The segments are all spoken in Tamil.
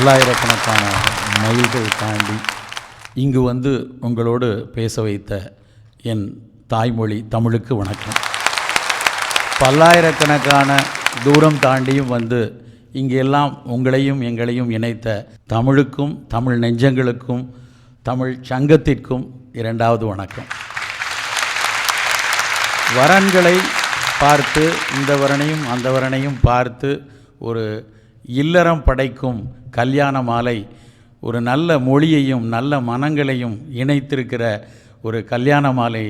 பல்லாயிரக்கணக்கான மைல்கள் தாண்டி இங்கு வந்து உங்களோடு பேச வைத்த என் தாய்மொழி தமிழுக்கு வணக்கம். பல்லாயிரக்கணக்கான தூரம் தாண்டியும் வந்து இங்கெல்லாம் உங்களையும் எங்களையும் இணைத்த தமிழுக்கும் தமிழ் நெஞ்சங்களுக்கும் தமிழ் சங்கத்திற்கும் இரண்டாவது வணக்கம். வரன்களை பார்த்து இந்த வரனையும் அந்த வரனையும் பார்த்து ஒரு இல்லறம் படைக்கும் கல்யாண மாலை, ஒரு நல்ல மொழியையும் நல்ல மனங்களையும் இணைத்திருக்கிற ஒரு கல்யாண மாலை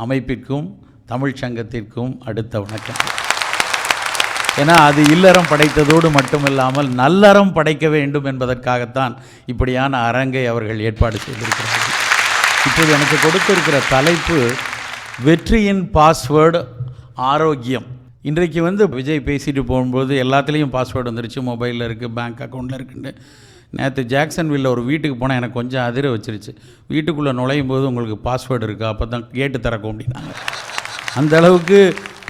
அமைப்பிற்கும் தமிழ் சங்கத்திற்கும் அடுத்த வணக்கம். ஏன்னா அது இல்லறம் படைத்ததோடு மட்டுமில்லாமல் நல்லறம் படைக்க வேண்டும் என்பதற்காகத்தான் இப்படியான அரங்கை அவர்கள் ஏற்பாடு செய்திருக்கிறார்கள். இப்போது எனக்கு கொடுத்திருக்கிற தலைப்பு வெற்றியின் பாஸ்வேர்டு ஆரோக்கியம். இன்றைக்கு வந்து விஜய் பேசிட்டு போகும்போது எல்லாத்துலேயும் பாஸ்வேர்டு வந்துருச்சு, மொபைலில் இருக்குது, பேங்க் அக்கௌண்ட்டில் இருக்குன்னு. நேற்று ஜாக்சன்வில்ல ஒரு வீட்டுக்கு போனால் எனக்கு கொஞ்சம் அதிர வச்சிருச்சு. வீட்டுக்குள்ளே நுழையும் போது உங்களுக்கு பாஸ்வேர்டு இருக்கா, அப்போ தான் கேட்டு திறக்கும் அப்படின்னாங்க. அந்த அளவுக்கு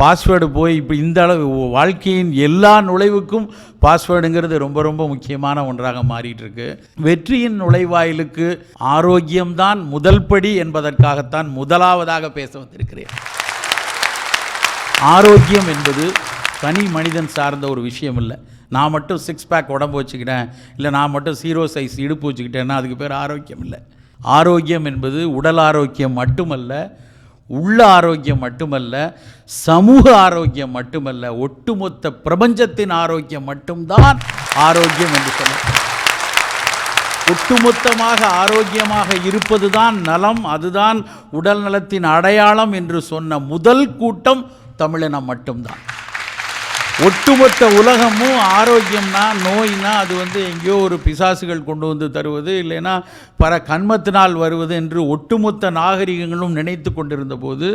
பாஸ்வேர்டு போய் இப்போ இந்த அளவு வாழ்க்கையின் எல்லா நுழைவுக்கும் பாஸ்வேர்டுங்கிறது ரொம்ப ரொம்ப முக்கியமான ஒன்றாக மாறிட்டு இருக்கு. வெற்றியின் நுழைவாயிலுக்கு ஆரோக்கியம்தான் முதல் படி என்பதற்காகத்தான் முதலாவதாக பேச வந்திருக்கிறேன். ஆரோக்கியம் என்பது தனி மனிதன் சார்ந்த ஒரு விஷயம் இல்லை. நான் மட்டும் 6 பேக் உடம்பு வச்சுக்கிட்டேன், இல்லை நான் மட்டும் 0 சைஸ் இடுப்பு வச்சுக்கிட்டேன்னா அதுக்கு பேர் ஆரோக்கியம் இல்லை. ஆரோக்கியம் என்பது உடல் ஆரோக்கியம் மட்டுமல்ல, உள்ள ஆரோக்கியம் மட்டுமல்ல, சமூக ஆரோக்கியம் மட்டுமல்ல, ஒட்டுமொத்த பிரபஞ்சத்தின் ஆரோக்கியம் மட்டும்தான் ஆரோக்கியம் என்று சொல்ல. ஒட்டுமொத்தமாக ஆரோக்கியமாக இருப்பது தான் நலம், அதுதான் உடல் நலத்தின் அடையாளம் என்று சொன்ன முதல் கூட்டம் தமிழினம் மட்டும்தான். ஒட்டுமொத்த உலகமும் ஆரோக்கியம்னா, நோய்னா அது வந்து எங்கேயோ ஒரு பிசாசுகள் கொண்டு வந்து தருவது, இல்லைன்னா கண்மத்தினால் வருவது என்று ஒட்டுமொத்த நாகரிகங்களும் நினைத்து கொண்டிருந்த போது,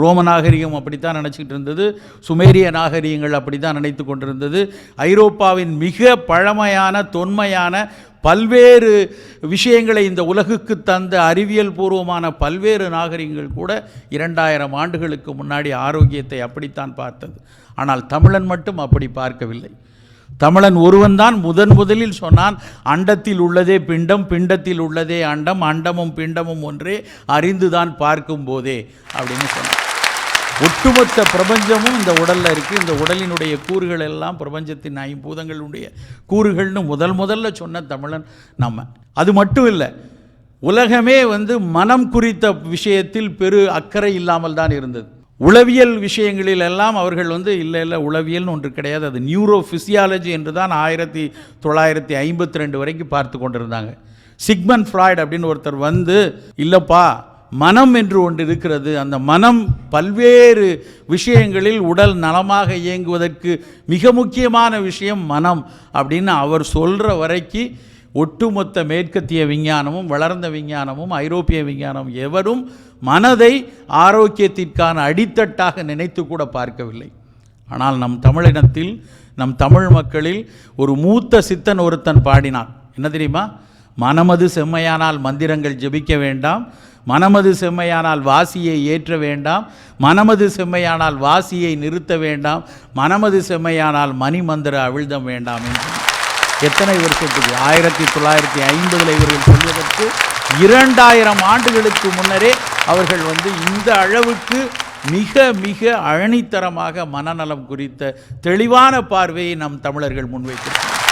ரோம நாகரிகம் அப்படித்தான் நினச்சிக்கிட்டு இருந்தது, சுமேரிய நாகரிகங்கள் அப்படி தான் நினைத்து கொண்டிருந்தது. ஐரோப்பாவின் மிக பழமையான தொன்மையான பல்வேறு விஷயங்களை இந்த உலகுக்கு தந்த அறிவியல் பூர்வமான பல்வேறு நாகரிகங்கள் கூட 2000 ஆண்டுகளுக்கு முன்னாடி ஆரோக்கியத்தை அப்படித்தான் பார்த்தது. ஆனால் தமிழன் மட்டும் அப்படி பார்க்கவில்லை. தமிழன் ஒருவன்தான் முதலில் சொன்னான், அண்டத்தில் உள்ளதே பிண்டம், பிண்டத்தில் உள்ளதே அண்டம், அண்டமும் பிண்டமும் ஒன்றே, அறிந்துதான் பார்க்கும் போதே அப்படின்னு சொன்னான். ஒட்டுமொத்த பிரபஞ்சமும் இந்த உடலில் இருக்குது. இந்த உடலினுடைய கூறுகள் எல்லாம் பிரபஞ்சத்தின் 5 பூதங்களுடைய கூறுகள்னு முதல்ல சொன்ன தமிழன் நம்ம. அது மட்டும் இல்லை, உலகமே வந்து மனம் குறித்த விஷயத்தில் பெரு அக்கறை இல்லாமல் தான் இருந்தது. உளவியல் விஷயங்களில் எல்லாம் அவர்கள் வந்து இல்லை உளவியல்னு ஒன்று கிடையாது, அது நியூரோ ஃபிசியாலஜி என்று தான் 1952 வரைக்கும் பார்த்து கொண்டிருந்தாங்க. சிக்மண்ட் ஃப்ராய்ட் அப்படின்னு ஒருத்தர் வந்து, இல்லைப்பா மனம் என்று ஒன்று இருக்கிறது, அந்த மனம் பல்வேறு விஷயங்களில் உடல் நலமாக இயங்குவதற்கு மிக முக்கியமான விஷயம் மனம் அப்படின்னு அவர் சொல்கிற வரைக்கும் ஒட்டுமொத்த மேற்கத்திய விஞ்ஞானமும் வளர்ந்த விஞ்ஞானமும் ஐரோப்பிய விஞ்ஞானம் எவரும் மனதை ஆரோக்கியத்திற்கான அடித்தட்டாக நினைத்து கூட பார்க்கவில்லை. ஆனால் நம் தமிழினத்தில், நம் தமிழ் மக்களில் ஒரு மூத்த சித்தன் ஒருத்தன் பாடினான். என்ன தெரியுமா? மனமது செம்மையானால் மந்திரங்கள் ஜெபிக்க வேண்டாம், மனமது செம்மையானால் வாசியை ஏற்ற வேண்டாம், மனமது செம்மையானால் வாசியை நிறுத்த வேண்டாம், மனமது செம்மையானால் மணி மந்திர அவிழ்தம் வேண்டாம் என்று. எத்தனை வருஷத்துக்கு? 1950 இவர்கள் சொல்வதற்கு 2000 ஆண்டுகளுக்கு முன்னரே அவர்கள் வந்து இந்த அளவுக்கு மிக மிக அழனித்தரமாக மனநலம் குறித்த தெளிவான பார்வையை நம் தமிழர்கள் முன்வைத்திருக்கிறார்.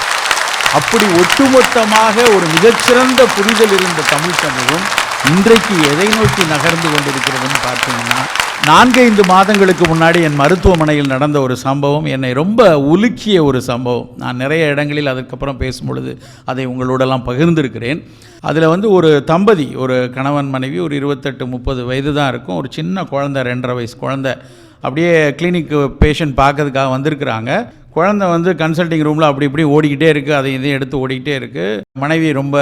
அப்படி ஒட்டுமொத்தமாக ஒரு மிகச்சிறந்த புரிதல் இருந்த தமிழ் சமூகம் இன்றைக்கு எதை நோக்கி நகர்ந்து கொண்டிருக்கிறதுன்னு பார்த்தீங்கன்னா, 4-5 மாதங்களுக்கு முன்னாடி என் மருத்துவமனையில் நடந்த ஒரு சம்பவம் என்னை ரொம்ப உலுக்கிய ஒரு சம்பவம். நான் நிறைய இடங்களில் அதுக்கப்புறம் பேசும்பொழுது அதை உங்களோடலாம் பகிர்ந்திருக்கிறேன். அதில் வந்து ஒரு தம்பதி, ஒரு கணவன் மனைவி, ஒரு 28-30 வயது தான் இருக்கும், ஒரு சின்ன குழந்தை, 2.5 வயசு குழந்தை, அப்படியே கிளினிக் பேஷண்ட் பார்க்கறதுக்காக வந்திருக்கிறாங்க. குழந்தை வந்து கன்சல்டிங் ரூமில் அப்படி இப்படி ஓடிக்கிட்டே இருக்குது, அதை இதையும் எடுத்து ஓடிக்கிட்டே இருக்குது. மனைவி ரொம்ப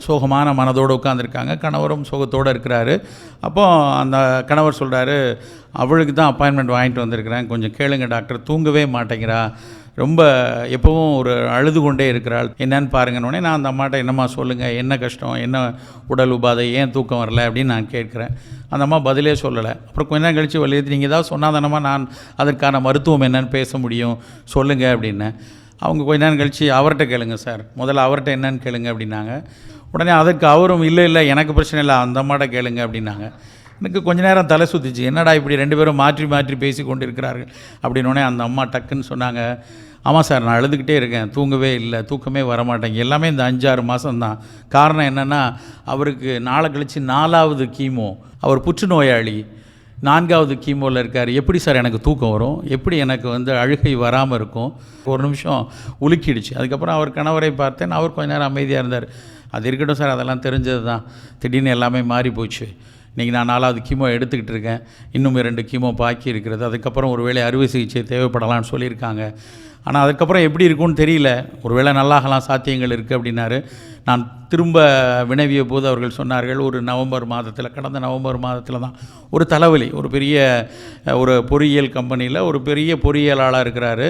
சோகமான மனதோடு உட்காந்துருக்காங்க, கணவரும் சோகத்தோடு இருக்கிறாரு. அப்போ அந்த கணவர் சொல்கிறாரு, அவளுக்கு தான் அப்பாயின்மெண்ட் வாங்கிட்டு வந்திருக்கிறேன், கொஞ்சம் கேளுங்க டாக்டர், தூங்கவே மாட்டேங்கிறா, ரொம்ப எப்பவும் ஒரு அழுது கொண்டே இருக்கிறாள், என்னன்னு பாருங்கன்னொடனே நான் அந்த அம்மாட்ட, என்னம்மா சொல்லுங்கள், என்ன கஷ்டம், என்ன உடல் உபாதை, ஏன் தூக்கம் வரல அப்படின்னு நான் கேட்குறேன். அந்த அம்மா பதிலே சொல்லலை. அப்புறம் கொஞ்ச நேரம் கழித்து வலியுறுத்தி, நீங்கள் ஏதாவது சொன்னால் தானம்மா நான் அதற்கான மருத்துவம் என்னன்னு பேச முடியும், சொல்லுங்கள் அப்படின்னு. அவங்க கொஞ்ச நேரம் கழித்து அவர்கிட்ட கேளுங்க சார், முதல்ல அவர்கிட்ட என்னன்னு கேளுங்க அப்படின்னாங்க. உடனே அதற்கு அவரும் இல்லை எனக்கு பிரச்சனை இல்லை, அந்த அம்மாட்ட கேளுங்க அப்படின்னாங்க. எனக்கு கொஞ்ச நேரம் தலை சுற்றிச்சு, என்னடா இப்படி 2 பேரும் மாற்றி மாற்றி பேசி கொண்டு இருக்கிறார்கள் அப்படின்னோடனே அந்த அம்மா டக்குன்னு சொன்னாங்க, ஆமாம் சார், நான் அழுதுகிட்டே இருக்கேன், தூங்கவே இல்லை, தூக்கமே வரமாட்டேங்க, எல்லாமே இந்த 5-6 மாதம்தான். காரணம் என்னென்னா, அவருக்கு நாளை கழித்து 4வது கீமோ, அவர் புற்றுநோயாளி, 4வது கீமோவில் இருக்கார். எப்படி சார் எனக்கு தூக்கம் வரும், எப்படி எனக்கு அழுகை வராமல் இருக்கும்? ஒரு நிமிஷம் உலுக்கிடுச்சு. அதுக்கப்புறம் அவர் கணவரை பார்த்தேன், அவர் கொஞ்ச நேரம் அமைதியாக இருந்தார். அது இருக்கட்டும் சார், அதெல்லாம் தெரிஞ்சது தான், திடீர்னு எல்லாமே மாறி போச்சு. இன்றைக்கி நான் 4வது கீமோ எடுத்துக்கிட்டு இருக்கேன், இன்னும் 2 கீமோ பாக்கி இருக்கிறது, அதுக்கப்புறம் ஒரு வேளை அறுவை சிகிச்சை தேவைப்படலான்னு சொல்லியிருக்காங்க. ஆனால் அதுக்கப்புறம் எப்படி இருக்கும்னு தெரியல, ஒரு வேளை நல்லாகலாம் சாத்தியங்கள் இருக்குது அப்படின்னாரு. நான் திரும்ப வினவிய போது அவர்கள் சொன்னார்கள், ஒரு நவம்பர் மாதத்தில், கடந்த நவம்பர் மாதத்தில் தான் ஒரு தலைவலி, ஒரு பெரிய ஒரு பொறியியல் கம்பெனியில் ஒரு பெரிய பொறியியலாளர் இருக்கிறாரு,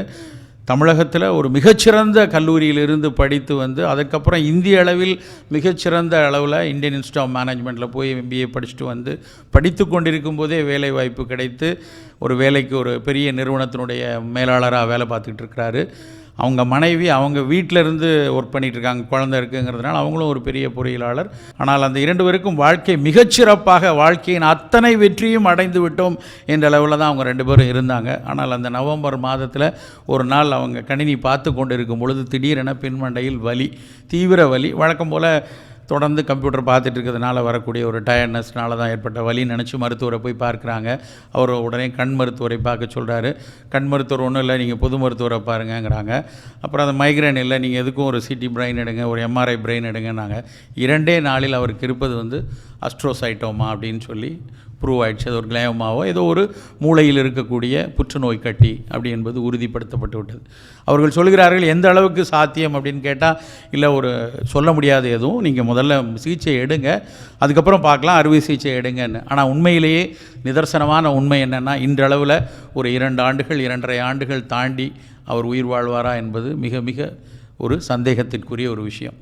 தமிழகத்தில் ஒரு மிகச்சிறந்த கல்லூரியிலிருந்து படித்து அதுக்கப்புறம் இந்திய அளவில் மிகச்சிறந்த அளவில் இந்தியன் இன்ஸ்டியூட் ஆஃப் மேனேஜ்மெண்ட்டில் போய் MBA படிச்சுட்டு படித்து கொண்டிருக்கும் போதே வேலை வாய்ப்பு கிடைத்து ஒரு வேலைக்கு ஒரு பெரிய நிறுவனத்தினுடைய மேலாளராக வேலை பார்த்துக்கிட்டு இருக்கிறாரு. அவங்க மனைவி அவங்க வீட்டிலேருந்து ஒர்க் பண்ணிகிட்ருக்காங்க, குழந்தை இருக்குங்கிறதுனால அவங்களும் ஒரு பெரிய பொறியியலாளர். ஆனால் அந்த 2 பேருக்கும் வாழ்க்கை மிகச்சிறப்பாக, வாழ்க்கையின் அத்தனை வெற்றியும் அடைந்து விட்டோம் என்ற அளவில் தான் அவங்க 2 பேரும் இருந்தாங்க. ஆனால் அந்த நவம்பர் மாதத்தில் ஒரு நாள் அவங்க கணினி பார்த்து கொண்டு இருக்கும் பொழுது திடீரென பின்மண்டையில் வலி, தீவிர வலி. வழக்கம் போல் தொடர்ந்து கம்ப்யூட்டர் பார்த்துட்டு இருக்கிறதுனால வரக்கூடிய ஒரு டயர்ட்னஸ்னால தான் ஏற்பட்ட வலின்னு நினச்சி மருத்துவரை போய் பார்க்குறாங்க. அவர் உடனே கண் மருத்துவரை பார்க்க சொல்கிறாரு. கண் மருத்துவர் ஒன்றும் இல்லை, நீங்கள் பொது மருத்துவரை பாருங்கங்கிறாங்க. அப்புறம் அந்த மைக்ரேன் இல்லை, நீங்கள் எதுக்கும் ஒரு CT பிரெயின் எடுங்க, ஒரு MRI பிரெயின் எடுங்கன்னாங்க. 2 நாளில் அவருக்கு இருப்பது அஸ்ட்ரோசைட்டோமா அப்படின்னு சொல்லி ப்ரூவ் ஆகிடுச்சு. அது ஒரு கிளையோமாவோ ஏதோ ஒரு மூளையில் இருக்கக்கூடிய புற்றுநோய் கட்டி அப்படி என்பது உறுதிப்படுத்தப்பட்டு விட்டது. அவர்கள் சொல்கிறார்கள், எந்த அளவுக்கு சாத்தியம் அப்படின்னு கேட்டால், இல்லை ஒரு சொல்ல முடியாது எதுவும், நீங்கள் முதல்ல சிகிச்சை எடுங்க, அதுக்கப்புறம் பார்க்கலாம், அறுவை சிகிச்சை எடுங்கன்னு. ஆனால் உண்மையிலேயே நிதர்சனமான உண்மை என்னென்னா, இன்றளவில் ஒரு 2 ஆண்டுகள் 2.5 ஆண்டுகள் தாண்டி அவர் உயிர் வாழ்வாரா என்பது மிக மிக ஒரு சந்தேகத்திற்குரிய ஒரு விஷயம்.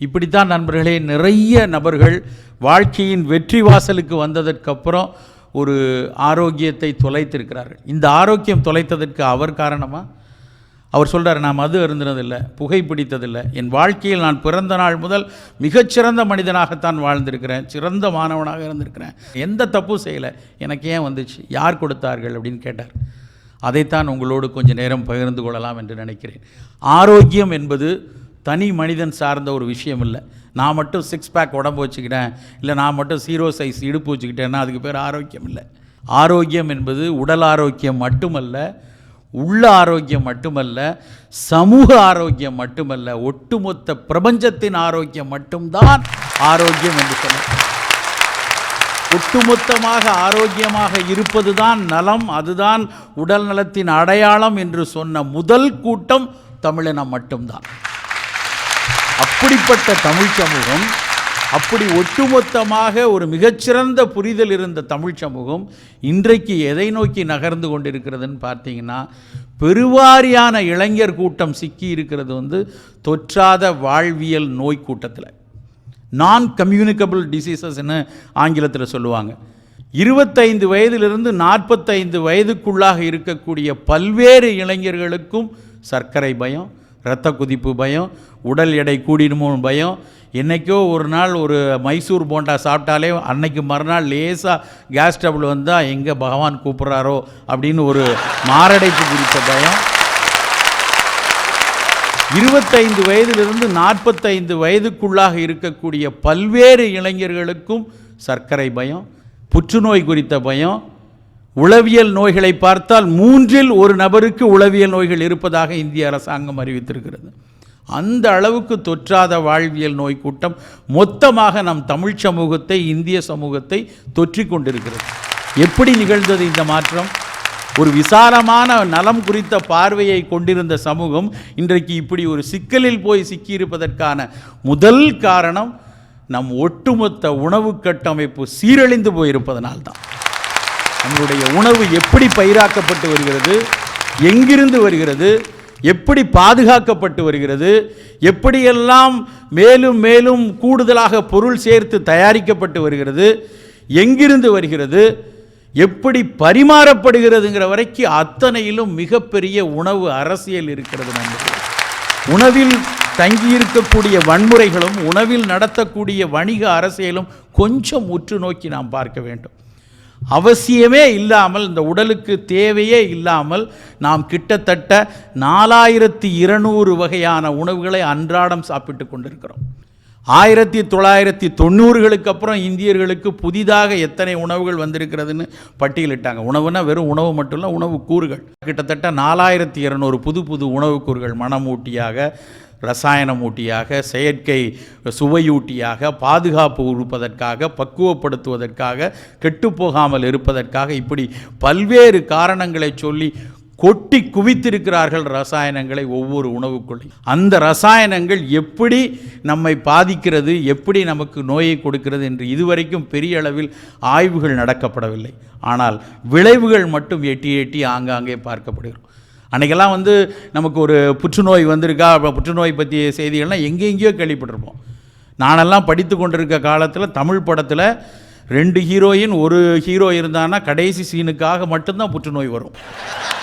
இப்படித்தான் நண்பர்களே, நிறைய நபர்கள் வாழ்க்கையின் வெற்றி வாசலுக்கு வந்ததற்கப்புறம் ஒரு ஆரோக்கியத்தை தொலைத்திருக்கிறார்கள். இந்த ஆரோக்கியம் தொலைத்ததற்கு அவர் காரணமா? அவர் சொல்கிறார், நான் மது அருந்தினதில்லை, புகைப்பிடித்ததில்லை, என் வாழ்க்கையில் நான் பிறந்த நாள் முதல் மிகச்சிறந்த மனிதனாகத்தான் வாழ்ந்திருக்கிறேன், சிறந்த மாணவனாக இருந்திருக்கிறேன், எந்த தப்பும் செய்யலை, எனக்கு ஏன் வந்துச்சு, யார் கொடுத்தார்கள் அப்படின்னு கேட்டார். அதைத்தான் உங்களோடு கொஞ்சம் நேரம் பகிர்ந்து கொள்ளலாம் என்று நினைக்கிறேன். ஆரோக்கியம் என்பது தனி மனிதன் சார்ந்த ஒரு விஷயம் இல்லை. நான் மட்டும் 6 பேக் உடம்பு வச்சுக்கிட்டேன், இல்லை நான் மட்டும் 0 சைஸ் இடுப்பு வச்சுக்கிட்டேன்னா அதுக்கு பேர் ஆரோக்கியம் இல்லை. ஆரோக்கியம் என்பது உடல் ஆரோக்கியம் மட்டுமல்ல, உள்ள ஆரோக்கியம் மட்டுமல்ல, சமூக ஆரோக்கியம் மட்டுமல்ல, ஒட்டுமொத்த பிரபஞ்சத்தின் ஆரோக்கியம் மட்டும்தான் ஆரோக்கியம் என்று சொல்ல. ஒட்டுமொத்தமாக ஆரோக்கியமாக இருப்பது தான் நலம், அதுதான் உடல் நலத்தின் அடையாளம் என்று சொன்ன முதல் கூட்டம் தமிழினம் மட்டும்தான். அப்படிப்பட்ட தமிழ் சமூகம், அப்படி ஒட்டுமொத்தமாக ஒரு மிகச்சிறந்த புரிதல் இருந்த தமிழ் சமூகம் இன்றைக்கு எதை நோக்கி நகர்ந்து கொண்டிருக்கிறதுன்னு பார்த்தீங்கன்னா, பெருவாரியான இளைஞர் கூட்டம் சிக்கி இருக்கிறது தொற்றாத வாழ்வியல் நோய் கூட்டத்தில். நான் கம்யூனிகபிள் டிசீசஸ்ன்னு ஆங்கிலத்தில் சொல்லுவாங்க. 25 வயதிலிருந்து 45 வயதுக்குள்ளாக இருக்கக்கூடிய பல்வேறு இளைஞர்களுக்கும் சர்க்கரை பயம், இரத்த குதிப்பு பயம், உடல் எடை கூடிடுமோ பயம், என்றைக்கோ ஒரு நாள் ஒரு மைசூர் போண்டா சாப்பிட்டாலே அன்னைக்கு மறுநாள் லேசாக கேஸ் ட்ரபிள் வந்தால் எங்கே பகவான் கூப்பிட்றாரோ அப்படின்னு ஒரு மாரடைப்பு குறித்த பயம். 25 வயதிலிருந்து 45 வயதுக்குள்ளாக இருக்கக்கூடிய பல்வேறு இளைஞர்களுக்கும் சர்க்கரை பயம், புற்றுநோய் குறித்த பயம். உளவியல் நோய்களை பார்த்தால் 3இல் 1 நபருக்கு உளவியல் நோய்கள் இருப்பதாக இந்திய அரசாங்கம் அறிவித்திருக்கிறது. அந்த அளவுக்கு தொற்றாத வாழ்வியல் நோய் கூட்டம் மொத்தமாக நம் தமிழ் சமூகத்தை, இந்திய சமூகத்தை தொற்றிக் கொண்டிருக்கிறது. எப்படி நிகழ்ந்தது இந்த மாற்றம்? ஒரு விசாலமான நலம் குறித்த பார்வையை கொண்டிருந்த சமூகம் இன்றைக்கு இப்படி ஒரு சிக்கலில் போய் சிக்கியிருப்பதற்கான முதல் காரணம் நம் ஒட்டுமொத்த உணவு கட்டமைப்பு சீரழிந்து போயிருப்பதனால்தான். நம்மளுடைய உணவு எப்படி பயிராக்கப்பட்டு வருகிறது, எங்கிருந்து வருகிறது, எப்படி பாதுகாக்கப்பட்டு வருகிறது, எப்படியெல்லாம் மேலும் மேலும் கூடுதலாக பொருள் சேர்த்து தயாரிக்கப்பட்டு வருகிறது, எங்கிருந்து வருகிறது, எப்படி பரிமாறப்படுகிறதுங்கிற வரைக்கும் அத்தனையிலும் மிகப்பெரிய உணவு அரசியல் இருக்கிறது நண்பர்களே. உணவில் தங்கியிருக்கக்கூடிய வன்முறைகளும் உணவில் நடத்தக்கூடிய வணிக அரசியலும் கொஞ்சம் உற்று நோக்கி நாம் பார்க்க வேண்டும். அவசியமே இல்லாமல், இந்த உடலுக்கு தேவையே இல்லாமல் நாம் கிட்டத்தட்ட 4200 வகையான உணவுகளை அன்றாடம் சாப்பிட்டு கொண்டிருக்கிறோம். 1990களுக்கு அப்புறம் இந்தியர்களுக்கு புதிதாக எத்தனை உணவுகள் வந்திருக்கிறதுன்னு பட்டியலிட்டாங்க. உணவுனா வெறும் உணவு மட்டும் இல்லை, உணவு கூறுகள் கிட்டத்தட்ட 4200 புது புது உணவு கூறுகள், மணமூட்டியாக, ரசாயனமூட்டியாக, செயற்கை சுவையூட்டியாக, பாதுகாப்பு கொடுப்பதற்காக, பக்குவப்படுத்துவதற்காக, கெட்டுப்போகாமல் இருப்பதற்காக, இப்படி பல்வேறு காரணங்களை சொல்லி கொட்டி குவித்திருக்கிறார்கள் ரசாயனங்களை ஒவ்வொரு உணவுக்குள்ளே. அந்த ரசாயனங்கள் எப்படி நம்மை பாதிக்கிறது, எப்படி நமக்கு நோயை கொடுக்கிறது என்று இதுவரைக்கும் பெரிய அளவில் ஆய்வுகள் நடக்கப்படவில்லை. ஆனால் விளைவுகள் மட்டும் எட்டி எட்டி ஆங்காங்கே பார்க்கப்படுகிறோம். அன்றைக்கெல்லாம் நமக்கு ஒரு புற்றுநோய் வந்திருக்கா, புற்றுநோய் பற்றிய செய்திகள்லாம் எங்கெங்கேயோ கேள்விப்பட்டிருப்போம். நானெல்லாம் படித்து கொண்டிருக்க காலத்தில் தமிழ் படத்தில் 2 ஹீரோயின் 1 ஹீரோ இருந்தான்னா கடைசி சீனுக்காக மட்டும்தான் புற்றுநோய் வரும்.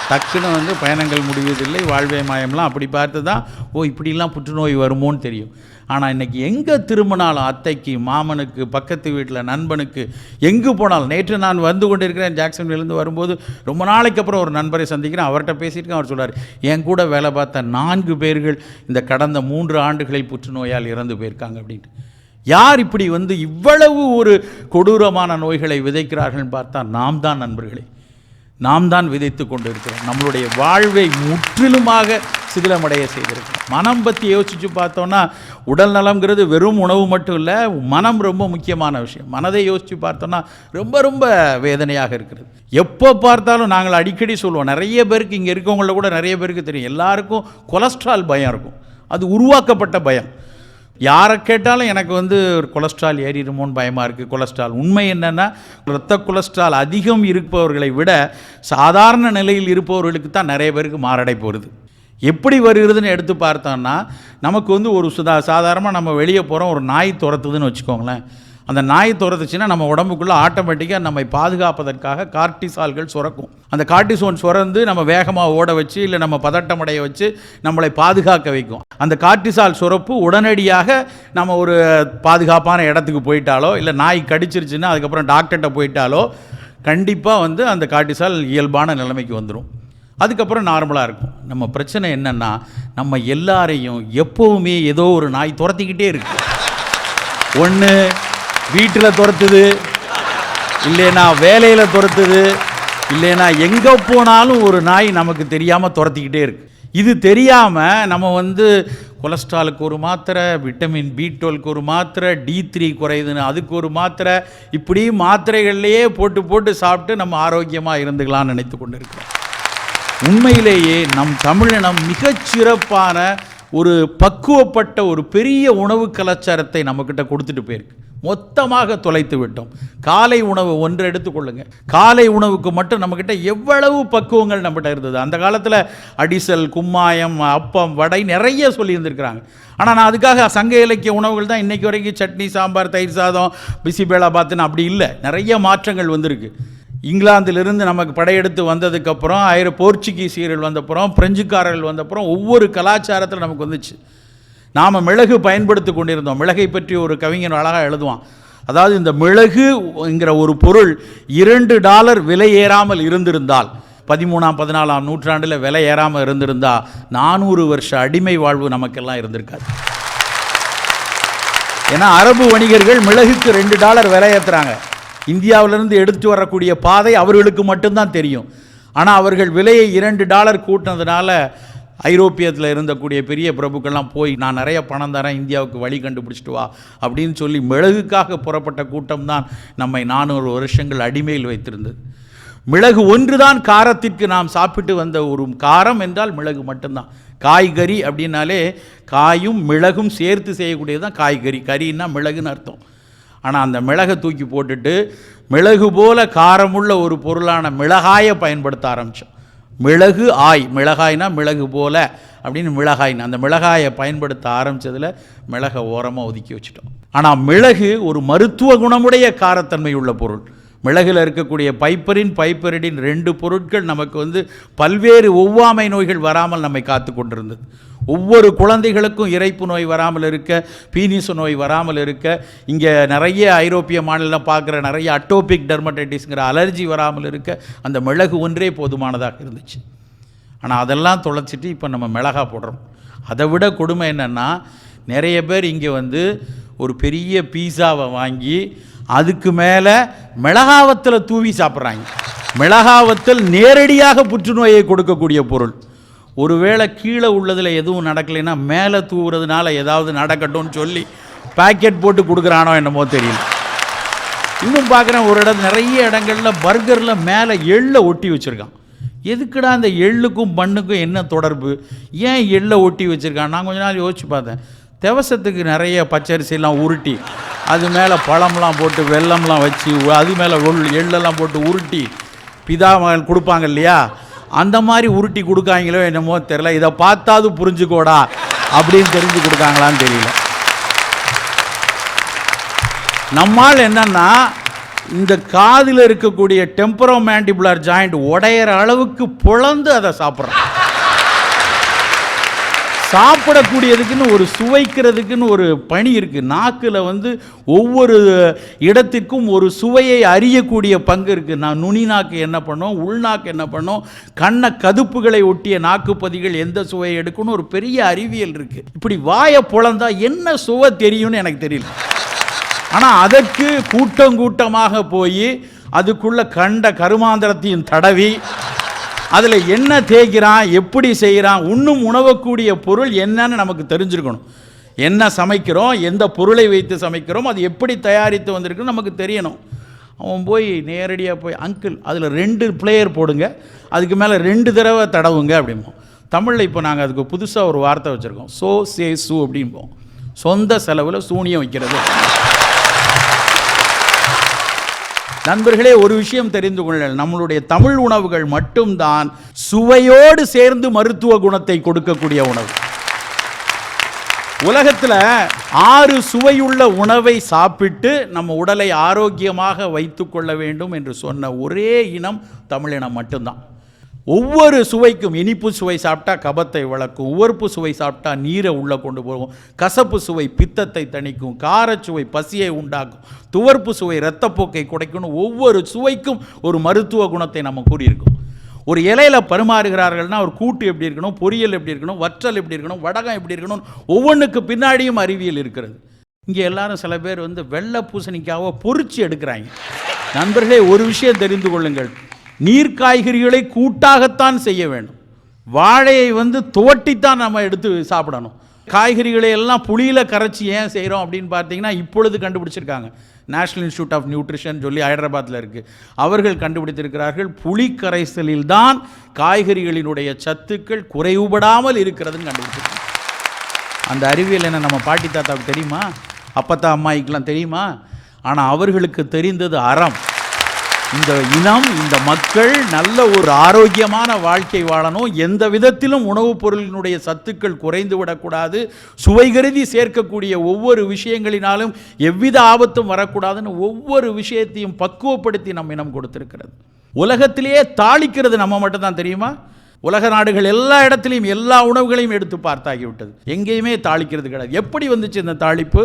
டக்குன்னு பயணங்கள் முடிவதில்லை, வாழ்வே மாயம்லாம் அப்படி பார்த்து தான் இப்படிலாம் புற்றுநோய் வருமோன்னு தெரியும். ஆனால் இன்றைக்கி எங்கே திரும்பினாலும் அத்தைக்கு, மாமனுக்கு, பக்கத்து வீட்டில் நண்பனுக்கு, எங்கே போனாலும். நேற்று நான் வந்து கொண்டிருக்கிறேன், ஜாக்சன்விலேருந்து வரும்போது ரொம்ப நாளைக்கு அப்புறம் ஒரு நண்பரை சந்திக்கிறேன். அவர்கிட்ட பேசியிருக்கேன். அவர் சொல்கிறார், என் கூட வேலை பார்த்த 4 பேர்கள் இந்த கடந்த 3 ஆண்டுகளில் புற்றுநோயால் இறந்து போயிருக்காங்க அப்படின்ட்டு. யார் இப்படி இவ்வளவு ஒரு கொடூரமான நோய்களை விதைக்கிறார்கள் பார்த்தா நாம் தான் நண்பர்களே, நாம் தான் விதைத்து கொண்டு இருக்கிறோம். நம்மளுடைய வாழ்வை முற்றிலுமாக சிதிலமடைய செய்திருக்கிறோம். மனம் பற்றி யோசித்து பார்த்தோன்னா, உடல் நலம்ங்கிறது வெறும் உணவு மட்டும் இல்லை, மனம் ரொம்ப முக்கியமான விஷயம். மனதை யோசித்து பார்த்தோன்னா ரொம்ப ரொம்ப வேதனையாக இருக்கிறது. எப்போ பார்த்தாலும் நாங்கள் அடிக்கடி சொல்லுவோம், நிறைய பேருக்கு இங்கே இருக்கவங்கள கூட நிறைய பேருக்கு தெரியும், எல்லாருக்கும் கொலஸ்ட்ரால் பயம் இருக்கும். அது உருவாக்கப்பட்ட பயம். யாரை கேட்டாலும் எனக்கு ஒரு கொலஸ்ட்ரால் ஏறிடுமோன்னு பயமாக இருக்குது. கொலஸ்ட்ரால் உண்மை என்னென்னா, இரத்த கொலஸ்ட்ரால் அதிகம் இருப்பவர்களை விட சாதாரண நிலையில் இருப்பவர்களுக்கு தான் நிறைய பேருக்கு மாரடைப்பு வருது. எப்படி வருகிறதுன்னு எடுத்து பார்த்தோன்னா, நமக்கு ஒரு சாதாரணமாக நம்ம வெளியே போகிறோம், ஒரு நாய் துரத்துதுன்னு வச்சுக்கோங்களேன். அந்த நாய் துரத்துச்சுன்னா நம்ம உடம்புக்குள்ளே ஆட்டோமேட்டிக்காக நம்மை பாதுகாப்பதற்காக கார்டிசால்கள் சுரக்கும். அந்த கார்டிசோன் சுரந்து நம்ம வேகமாக ஓட வச்சு, இல்லை நம்ம பதட்டமடைய வச்சு நம்மளை பாதுகாக்க வைக்கும். அந்த கார்டிசால் சுரப்பு உடனடியாக நம்ம ஒரு பாதுகாப்பான இடத்துக்கு போயிட்டாலோ, இல்லை நாய் கடிச்சிருச்சுன்னா அதுக்கப்புறம் டாக்டர்கிட்ட போயிட்டாலோ கண்டிப்பாக அந்த கார்டிசால் இயல்பான நிலைமைக்கு வந்துடும். அதுக்கப்புறம் நார்மலாக இருக்கும். நம்ம பிரச்சனை என்னென்னா, நம்ம எல்லாரையும் எப்போவுமே ஏதோ ஒரு நாய் துரத்திக்கிட்டே இருக்கு. ஒன்று வீட்டில் துரத்துது, இல்லைனா வேலையில் துரத்துது, இல்லைனா எங்கே போனாலும் ஒரு நாய் நமக்கு தெரியாமல் துரத்திக்கிட்டே இருக்குது. இது தெரியாமல் நம்ம கொலஸ்ட்ராலுக்கு ஒரு மாத்திரை, விட்டமின் B12க்கு ஒரு மாத்திரை, D3 குறையுதுன்னு அதுக்கு ஒரு மாத்திரை, இப்படி மாத்திரைகள்லையே போட்டு போட்டு சாப்பிட்டு நம்ம ஆரோக்கியமாக இருந்துக்கலாம்னு நினைத்து கொண்டு இருக்கிறோம். உண்மையிலேயே நம் தமிழினம் மிகச்சிறப்பான ஒரு பக்குவப்பட்ட ஒரு பெரிய உணவு கலாச்சாரத்தை நம்மக்கிட்ட கொடுத்துட்டு போயிருக்கு. மொத்தமாக தொலைத்து விட்டோம். காலை உணவு ஒன்று எடுத்துக்கொள்ளுங்க. காலை உணவுக்கு மட்டும் நம்மக்கிட்ட எவ்வளவு பக்குவங்கள் நம்மகிட்ட இருந்தது. அந்த காலத்தில் அடிசல், கும்மாயம், அப்பம், வடை நிறைய சொல்லியிருந்திருக்கிறாங்க. ஆனால் நான் அதுக்காக சங்க இலக்கிய உணவுகள் தான் இன்றைக்கி வரைக்கும் சட்னி, சாம்பார், தயிர் சாதம், பிசிபேளா பாத்துன்னு அப்படி இல்லை. நிறைய மாற்றங்கள் வந்திருக்கு. இங்கிலாந்திலிருந்து நமக்கு படையெடுத்து வந்ததுக்கப்புறம், போர்ச்சுகீசியர்கள் வந்தப்புறம், பிரெஞ்சுக்காரர்கள் வந்தப்புறம் ஒவ்வொரு கலாச்சாரத்தில் நமக்கு வந்துச்சு. நாம் மிளகு பயன்படுத்தி கொண்டிருந்தோம். மிளகை பற்றி ஒரு கவிஞன் அழகாக எழுதுவான். அதாவது இந்த மிளகுங்கிற ஒரு பொருள் $2 விலை ஏறாமல் இருந்திருந்தால், 13ஆம் 14ஆம் நூற்றாண்டில் விலை ஏறாமல் இருந்திருந்தால் 400 வருஷ அடிமை வாழ்வு நமக்கெல்லாம் இருந்திருக்காது. ஏன்னா அரபு வணிகர்கள் மிளகுக்கு $2 விலை ஏற்றுறாங்க. இந்தியாவிலிருந்து எடுத்து வரக்கூடிய பாதை அவர்களுக்கு மட்டும்தான் தெரியும். ஆனால் அவர்கள் விலையை $2 கூட்டினதுனால ஐரோப்பியத்தில் இருந்தக்கூடிய பெரிய பிரபுக்கள்லாம் போய், நான் நிறைய பணம் தரேன், இந்தியாவுக்கு வழி கண்டுபிடிச்சிட்டு வா அப்படின்னு சொல்லி மிளகுக்காக புறப்பட்ட கூட்டம் தான் நம்மை 400 வருஷங்கள் அடிமையில் வைத்திருந்தது. மிளகு ஒன்று தான் காரத்திற்கு நாம் சாப்பிட்டு வந்த ஒரு காரம் என்றால் மிளகு மட்டும்தான். காய்கறி அப்படின்னாலே காயும் மிளகும் சேர்த்து செய்யக்கூடியது தான் காய்கறி. கறின்னா மிளகுன்னு அர்த்தம். ஆனால் அந்த மிளகை தூக்கி போட்டுட்டு மிளகு போல காரமுள்ள ஒரு பொருளான மிளகாயை பயன்படுத்த ஆரம்பித்தோம். மிளகு ஆய், மிளகாய்னா மிளகு போல அப்படின்னு மிளகாய்னு அந்த மிளகாயை பயன்படுத்த ஆரம்பித்ததில் மிளகை ஓரமாக ஒதுக்கி வச்சுட்டோம். ஆனால் மிளகு ஒரு மருத்துவ குணமுடைய காரத்தன்மை உள்ள பொருள். மிளகில் இருக்கக்கூடிய பைப்பரின் பைப்பரிடின் 2 பொருட்கள் நமக்கு வந்து பல்வேறு ஒவ்வாமை நோய்கள் வராமல் நம்மை காத்து கொண்டிருந்தது. ஒவ்வொரு குழந்தைகளுக்கும் இரைப்பு நோய் வராமல் இருக்க, பீனிசு நோய் வராமல் இருக்க, இங்கே நிறைய ஐரோப்பிய மாநிலம் பார்க்குற நிறைய அட்டோபிக் டெர்மடைட்டிஸ்ங்கிற அலர்ஜி வராமல் இருக்க அந்த மிளகு ஒன்றே போதுமானதாக இருந்துச்சு. ஆனால் அதெல்லாம் தொலைச்சிட்டு இப்போ நம்ம மிளகா போடுறோம். அதை விட கொடுமை என்னென்னா, நிறைய பேர் இங்கே வந்து ஒரு பெரிய பீஸாவை வாங்கி அதுக்கு மேலே மிளகாவத்தில் தூவி சாப்பிட்றாங்க. மிளகாவத்தில் நேரடியாக புற்றுநோயை கொடுக்கக்கூடிய பொருள். ஒருவேளை கீழே உள்ளதில் எதுவும் நடக்கலைன்னா மேலே தூவுறதுனால ஏதாவது நடக்கட்டும்னு சொல்லி பேக்கெட் போட்டு கொடுக்குறானோ என்னமோ தெரியல. இன்னும் பார்க்குறேன், ஒரு நிறைய இடங்களில் பர்கரில் மேலே எள்ளை ஒட்டி வச்சுருக்கான். எதுக்குடா அந்த எள்ளுக்கும் பண்ணுக்கும் என்ன தொடர்பு? ஏன் எள்ளை ஒட்டி வச்சுருக்கான்? நான் கொஞ்ச நாள் யோசிச்சு பார்த்தேன். தேவசத்துக்கு நிறைய பச்சரிசிலாம் உருட்டி அது மேலே பழம்லாம் போட்டு வெல்லம்லாம் வச்சு அது மேலே எள்ளெல்லாம் போட்டு உருட்டி பிதாமகன் கொடுப்பாங்க இல்லையா, அந்த மாதிரி உருட்டி கொடுக்காங்களோ என்னமோ தெரியல. இதை பார்த்தாது புரிஞ்சுக்கோடா அப்படின்னு தெரிஞ்சு கொடுக்காங்களான்னு தெரியல. நம்மால் என்னன்னா, இந்த காதில் இருக்கக்கூடிய டெம்பரோமேண்டிபுலர் ஜாயிண்ட் உடையிற அளவுக்கு பொழந்து அதை சாப்பிட்றோம். சாப்பிடக்கூடியதுக்குன்னு ஒரு சுவைக்கிறதுக்குன்னு ஒரு பணி இருக்குது. நாக்கில் வந்து ஒவ்வொரு இடத்திற்கும் ஒரு சுவையை அறியக்கூடிய பங்கு இருக்குது. நான் நுனி நாக்கு என்ன பண்ணோம், உள்நாக்கு என்ன பண்ணோம், கண்ண கதுப்புகளை ஒட்டிய நாக்குப்பதிகள் எந்த சுவையை எடுக்கணும், ஒரு பெரிய அறிவியல் இருக்குது. இப்படி வாயை பொழந்தா என்ன சுவை தெரியும்னு எனக்கு தெரியல. ஆனால் அதற்கு கூட்டமாக போய் அதுக்குள்ள கண்ட கருமாந்திரத்தையும் தடவி அதில் என்ன தேய்க்கிறான், எப்படி செய்கிறான், இன்னும் உணவக்கூடிய பொருள் என்னன்னு நமக்கு தெரிஞ்சிருக்கணும். என்ன சமைக்கிறோம், எந்த பொருளை வைத்து சமைக்கிறோம், அது எப்படி தயாரித்து வந்திருக்குன்னு நமக்கு தெரியணும். அவன் போய் நேரடியாக போய் அங்கிள் அதில் 2 பிளேயர் போடுங்க, அதுக்கு மேலே 2 தடவை தடவுங்க அப்படிம்போம். தமிழில் இப்போ நாங்கள் அதுக்கு புதுசாக ஒரு வார்த்தை வச்சுருக்கோம், சோ சே சூ அப்படிம்போம். சொந்த செலவில் சூனியம் வைக்கிறது. நண்பர்களே, ஒரு விஷயம் தெரிந்து கொள்ளுங்கள், நம்மளுடைய தமிழ் உணவுகள் மட்டும்தான் சுவையோடு சேர்ந்து மருத்துவ குணத்தை கொடுக்கக்கூடிய உணவு. உலகத்தில் 6 சுவையுள்ள உணவை சாப்பிட்டு நம்ம உடலை ஆரோக்கியமாக வைத்து கொள்ள வேண்டும் என்று சொன்ன ஒரே இனம் தமிழினம் மட்டும்தான். ஒவ்வொரு சுவைக்கும், இனிப்பு சுவை சாப்பிட்டா கபத்தை வளர்க்கும், உவர்ப்பு சுவை சாப்பிட்டா நீரை உள்ளே கொண்டு போகும், கசப்பு சுவை பித்தத்தை தணிக்கும், காரச்சுவை பசியை உண்டாக்கும், துவர்ப்பு சுவை இரத்தப்போக்கை குறைக்கணும். ஒவ்வொரு சுவைக்கும் ஒரு மருத்துவ குணத்தை நம்ம கூறியிருக்கோம். ஒரு இலையில் பரிமாறுகிறார்கள்னா ஒரு கூட்டு எப்படி இருக்கணும், பொரியல் எப்படி இருக்கணும், வற்றல் எப்படி இருக்கணும், வடகம் எப்படி இருக்கணும், ஒவ்வொன்றுக்கு பின்னாடியும் அறிவியல் இருக்கிறது. இங்கே எல்லாரும் சில பேர் வந்து வெள்ளை பூசணிக்காவை பொறிச்சு எடுக்கிறாங்க. நண்பர்களே, ஒரு விஷயம் தெரிந்து கொள்ளுங்கள், நீர்க்காய்கறிகளை கூட்டாகத்தான் செய்ய வேண்டும். வாழையை வந்து துவட்டித்தான் நம்ம எடுத்து சாப்பிடணும். காய்கறிகளை எல்லாம் புளியில் கரைச்சி ஏன் செய்கிறோம் அப்படின்னு பார்த்தீங்கன்னா, இப்பொழுது கண்டுபிடிச்சிருக்காங்க. நேஷனல் இன்ஸ்டியூட் ஆஃப் நியூட்ரிஷன் சொல்லி ஹைதராபாத்தில் இருக்குது. அவர்கள் கண்டுபிடித்திருக்கிறார்கள், புளி கரைசலில் தான் காய்கறிகளினுடைய சத்துக்கள் குறைவுபடாமல் இருக்கிறதுன்னு கண்டுபிடிச்சிருக்காங்க. அந்த அறிவியல் என்ன நம்ம பாட்டி தாத்தாவுக்கு தெரியுமா, அப்பத்தா அம்மாய்க்கெலாம் தெரியுமா? ஆனால் அவர்களுக்கு தெரிந்தது அறம். இந்த இனம், இந்த மக்கள் நல்ல ஒரு ஆரோக்கியமான வாழ்க்கை வாழணும், எந்த விதத்திலும் உணவுப் பொருளினுடைய சத்துக்கள் குறைந்து விடக்கூடாது, சுவை கருதி சேர்க்கக்கூடிய ஒவ்வொரு விஷயங்களினாலும் எவ்வித ஆபத்தும் வரக்கூடாதுன்னு ஒவ்வொரு விஷயத்தையும் பக்குவப்படுத்தி நம் இனம் கொடுத்திருக்கிறது. உலகத்திலேயே தாளிக்கிறது நம்ம மட்டும்தான் தெரியுமா? உலக நாடுகள் எல்லா இடத்துலையும் எல்லா உணவுகளையும் எடுத்து பார்த்தாகிவிட்டது. எங்கேயுமே தாளிக்கிறது கிடையாது. எப்படி வந்துச்சு இந்த தாளிப்பு?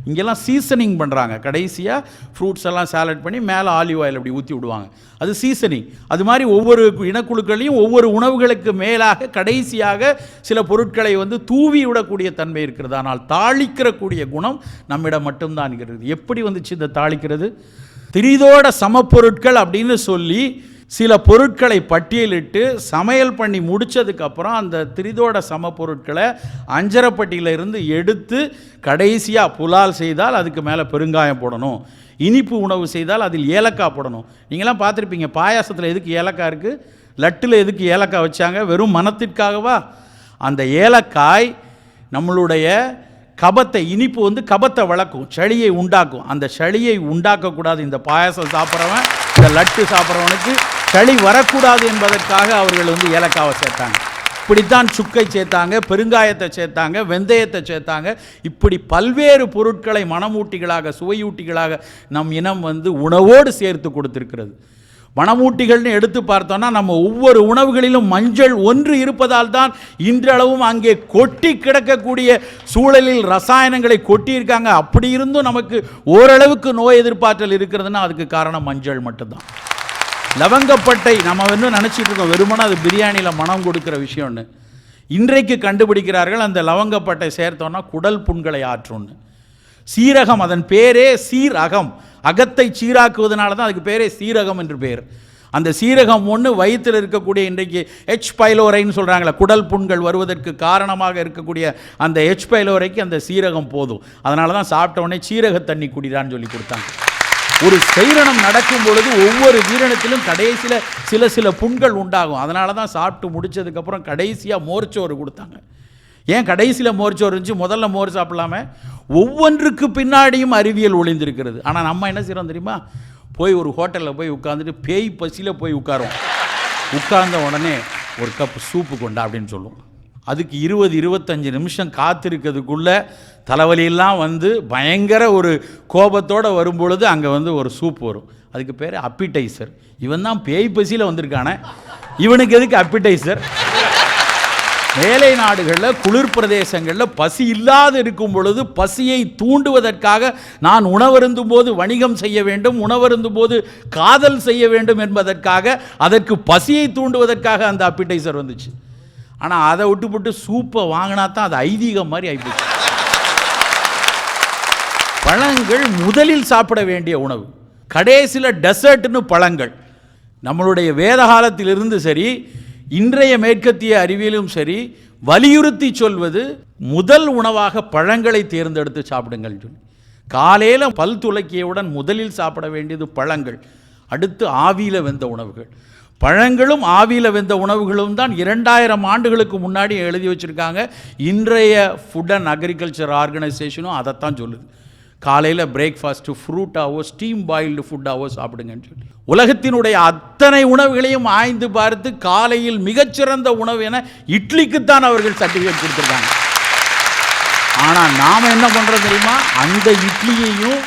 இங்கெல்லாம் சீசனிங் பண்ணுறாங்க. கடைசியாக ஃப்ரூட்ஸ் எல்லாம் சாலட் பண்ணி மேலே ஆலிவ் ஆயில் அப்படி ஊற்றி விடுவாங்க, அது சீசனிங். அது மாதிரி ஒவ்வொரு இனக்குழுக்களையும் ஒவ்வொரு உணவுகளுக்கு மேலாக கடைசியாக சில பொருட்களை வந்து தூவி விடக்கூடிய தன்மை இருக்கிறது. ஆனால் தாளிக்கிறக்கூடிய குணம் நம்மிடம் மட்டும்தான் இருக்கிறது. எப்படி வந்துச்சு இந்த தாளிக்கிறது? திரிதோட சமப்பொருட்கள் அப்படின்னு சொல்லி சில பொருட்களை பட்டியலிட்டு சமையல் பண்ணி முடித்ததுக்கப்புறம் அந்த திரிதோட சம பொருட்களை அஞ்சரப்பட்டியிலிருந்து எடுத்து கடைசியாக புலால் செய்தால் அதுக்கு மேலே பெருங்காயம் போடணும், இனிப்பு உணவு செய்தால் அதில் ஏலக்காய் போடணும். நீங்களாம் பார்த்துருப்பீங்க, பாயாசத்தில் எதுக்கு ஏலக்காய் இருக்குது, லட்டில் எதுக்கு ஏலக்காய் வச்சாங்க? வெறும் மனத்திற்காகவா? அந்த ஏலக்காய் நம்மளுடைய கபத்தை, இனிப்பு வந்து கபத்தை வளர்க்கும், சளியை உண்டாக்கும். அந்த சளியை உண்டாக்கக்கூடாது. இந்த பாயாசம் சாப்பிட்றவன், இந்த லட்டு சாப்பிட்றவனுக்கு சளி வரக்கூடாது என்பதற்காக அவர்கள் வந்து ஏலக்காவை சேர்த்தாங்க. இப்படித்தான் சுக்கை சேர்த்தாங்க, பெருங்காயத்தை சேர்த்தாங்க, வெந்தயத்தை சேர்த்தாங்க. இப்படி பல்வேறு பொருட்களை மணமூட்டிகளாக, சுவையூட்டிகளாக நம் இனம் உணவோடு சேர்த்து கொடுத்திருக்கிறது. மணமூட்டிகள்னு எடுத்து பார்த்தோன்னா நம்ம ஒவ்வொரு உணவுகளிலும் மஞ்சள் ஒன்று இருப்பதால் தான் இன்றளவும் அங்கே கொட்டி கிடக்கக்கூடிய சூழலில் ரசாயனங்களை கொட்டியிருக்காங்க. அப்படி இருந்தும் நமக்கு ஓரளவுக்கு நோய் எதிர்ப்பாற்றல் இருக்கிறதுனா அதுக்கு காரணம் மஞ்சள் மட்டும்தான். லவங்கப்பட்டை நம்ம நினச்சிட்டு இருக்கோம் வெறுமனா அது பிரியாணியில் மனம் கொடுக்குற விஷயம்னு. இன்றைக்கு கண்டுபிடிக்கிறார்கள் அந்த லவங்கப்பட்டை சேர்த்தோன்னா குடல் புண்களை ஆற்றும்னு. சீரகம், அதன் பேரே சீரகம், அகத்தை சீராக்குவதனால தான் அதுக்கு பேரே சீரகம் என்று பேர். அந்த சீரகம் ஒன்று வயிற்றில் இருக்கக்கூடிய இன்றைக்கு H. பைலோரைன்னு சொல்கிறாங்களே, குடல் புண்கள் வருவதற்கு காரணமாக இருக்கக்கூடிய அந்த H. பைலோரைக்கு அந்த சீரகம் போதும். அதனால தான் சாப்பிட்ட உடனே சீரக தண்ணி குடிடான்னு சொல்லி கொடுத்தாங்க. ஒரு சைரணம் நடக்கும் பொழுது ஒவ்வொரு ஜீரணத்திலும் கடைசியில் சில புண்கள் உண்டாகும். அதனால தான் சாப்பிட்டு முடித்ததுக்கப்புறம் கடைசியாக மோர்ச்சோறு கொடுத்தாங்க. ஏன் கடைசியில் மோர்ச்சோறு இருந்துச்சு, முதல்ல மோர் சாப்பிடலாமே? ஒவ்வொன்றுக்கு பின்னாடியும் அறிவியல் ஒளிந்திருக்கிறது. ஆனால் நம்ம என்ன செய்கிறோம் தெரியுமா? போய் ஒரு ஹோட்டலில் போய் உட்காந்துட்டு பேய் பசியில் போய் உட்காரோம். உட்கார்ந்த உடனே ஒரு கப் சூப்பு கொண்டா அப்படின்னு சொல்லுவோம். அதுக்கு 20-25 நிமிஷம் காத்திருக்கிறதுக்குள்ளே தலைவலியெல்லாம் பயங்கர ஒரு கோபத்தோடு வரும்பொழுது அங்கே ஒரு சூப் வரும். அதுக்கு பேர் அப்பிடைசர். இவன் தான் பேய் பசியில் வந்திருக்கானே, இவனுக்கு எதுக்கு அப்பிடைசர்? மேலை நாடுகளில் குளிர் பிரதேசங்களில் பசி இல்லாது இருக்கும் பொழுது பசியை தூண்டுவதற்காக நான் உணவருந்தும் போது வணிகம் செய்ய வேண்டும், உணவருந்தும் போது காதல் செய்ய வேண்டும் என்பதற்காக, அதற்கு பசியை தூண்டுவதற்காக அந்த அப்பிடைசர் வந்துச்சு. ஆனால் அதை விட்டுப்பட்டு சூப்பை வாங்கினா தான் அது ஐதீகம் மாதிரி ஆகிப்போச்சு. பழங்கள் முதலில் சாப்பிட வேண்டிய உணவு, கடைசியில் டெசர்ட்னு பழங்கள். நம்மளுடைய வேத காலத்திலிருந்து சரி, இன்றைய மேற்கத்திய அறிவியலும் சரி, வலியுறுத்தி சொல்வது முதல் உணவாக பழங்களை தேர்ந்தெடுத்து சாப்பிடுங்கள் சொல்லி. காலையில் பல் துலக்கியவுடன் முதலில் சாப்பிட வேண்டியது பழங்கள், அடுத்து ஆவியில் வெந்த உணவுகள். பழங்களும் ஆவியில் வெந்த உணவுகளும் தான் 2000 ஆண்டுகளுக்கு முன்னாடி எழுதி வச்சுருக்காங்க. இன்றைய ஃபுட் அண்ட் அக்ரிகல்ச்சர் ஆர்கனைசேஷனும் அதைத்தான் சொல்லுது. காலையில் பிரேக்ஃபாஸ்ட்டு ஃப்ரூட்டாவோ ஸ்டீம் பாயில்டு ஃபுட்டாவோ சாப்பிடுங்கன்னு சொல்லி. உலகத்தினுடைய அத்தனை உணவுகளையும் ஆய்ந்து பார்த்து காலையில் மிகச்சிறந்த உணவு என இட்லிக்குத்தான் அவர்கள் சர்டிஃபிகேட் கொடுத்துருக்காங்க. ஆனால் நாம் என்ன பண்ணுறோம் தெரியுமா? அந்த இட்லியையும்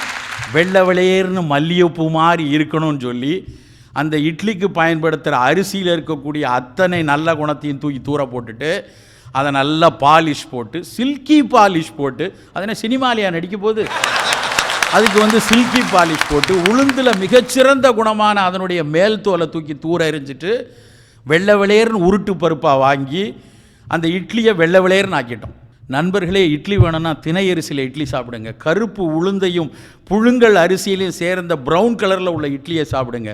வெள்ளை வெளியேறுன்னு மல்லிகைப்பூ மாதிரி இருக்கணும்னு சொல்லி அந்த இட்லிக்கு பயன்படுத்துகிற அரிசியில் இருக்கக்கூடிய அத்தனை நல்ல குணத்தையும் தூக்கி தூர போட்டுட்டு அதை நல்லா பாலிஷ் போட்டு, சில்கி பாலிஷ் போட்டு, அதனை சினிமாலியா நடிக்க போது அதுக்கு சில்கி பாலிஷ் போட்டு, உளுந்தில் மிகச்சிறந்த குணமான அதனுடைய மேல் தோலை தூக்கி தூர எறிஞ்சிட்டு வெள்ளை வெளியேறுன்னு உருட்டு பருப்பாக வாங்கி அந்த இட்லியை வெள்ளை வெளியேறுன்னு ஆக்கிட்டோம். நண்பர்களே, இட்லி வேணும்னா திணை அரிசியில் இட்லி சாப்பிடுங்க. கருப்பு உளுந்தையும் புழுங்கல் அரிசியிலையும் சேர்ந்த ப்ரௌன் கலரில் உள்ள இட்லியை சாப்பிடுங்க.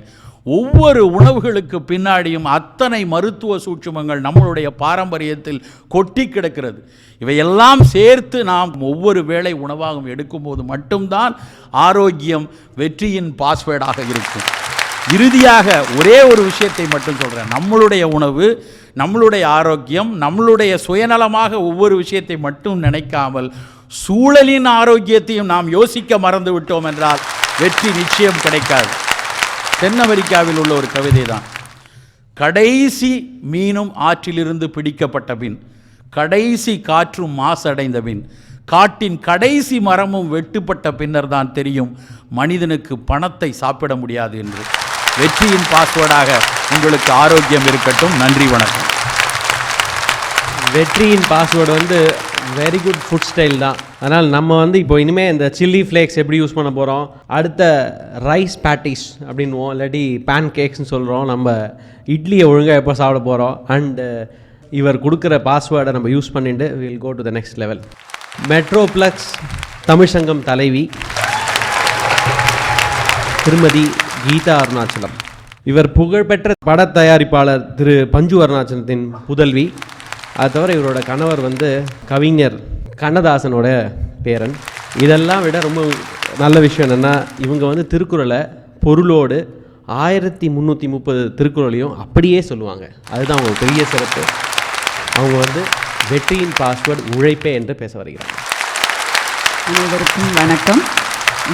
ஒவ்வொரு உணவுகளுக்கு பின்னாடியும் அத்தனை மருத்துவ சூட்சுமங்கள் நம்மளுடைய பாரம்பரியத்தில் கொட்டி கிடக்கிறது. இவையெல்லாம் சேர்த்து நாம் ஒவ்வொரு வேளை உணவாகவும் எடுக்கும்போது மட்டும்தான் ஆரோக்கியம் வெற்றியின் பாஸ்வேர்டாக இருக்கும். இறுதியாக ஒரே ஒரு விஷயத்தை மட்டும் சொல்கிறேன். நம்மளுடைய உணவு, நம்மளுடைய ஆரோக்கியம், நம்மளுடைய சுயநலமாக ஒவ்வொரு விஷயத்தை மட்டும் நினைக்காமல் சூழலின் ஆரோக்கியத்தையும் நாம் யோசிக்க மறந்து விட்டோம் என்றால் வெற்றி நிச்சயம் கிடைக்காது. தென் அமெரிக்காவில் உள்ள ஒரு கவிதை தான். கடைசி மீனும் ஆற்றிலிருந்து பிடிக்கப்பட்ட பின், கடைசி காற்றும் மாசடைந்த பின், காட்டின் கடைசி மரமும் வெட்டுப்பட்ட பின்னர் தான் தெரியும் மனிதனுக்கு பணத்தை சாப்பிட முடியாது என்று. வெற்றியின் பாஸ்வேர்டாக உங்களுக்கு ஆரோக்கியம் இருக்கட்டும். நன்றி, வணக்கம். வெற்றியின் password very good food style தான். அதனால் நம்ம இப்போ இனிமேல் இந்த சில்லி ஃப்ளேக்ஸ் எப்படி யூஸ் பண்ண போகிறோம், அடுத்த ரைஸ் பேட்டிஸ் அப்படின்வோம், இல்லாட்டி பேன் கேக்ஸ்னு சொல்கிறோம். நம்ம இட்லியை ஒழுங்காக எப்போ சாப்பிட போகிறோம், அண்டு இவர் கொடுக்குற பாஸ்வேர்டை நம்ம யூஸ் பண்ணிட்டு will go to the next level. Metroplex Tamil Sangam தலைவி திருமதி கீதா அருணாச்சலம். இவர் புகழ்பெற்ற பட தயாரிப்பாளர் திரு பஞ்சு அருணாச்சலத்தின் புதல்வி. அது தவிர இவரோட கணவர் கவிஞர் கண்ணதாசனோட பேரன். இதெல்லாம் விட ரொம்ப நல்ல விஷயம் என்னென்னா, இவங்க திருக்குறளை பொருளோடு 1330 திருக்குறளையும் அப்படியே சொல்லுவாங்க. அதுதான் அவங்க பெரிய சிறப்பு. அவங்க வெற்றியின் பாஸ்வேர்டு உழைப்பே என்று பேச வருகிறாங்க. அனைவருக்கும் வணக்கம்.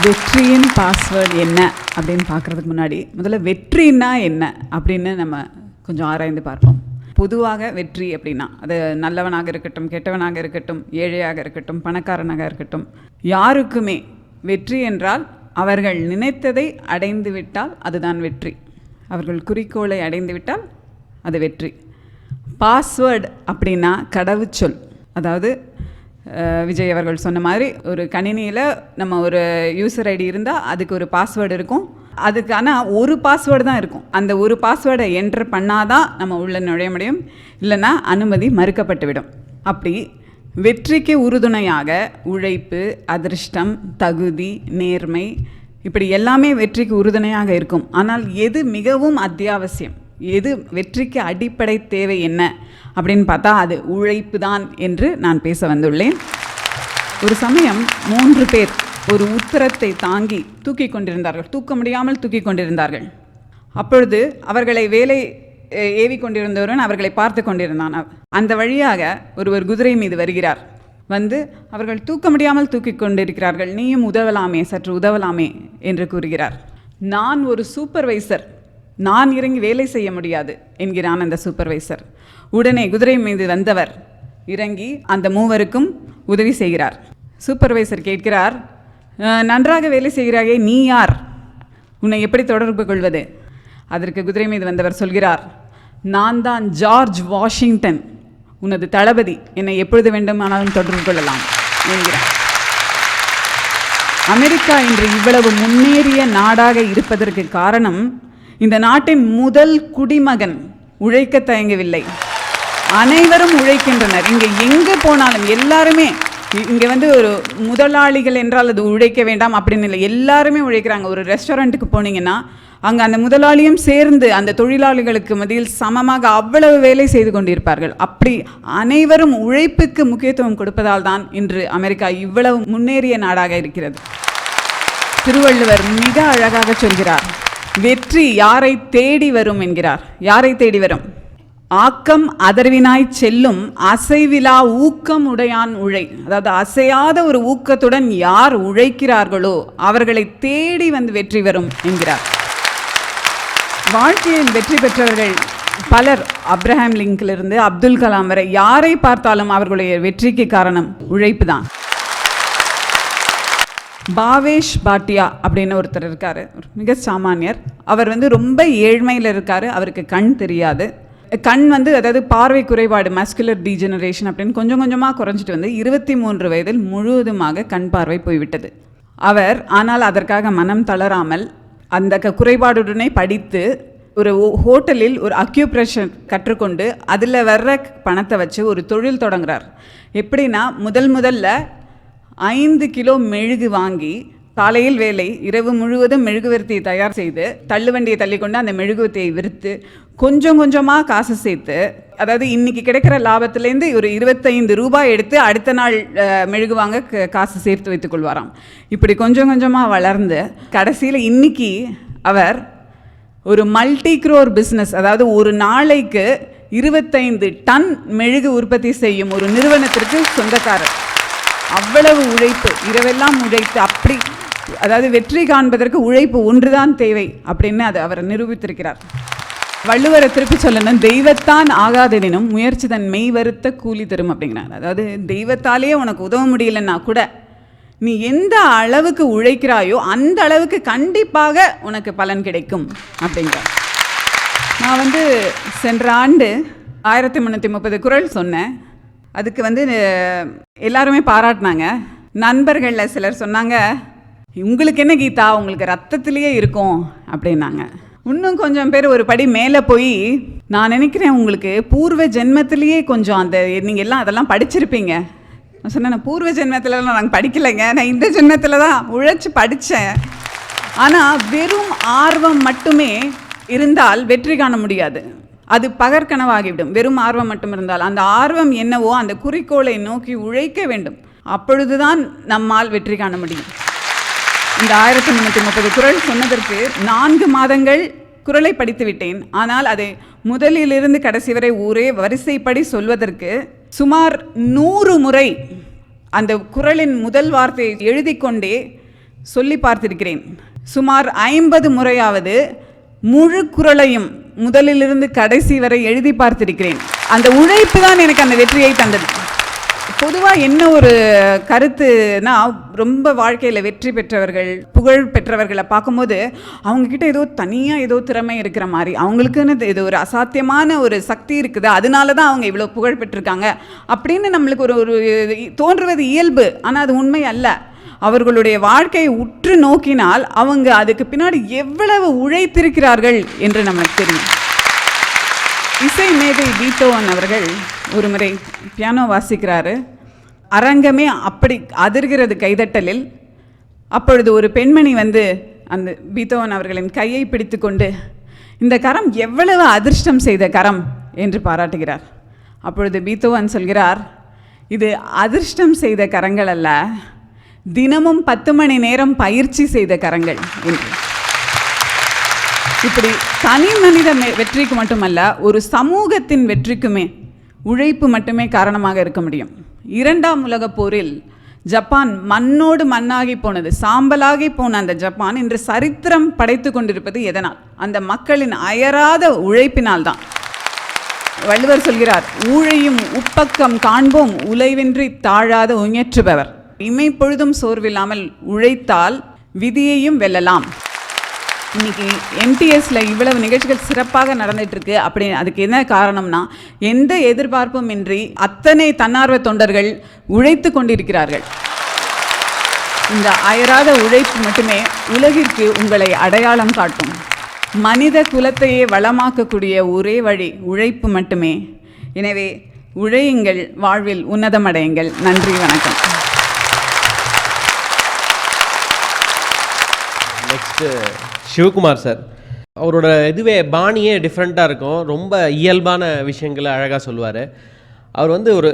வெற்றியின் பாஸ்வேர்டு என்ன அப்படின்னு பார்க்குறதுக்கு முன்னாடி முதல்ல வெற்றின்னா என்ன அப்படின்னு நம்ம கொஞ்சம் ஆராய்ந்து பார்ப்போம். பொதுவாக வெற்றி அப்படின்னா அது நல்லவனாக இருக்கட்டும், கெட்டவனாக இருக்கட்டும், ஏழையாக இருக்கட்டும், பணக்காரனாக இருக்கட்டும், யாருக்குமே வெற்றி என்றால் அவர்கள் நினைத்ததை அடைந்து விட்டால் அதுதான் வெற்றி. அவர்கள் குறிக்கோளை அடைந்து விட்டால் அது வெற்றி. பாஸ்வேர்டு அப்படின்னா கடவுச்சொல். அதாவது விஜய் அவர்கள் சொன்ன மாதிரி ஒரு கணினியில் நம்ம ஒரு யூசர் ஐடி இருந்தால் அதுக்கு ஒரு பாஸ்வேர்டு இருக்கும். அதுக்கான ஒரு பாஸ்வேர்டு தான் இருக்கும். அந்த ஒரு பாஸ்வேர்டை என்டர் பண்ணாதான் நம்ம உள்ளே நுழைய முடியும், இல்லைன்னா அனுமதி மறுக்கப்பட்டுவிடும். அப்படி வெற்றிக்கு உறுதுணையாக உழைப்பு, அதிர்ஷ்டம், தகுதி, நேர்மை, இப்படி எல்லாமே வெற்றிக்கு உறுதுணையாக இருக்கும். ஆனால் எது மிகவும் அத்தியாவசியம், எது வெற்றிக்கு அடிப்படை தேவை என்ன அப்படின்னு பார்த்தா அது உழைப்பு தான் என்று நான் பேச வந்துள்ளேன். ஒரு சமயம் 3 பேர் ஒரு உத்தரத்தை தாங்கி தூக்கி கொண்டிருந்தார்கள், தூக்க முடியாமல் தூக்கி கொண்டிருந்தார்கள். அப்பொழுது அவர்களை வேலை ஏவி கொண்டிருந்தவன் அவர்களை பார்த்து கொண்டிருந்தான். அந்த வழியாக ஒருவர் குதிரை மீது வருகிறார். வந்து அவர்கள் தூக்க முடியாமல் தூக்கி கொண்டிருக்கிறார்கள், நீயும் உதவலாமே, சற்று உதவலாமே என்று கூறுகிறார். நான் ஒரு சூப்பர்வைசர், நான் இறங்கி வேலை செய்ய முடியாது என்கிறான் அந்த சூப்பர்வைசர். உடனே குதிரை மீது வந்தவர் இறங்கி அந்த 3 உதவி செய்கிறார். சூப்பர்வைசர் கேட்கிறார், நன்றாக வேலை செய்கிறாயே, நீ யார், உன்னை எப்படி தொடர்பு கொள்வது? அதற்கு குதிரை மீது வந்தவர் சொல்கிறார், நான் தான் ஜார்ஜ் வாஷிங்டன், உனது தளபதி, என்னை எப்பொழுது வேண்டுமானாலும் தொடர்பு கொள்ளலாம் என்கிறார். அமெரிக்கா இன்று இவ்வளவு முன்னேறிய நாடாக இருப்பதற்கு காரணம் இந்த நாட்டின் முதல் குடிமகன் உழைக்க தயங்கவில்லை. அனைவரும் உழைக்கின்றனர். இங்கே எங்கே போனாலும் எல்லாருமே, இங்கே வந்து ஒரு முதலாளிகள் என்றால் அது உழைக்க வேண்டாம் அப்படின்னு இல்லை, எல்லாருமே உழைக்கிறாங்க. ஒரு ரெஸ்டாரண்ட்டுக்கு போனீங்கன்னா அங்கே அந்த முதலாளியும் சேர்ந்து அந்த தொழிலாளிகளுக்கு மத்தியில் சமமாக அவ்வளவு வேலை செய்து கொண்டிருப்பார்கள். அப்படி அனைவரும் உழைப்புக்கு முக்கியத்துவம் கொடுப்பதால் தான் இன்று அமெரிக்கா இவ்வளவு முன்னேறிய நாடாக இருக்கிறது. திருவள்ளுவர் மிக அழகாக சொல்கிறார், வெற்றி யாரை தேடி வரும் என்கிறார். யாரை தேடி வரும்? ஆக்கம் அதர்வினாய் செல்லும் அசைவிலா ஊக்கம் உடையான் உழை. அதாவது அசையாத ஒரு ஊக்கத்துடன் யார் உழைக்கிறார்களோ அவர்களை தேடி வந்து வெற்றி வரும் என்கிறார். வாழ்க்கையில் வெற்றி பெற்றவர்கள் பலர், அப்ரஹாம் லிங்கிலிருந்து அப்துல் கலாம் வரை, யாரை பார்த்தாலும் அவர்களுடைய வெற்றிக்கு காரணம் உழைப்பு தான். பாவேஷ் பாட்டியா அப்படின்னு ஒருத்தர் இருக்கார், மிக சாமானியர். அவர் வந்து ரொம்ப ஏழ்மையில் இருக்கார், அவருக்கு கண் தெரியாது. கண் வந்து அதாவது பார்வை குறைபாடு, மஸ்குலர் டீஜெனரேஷன் அப்படின்னு கொஞ்சம் கொஞ்சமாக குறைஞ்சிட்டு வந்து 23 வயதில் முழுவதுமாக கண் பார்வை போய்விட்டது. அவர் ஆனால் அதற்காக மனம் தளராமல் அந்த குறைபாடுடனே படித்து ஒரு ஹோட்டலில் ஒரு அக்யூப்ரெஷர் கற்றுக்கொண்டு அதில் வர்ற பணத்தை வச்சு ஒரு தொழில் தொடங்குறார். எப்படின்னா முதல்ல 5 கிலோ மெழுகு வாங்கி காலையில் வேலை, இரவு முழுவதும் மெழுகுவர்த்தியை தயார் செய்து தள்ளுவண்டியை தள்ளிக்கொண்டு அந்த மெழுகுவர்த்தியை விற்று கொஞ்சம் கொஞ்சமாக காசு சேர்த்து, அதாவது இன்றைக்கி கிடைக்கிற லாபத்துலேருந்து ஒரு 25 ரூபாய் எடுத்து அடுத்த நாள் மெழுகு வாங்க காசு சேர்த்து வைத்துக் கொள்வாராம். இப்படி கொஞ்சம் கொஞ்சமாக வளர்ந்து கடைசியில் இன்றைக்கி அவர் ஒரு மல்டி க்ரோர் பிஸ்னஸ், அதாவது ஒரு நாளைக்கு 25 டன் மெழுகு உற்பத்தி செய்யும் ஒரு நிறுவனத்திற்கு சொந்தக்காரர். அவ்வளவு உழைப்பு, இரவெல்லாம் உழைத்து, அப்படி அதாவது வெற்றி காண்பதற்கு உழைப்பு ஒன்றுதான் தேவை அப்படின்னு அதை அவர் நிரூபித்திருக்கிறார். வள்ளுவரை திருப்பி சொல்லணும், தெய்வத்தான் ஆகாதெனினும் முயற்சி தன் மெய் வருத்த கூலி தரும் அப்படிங்கிறார். அதாவது தெய்வத்தாலேயே உனக்கு உதவ முடியலன்னா கூட நீ எந்த அளவுக்கு உழைக்கிறாயோ அந்த அளவுக்கு கண்டிப்பாக உனக்கு பலன் கிடைக்கும் அப்படிங்கிறார். நான் வந்து சென்ற ஆண்டு 1330 குறள் சொன்னேன். அதுக்கு வந்து எல்லாருமே பாராட்டினாங்க. நண்பர்களில் சிலர் சொன்னாங்க, உங்களுக்கு என்ன கீதா, உங்களுக்கு ரத்தத்திலேயே இருக்கும் அப்படின்னாங்க. இன்னும் கொஞ்சம் பேர் ஒரு படி மேலே போய், நான் நினைக்கிறேன் உங்களுக்கு பூர்வ ஜென்மத்திலேயே கொஞ்சம் அந்த நீங்கள் எல்லாம் அதெல்லாம் படிச்சிருப்பீங்க. நான் சொன்னேன், பூர்வ ஜென்மத்திலலாம் நாங்கள் படிக்கலைங்க, நான் இந்த ஜென்மத்தில் தான் உழைச்சி படித்தேன். ஆனால் வெறும் ஆர்வம் மட்டுமே இருந்தால் வெற்றி காண முடியாது, அது பகற்கனவாகிவிடும். வெறும் ஆர்வம் மட்டும் இருந்தால், அந்த ஆர்வம் என்னவோ அந்த குறிக்கோளை நோக்கி உழைக்க வேண்டும். அப்பொழுதுதான் நம்மால் வெற்றி காண முடியும். இந்த 1330 குறள் சொன்னதற்கு 4 மாதங்கள் குறளை படித்து விட்டேன். ஆனால் அதை முதலிலிருந்து கடைசி வரை ஒரே வரிசைப்படி சொல்வதற்கு சுமார் 100 முறை அந்த குறளின் முதல் வார்த்தையை எழுதி கொண்டே சொல்லி பார்த்திருக்கிறேன். சுமார் 50 முறையாவது முழு குறளையும் முதலிலிருந்து கடைசி வரை எழுதி பார்த்திருக்கிறேன். அந்த உழைப்பு தான் எனக்கு அந்த வெற்றியை தந்தது. பொதுவாக என்ன ஒரு கருத்துனா, ரொம்ப வாழ்க்கையில் வெற்றி பெற்றவர்கள், புகழ் பெற்றவர்களை பார்க்கும்போது அவங்கக்கிட்ட ஏதோ தனியாக ஏதோ திறமை இருக்கிற மாதிரி, அவங்களுக்குன்னு இது ஒரு அசாத்தியமான ஒரு சக்தி இருக்குது, அதனால தான் அவங்க இவ்வளோ புகழ் பெற்றிருக்காங்க அப்படின்னு நம்மளுக்கு ஒரு தோன்றுவது இயல்பு. ஆனால் அது உண்மை அல்ல. அவர்களுடைய வாழ்க்கையை உற்று நோக்கினால் அவங்க அதுக்கு பின்னாடி எவ்வளவு உழைத்திருக்கிறார்கள் என்று நமக்கு தெரியும். இசை மேதை பீத்தோவன் அவர்கள் ஒரு முறை பியானோ வாசிக்கிறாரு. அரங்கமே அப்படி அதிர்கிறது கைதட்டலில். அப்பொழுது ஒரு பெண்மணி வந்து அந்த பீத்தோவன் அவர்களின் கையை பிடித்து கொண்டு, இந்த கரம் எவ்வளவு அதிர்ஷ்டம் செய்த கரம் என்று பாராட்டுகிறார். அப்பொழுது பீத்தோவன் சொல்கிறார், இது அதிர்ஷ்டம் செய்த கரங்கள் அல்ல, தினமும் 10 மணி நேரம் பயிற்சி செய்த கரங்கள் என்று. இப்படி தனி மனித வெற்றிக்கு மட்டுமல்ல, ஒரு சமூகத்தின் வெற்றிக்குமே உழைப்பு மட்டுமே காரணமாக இருக்க முடியும். 2ஆம் உலகப் போரில் ஜப்பான் மண்ணோடு மண்ணாகி போனது, சாம்பலாகி போன அந்த ஜப்பான் இன்று சரித்திரம் படைத்து கொண்டிருப்பது எதனால்? அந்த மக்களின் அயராத உழைப்பினால் தான். வள்ளுவர் சொல்கிறார், ஊழையும் உப்பக்கம் காண்போம் உழைவின்றி தாழாத உயற்றுபவர். இமைப்பொழுதும் சோர்வில்லாமல் உழைத்தால் விதியையும் வெல்லலாம். இன்னைக்கு எம்டிஎஸ்ல இவ்வளவு நிகழ்ச்சிகள் சிறப்பாக நடந்துட்டு இருக்கு. அப்படி அதுக்கு என்ன காரணம்னா, எந்த எதிர்பார்ப்பும் இன்றி அத்தனை தன்னார்வ தொண்டர்கள் உழைத்து கொண்டிருக்கிறார்கள். இந்த அயராத உழைப்பு மட்டுமே உலகிற்கு உங்களை அடையாளம் காட்டும். மனித குலத்தையே வளமாக்கக்கூடிய ஒரே வழி உழைப்பு மட்டுமே. எனவே உழையுங்கள், வாழ்வில் உன்னதமடையுங்கள். நன்றி, வணக்கம். Next Sivakumar sir. அவரோட இதுவே பாணியே டிஃப்ரெண்ட்டாக இருக்கும். ரொம்ப இயல்பான விஷயங்களை அழகாக சொல்லுவார். அவர் வந்து ஒரு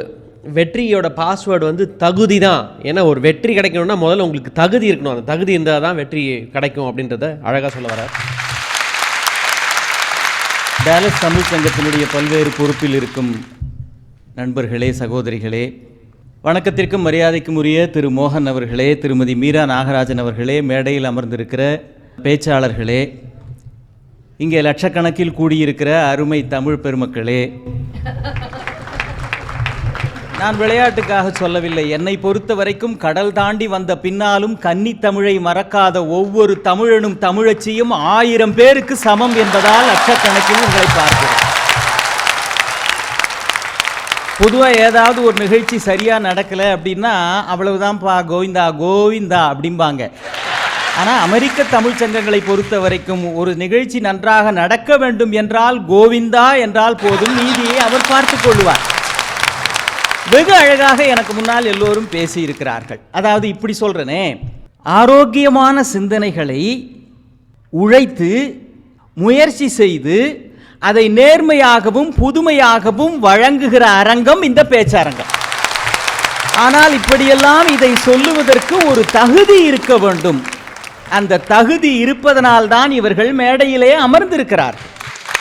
வெற்றியோட பாஸ்வேர்டு வந்து தகுதி தான். ஏன்னா ஒரு வெற்றி கிடைக்கணும்னா முதல்ல உங்களுக்கு தகுதி இருக்கணும். அந்த தகுதி இருந்தால் தான் வெற்றி கிடைக்கும் அப்படின்றத அழகாக சொல்ல வர்றார். டேலஸ் தமிழ் சங்கத்தினுடைய பல்வேறு பொறுப்பில் இருக்கும் நண்பர்களே, சகோதரிகளே, வணக்கத்திற்கும் மரியாதைக்கும் உரிய திரு மோகன் அவர்களே, திருமதி மீரா நாகராஜன் அவர்களே, மேடையில் அமர்ந்திருக்கிற பேச்சாளர்களே, இங்கே லட்சக்கணக்கில் கூடியிருக்கிற அருமை தமிழ் பெருமக்களே, நான் விளையாட்டுக்காக சொல்லவில்லை. என்னை பொறுத்த வரைக்கும் கடல் தாண்டி வந்த பின்னாலும் கன்னி தமிழை மறக்காத ஒவ்வொரு தமிழனும் தமிழச்சியும் 1000 பேருக்கு சமம் என்பதால் லட்சக்கணக்கில் உங்களை பார்க்கிறேன். பொதுவாக ஏதாவது ஒரு நிகழ்ச்சி சரியாக நடக்கலை அப்படின்னா அவ்வளவுதான்ப்பா, கோவிந்தா கோவிந்தா அப்படிம்பாங்க. ஆனால் அமெரிக்க தமிழ் சங்கங்களை பொறுத்த வரைக்கும் ஒரு நிகழ்ச்சி நன்றாக நடக்க வேண்டும் என்றால் கோவிந்தா என்றால் போதும், நீதியை அவர் பார்த்து கொள்வார். வெகு அழகாக எனக்கு முன்னால் எல்லோரும் பேசியிருக்கிறார்கள். அதாவது இப்படி சொல்கிறேனே, ஆரோக்கியமான சிந்தனைகளை உழைத்து முயற்சி செய்து அதை நேர்மையாகவும் புதுமையாகவும் வழங்குகிற அரங்கம் இந்த பேச்சரங்கம். ஆனால் இப்படியெல்லாம் இதை சொல்லுவதற்கு ஒரு தகுதி இருக்க வேண்டும். அந்த தகுதி இருப்பதனால்தான் இவர்கள் மேடையிலே அமர்ந்திருக்கிறார்.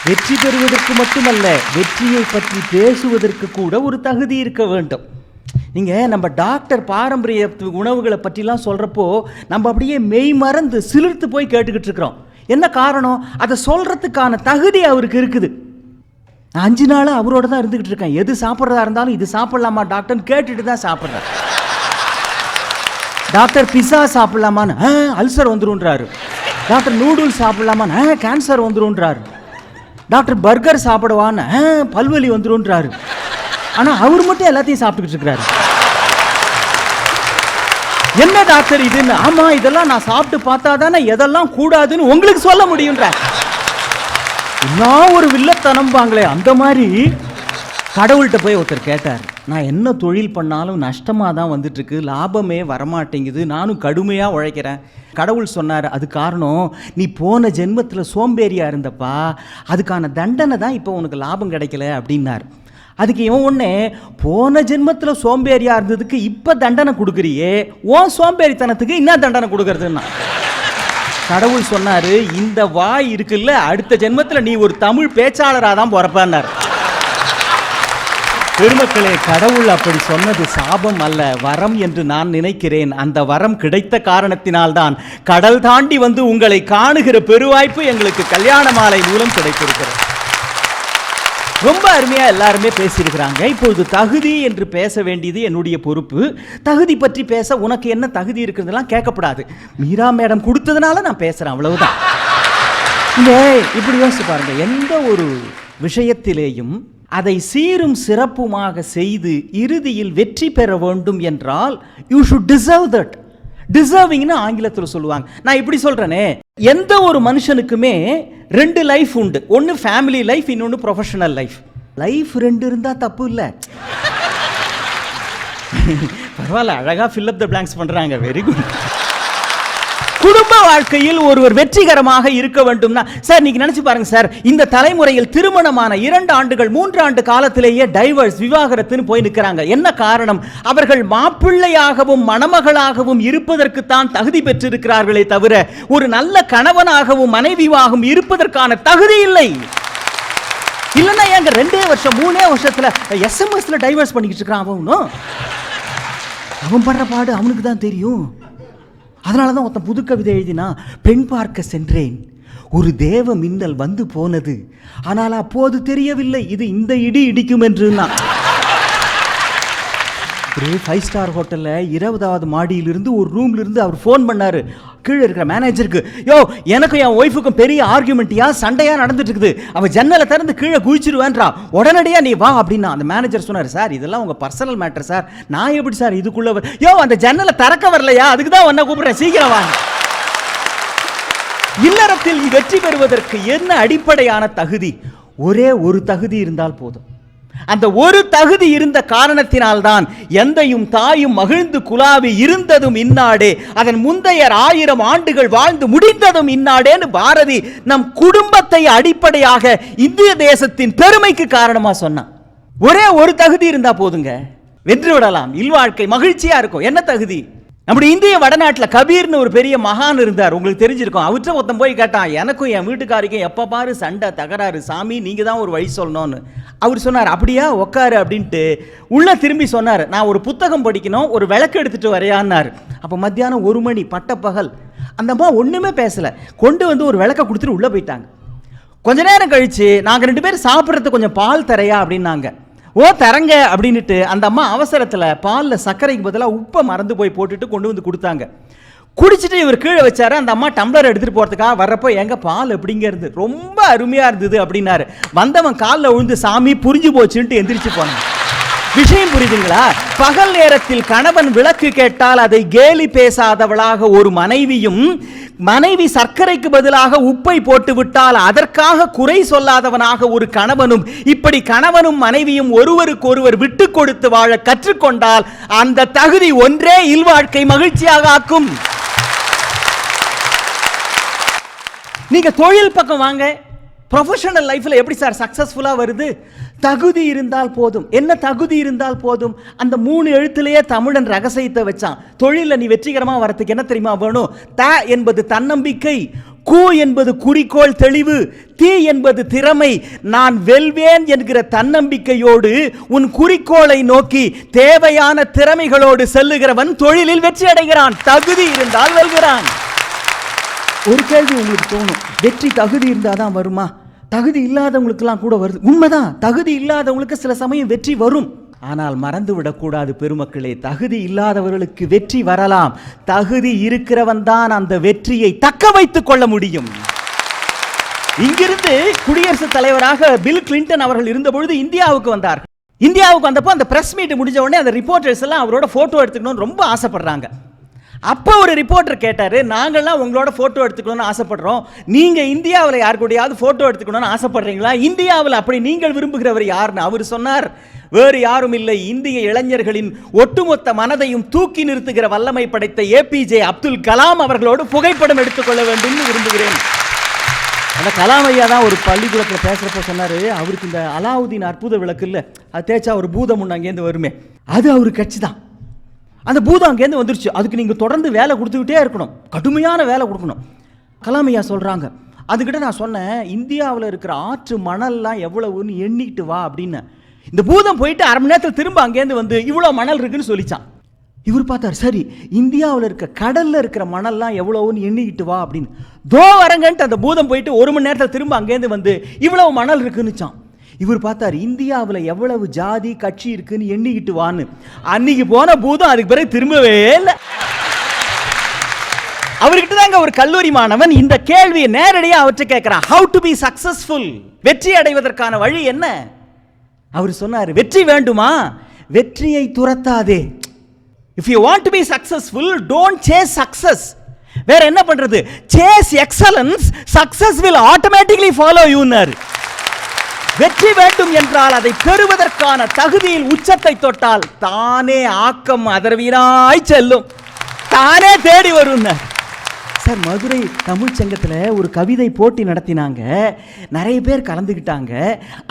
வெற்றி பெறுவதற்கு மட்டுமல்ல, வெற்றியை பற்றி பேசுவதற்கு கூட ஒரு தகுதி இருக்க வேண்டும். நீங்கள் நம்ம டாக்டர் பாரம்பரிய உணவுகளை பற்றிலாம் சொல்கிறப்போ நம்ம அப்படியே மெய் மறந்து சிலிர்த்து போய் கேட்டுக்கிட்டு இருக்கிறோம். என்ன காரணம்? அதை சொல்கிறதுக்கான தகுதி அவருக்கு இருக்குது. 5 நாளாக அவரோட தான் இருந்துக்கிட்டு இருக்கேன். எது சாப்பிட்றதா இருந்தாலும் இது சாப்பிட்லாமா டாக்டர்னு கேட்டுட்டு தான் சாப்பிட்றேன். டாக்டர் பிஸா சாப்பிட்லாமான்னு அல்சர் வந்துருன்றாரு. டாக்டர் நூடுல்ஸ் சாப்பிட்லாமான்னு கேன்சர் வந்துருன்றாரு. டாக்டர் பர்கர் சாப்பிடுவான்னு பல்வலி வந்துருன்றாரு. ஆனால் அவர் மட்டும் எல்லாத்தையும் சாப்பிட்டுக்கிட்டு இருக்கிறாரு. என்ன டாக்டர் இதுன்னு? ஆமா, இதெல்லாம் நான் சாப்பிட்டு பார்த்தா தானே எதெல்லாம் கூடாதுன்னு உங்களுக்கு சொல்ல முடியுன்றார். இன்னும் ஒரு வில்லத்தனம்பாங்களே, அந்த மாதிரி கடவுள்கிட்ட போய் ஒருத்தர் கேட்டார், நான் என்ன தொழில் பண்ணாலும் நஷ்டமாக தான் வந்துட்டுருக்கு, லாபமே வரமாட்டேங்குது, நானும் கடுமையாக உழைக்கிறேன். கடவுள் சொன்னார், அது காரணம் நீ போன ஜென்மத்தில் சோம்பேறியாக இருந்தப்பா, அதுக்கான தண்டனை தான் இப்போ உனக்கு லாபம் கிடைக்கல அப்படின்னார். அதுக்கு இவன் ஒன்று, போன ஜென்மத்தில் சோம்பேறியாக இருந்ததுக்கு இப்போ தண்டனை கொடுக்குறியே, ஓன் சோம்பேறித்தனத்துக்கு என்ன தண்டனை கொடுக்கறதுன்னா கடவுள் சொன்னார், இந்த வாய் இருக்குல்ல, அடுத்த ஜென்மத்தில் நீ ஒரு தமிழ் பேச்சாளராக தான் பிறப்பான்னார். பெருமக்களே, கடவுள் அப்படி சொன்னது சாபம் அல்ல, வரம் என்று நான் நினைக்கிறேன். அந்த வரம் கிடைத்த காரணத்தினால்தான் கடல் தாண்டி வந்து உங்களை காணுகிற பெருவாய்ப்பு எங்களுக்கு கல்யாண மாலை மூலம் கிடைத்திருக்கிறது. ரொம்ப அருமையாக எல்லாருமே பேசியிருக்கிறாங்க. இப்பொழுது தகுதி என்று பேச வேண்டியது என்னுடைய பொறுப்பு. தகுதி பற்றி பேச உனக்கு என்ன தகுதி இருக்கிறதுலாம் கேட்கப்படாது. மீரா மேடம் கொடுத்ததுனால நான் பேசுகிறேன், அவ்வளவுதான். இல்லை, இப்படி யோசிச்சு பாருங்க, எந்த ஒரு விஷயத்திலேயும் அதை சீரும் சிறப்புமாக செய்து இறுதியில் வெற்றி பெற வேண்டும் என்றால் யூ ஷுட் டிசர்வ் தட். டிசர்விங்னு ஆங்கிலத்தில் சொல்லுவாங்க. நான் இப்படி சொல்றேனே, எந்த ஒரு மனுஷனுக்குமே 2 லைஃப் உண்டு. ஒன்று ஃபேமிலி லைஃப், இன்னொன்று ப்ரொஃபஷனல் லைஃப். லைஃப் 2 இருந்தால் தப்பு இல்லை. பரவாயில்ல, அழகா ஃபில் அப் த பிளாங்க்ஸ் பண்றாங்க. Very good. குடும்ப வாழ்க்கையில் ஒருவர் வெற்றிகரமாக இருக்க வேண்டும்னா, சார் நீங்க நினைச்சு பாருங்க சார், இந்த தலைமுறையில் திருமணமான 2 ஆண்டுகள் 3 ஆண்டு காலத்திலேயே டைவர்ஸ், விவாகரத்துன்னு போய் நிற்கிறாங்க. என்ன காரணம்? அவர்கள் மாப்பிள்ளையாகவும் மணமகளாகவும் இருப்பதற்கு தான் தகுதி பெற்றிருக்கிறார்களே தவிர ஒரு நல்ல கணவனாகவும் மனைவியாகவும் இருப்பதற்கான தகுதி இல்லை. இல்லைன்னா எங்க 2 வருஷம் 3 வருஷத்துல எஸ்எம்எஸ்ல டைவர்ஸ் பண்ணிக்கிட்டு இருக்கிறான். அவன் படுற பாடு அவனுக்கு தான் தெரியும். அதனால தான் ஒருத்தன் புது கவிதை எழுதினா, பெண் பார்க்க சென்றேன், ஒரு தேவ மின்னல் வந்து போனது, ஆனால் அப்போது தெரியவில்லை இது இந்த இடி இடிக்கும் என்று. ஒரு 5 ஸ்டார் ஹோட்டலில் 20வது மாடியிலிருந்து ஒரு ரூம்லேருந்து அவர் ஃபோன் பண்ணார் கீழே இருக்கிற மேனேஜருக்கு. யோ, எனக்கும் என் ஒய்ஃபுக்கும் பெரிய ஆர்கியூமெண்ட்டியா சண்டையாக நடந்துட்டு இருக்குது, அவள் ஜன்னலை திறந்து கீழே குதிச்சிருவேன்றா, உடனடியாக நீ வா அப்படின்னா. அந்த மேனேஜர் சொன்னார், சார் இதெல்லாம் உங்கள் பர்சனல் மேட்டர் சார், நான் எப்படி சார் இதுக்குள்ளே யோ அந்த ஜன்னலை திறக்க வரலையா, அதுக்கு தான் உன்னை கூப்பிடுறேன், சீக்கிரம் வாங்க. இல்லறத்தில் வெற்றி பெறுவதற்கு என்ன அடிப்படையான தகுதி? ஒரே ஒரு தகுதி இருந்தால் போதும். அந்த ஒரு தகுதி இருந்த காரணத்தினால்தான் எந்தையும் தாயும் மகிழ்ந்து குலாவி இருந்ததும் இன்னாடே, அதன் முந்தைய 1000 ஆண்டுகள் வாழ்ந்து முடிந்ததும் இன்னாடேன்னு பாரதி நம் குடும்பத்தை அடிப்படையாக இந்திய தேசத்தின் பெருமைக்கு காரணமா சொன்னான். ஒரே ஒரு தகுதி இருந்தா போதுங்க, வென்று விடலாம், இல்வாழ்க்கை மகிழ்ச்சியா இருக்கும். என்ன தகுதி? நம்முடைய இந்திய வடநாட்டில் கபீர்னு ஒரு பெரிய மகான் இருந்தார், உங்களுக்கு தெரிஞ்சிருக்கும். அவர்கிட்ட ஒருத்தன் போய் கேட்டான், எனக்கும் என் வீட்டுக்காரிக்கும் எப்போ பாரு சண்டை தகராறு, சாமி நீங்கள் தான் ஒரு வழி சொல்லணும்னு. அவர் சொன்னார், அப்படியா உக்காரு அப்படின்ட்டு உள்ளே திரும்பி சொன்னார், நான் ஒரு புத்தகம் படிக்கணும், ஒரு விளக்கு எடுத்துகிட்டு வரையான்னார். அப்போ மத்தியானம் 1 மணி பட்டப்பகல். அந்த அம்மா ஒன்றுமே பேசலை, கொண்டு வந்து ஒரு விளக்கை கொடுத்துட்டு உள்ளே போயிட்டாங்க. கொஞ்ச நேரம் கழித்து, நாங்கள் 2 பேரும் சாப்பிட்றதுக்கு கொஞ்சம் பால் தரையா அப்படின்னாங்க. ஓ தரங்க அப்படின்ட்டு அந்த அம்மா அவசரத்தில் பாலில் சர்க்கரைக்கு பதிலாக உப்பை மறந்து போய் போட்டுட்டு கொண்டு வந்து கொடுத்தாங்க. குடிச்சிட்டு இவர் கீழே வச்சாரு. அந்த அம்மா டம்ளர் எடுத்துகிட்டு போகிறதுக்காக வர்றப்போ, எங்க பால் எப்படிங்க இருந்து, ரொம்ப அருமையாக இருந்தது அப்படின்னாரு. வந்தவன் காலில் விழுந்து, சாமி புரிஞ்சு போச்சுன்ட்டு எந்திரிச்சு போனான். விஷயம் புரியுதுங்களா? பகல் நேரத்தில் கணவன் விளக்கு கேட்டால் அதை கேலி பேசாதவளாக ஒரு மனைவியும், மனைவி சர்க்கரைக்கு பதிலாக உப்பை போட்டு விட்டால் அதற்காக குறை சொல்லாதவனாக ஒரு கணவனும், இப்படி கணவனும் மனைவியும் ஒருவருக்கு ஒருவர் விட்டு கொடுத்து வாழ கற்றுக்கொண்டால் அந்த தகுதி ஒன்றே இல்வாழ்க்கை மகிழ்ச்சியாக ஆக்கும். நீங்க தொழில் பக்கம் வாங்க, ப்ரொஃபஷனல் லைஃப்ல எப்படி சார் சக்சஸ்ஃபுல்லா வருது? தகுதி இருந்தால் போதும். என்ன தகுதி இருந்தால் போதும்? அந்த 3 எழுத்துலயே தமிழன் ரகசியத்தை வச்சான். தொழில நீ வெற்றிகரமா வரதுக்கு என்ன தெரியுமா வேணும்? த என்பது தன்னம்பிக்கை, கு என்பது குறிக்கோள் தெளிவு, தி என்பது திறமை. நான் வெல்வேன் என்கிற தன்னம்பிக்கையோடு உன் குறிக்கோளை நோக்கி தேவையான திறமைகளோடு செல்லுகிறவன் தொழிலில் வெற்றி அடைகிறான். தகுதி இருந்தால் வெல்கிறான். ஒரு கேள்வி உங்களுக்கு தோணும், வெற்றி தகுதி இருந்தால் தான் வருமா? தகுதி இல்லாதவங்களுக்கெல்லாம் கூட வருது. உண்மைதான், தகுதி இல்லாதவங்களுக்கு சில சமயம் வெற்றி வரும். ஆனால் மறந்து விடக்கூடாது பெருமக்களே, தகுதி இல்லாதவர்களுக்கு வெற்றி வரலாம், தகுதி இருக்கிறவன் தான் அந்த வெற்றியை தக்க வைத்துக் கொள்ள முடியும். இங்கிருந்து குடியரசுத் தலைவராக பில் கிளின்டன் அவர்கள் இருந்தபொழுது இந்தியாவுக்கு வந்தார்கள். இந்தியாவுக்கு வந்தப்போ அந்த பிரஸ் மீட் முடிஞ்ச உடனே அந்த ரிப்போர்ட்டர்ஸ் எல்லாம் அவரோட போட்டோ எடுத்துக்கணும்னு ரொம்ப ஆசைப்படுறாங்க. அப்போ ஒரு ரிப்போர்ட்டர் கேட்டார், நாங்கள்லாம் உங்களோட ஃபோட்டோ எடுத்துக்கணும்னு ஆசைப்படுறோம், நீங்கள் இந்தியாவில் யார் கூடயாவது ஃபோட்டோ எடுத்துக்கணும்னு ஆசைப்படுறீங்களா? இந்தியாவில் அப்படி நீங்கள் விரும்புகிறவர் யாருன்னு அவர் சொன்னார், வேறு யாரும் இல்லை, இந்திய இளைஞர்களின் ஒட்டுமொத்த மனதையும் தூக்கி நிறுத்துகிற வல்லமை படைத்த ஏபிஜே அப்துல் கலாம் அவர்களோடு புகைப்படம் எடுத்துக்கொள்ள வேண்டும் விரும்புகிறேன். அந்த கலாம் ஐயா தான் ஒரு பள்ளிக்கூடத்தில் பேசுகிறப்ப சொன்னார், அவருக்கு இந்த அலாவுதீன் அற்புத விளக்கு இல்லை, அது தேய்ச்சா ஒரு பூதம் ஒன்று அங்கேருந்து வருமே, அது அவர் கட்சி தான். அந்த பூதம் அங்கேருந்து வந்துருச்சு, அதுக்கு நீங்கள் தொடர்ந்து வேலை கொடுத்துக்கிட்டே இருக்கணும், கடுமையான வேலை கொடுக்கணும். கலாம் ஐயா சொல்கிறாங்க, அதுக்கிட்ட நான் சொன்னேன், இந்தியாவில் இருக்கிற ஆற்று மணல்லாம் எவ்வளவுன்னு எண்ணிக்கிட்டு வா அப்படின்னு. இந்த பூதம் போயிட்டு 1/2 மணி நேரத்தில் திரும்ப அங்கேருந்து வந்து இவ்வளோ மணல் இருக்குன்னு சொல்லிச்சான். இவர் பார்த்தார், சரி இந்தியாவில் இருக்க கடலில் இருக்கிற மணல்லாம் எவ்வளோன்னு எண்ணிக்கிட்டு வா அப்படின்னு. தோ வரங்கன்ட்டு அந்த பூதம் போயிட்டு 1 மணி நேரத்தில் திரும்ப அங்கேருந்து வந்து இவ்வளவு மணல் இருக்குன்னுச்சான். இவர் பார்த்தார் இந்தியாவில் எவ்வளவு ஜாதி கட்சி இருக்குன்னு எண்ணிக்கிட்டு வான்னு. அன்னைக்கு போன பூதம் அதுக்கு பிறகு திரும்பவே இல்லை. அவர்கிட்ட தாங்க ஒரு கல்லூரி மாணவன் இந்த கேள்வியை நேரடியாக அவற்றை கேட்கிறான். ஹவு டு பி சக்சஸ்ஃபுல், வெற்றி அடைவதற்கான வழி என்ன? அவர் சொன்னார், வெற்றி வேண்டுமா, வெற்றியை துரத்தாதே. If you want to be successful, don't chase success. வேற என்ன பண்றது? Chase excellence, success will automatically follow யூனர். வெற்றி வேண்டும் என்றால் அதை பெறுவதற்கான தகுதியில் உச்சத்தை தொட்டால் தானே ஆக்கம் அதர்வீராய் செல்லும், தானே தேடி வரும். சார், மதுரை தமிழ் சங்கத்தில் ஒரு கவிதை போட்டி நடத்தினாங்க. நிறைய பேர் கலந்துக்கிட்டாங்க.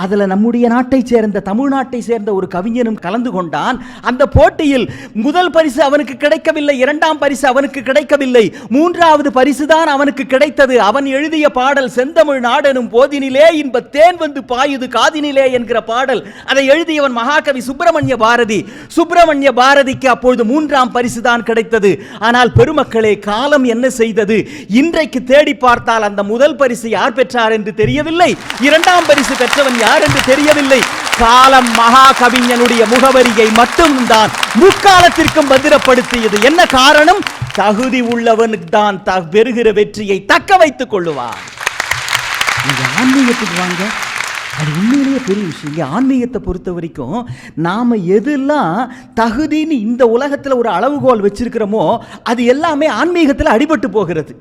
அதில் நம்முடைய நாட்டை சேர்ந்த, தமிழ்நாட்டை சேர்ந்த ஒரு கவிஞனும் கலந்து கொண்டான். அந்த போட்டியில் முதல் பரிசு அவனுக்கு கிடைக்கவில்லை, இரண்டாம் பரிசு அவனுக்கு கிடைக்கவில்லை, மூன்றாவது பரிசு தான் அவனுக்கு கிடைத்தது. அவன் எழுதிய பாடல் செந்தமிழ் நாடெனும் போதினிலே இன்ப தேன் வந்து பாயுது காதினிலே என்கிற பாடல். அதை எழுதியவன் மகாகவி சுப்பிரமணிய பாரதி. சுப்பிரமணிய பாரதிக்கு அப்பொழுது மூன்றாம் பரிசு தான் கிடைத்தது. ஆனால் பெருமக்களே, காலம் என்ன செய்தது? இன்றைக்கு தேடி பார்த்தால் அந்த முதல் பரிசு யார் பெற்றார் என்று தெரியவில்லை, இரண்டாம் பரிசு பெற்றவன் யார் என்று தெரியவில்லை. காலம் மகா கவிஞனுடைய முகவரியை மட்டும்தான் முக்காலத்திற்கும் பத்திரப்படுத்தியது. என்ன காரணம்? தகுதி உள்ளவன் தான் பெறுகிற வெற்றியை தக்க வைத்துக் கொள்ளுவான். ஆன்மீகத்துக்கு வாங்க, அது உண்மையிலேயே பெரிய விஷயம். ஆன்மீகத்தை பொறுத்த வரைக்கும் நாம் எதெல்லாம் தகுதின்னு இந்த உலகத்தில் ஒரு அளவுகோல் வச்சிருக்கிறோமோ அது எல்லாமே ஆன்மீகத்தில் அடிபட்டு போகிறது.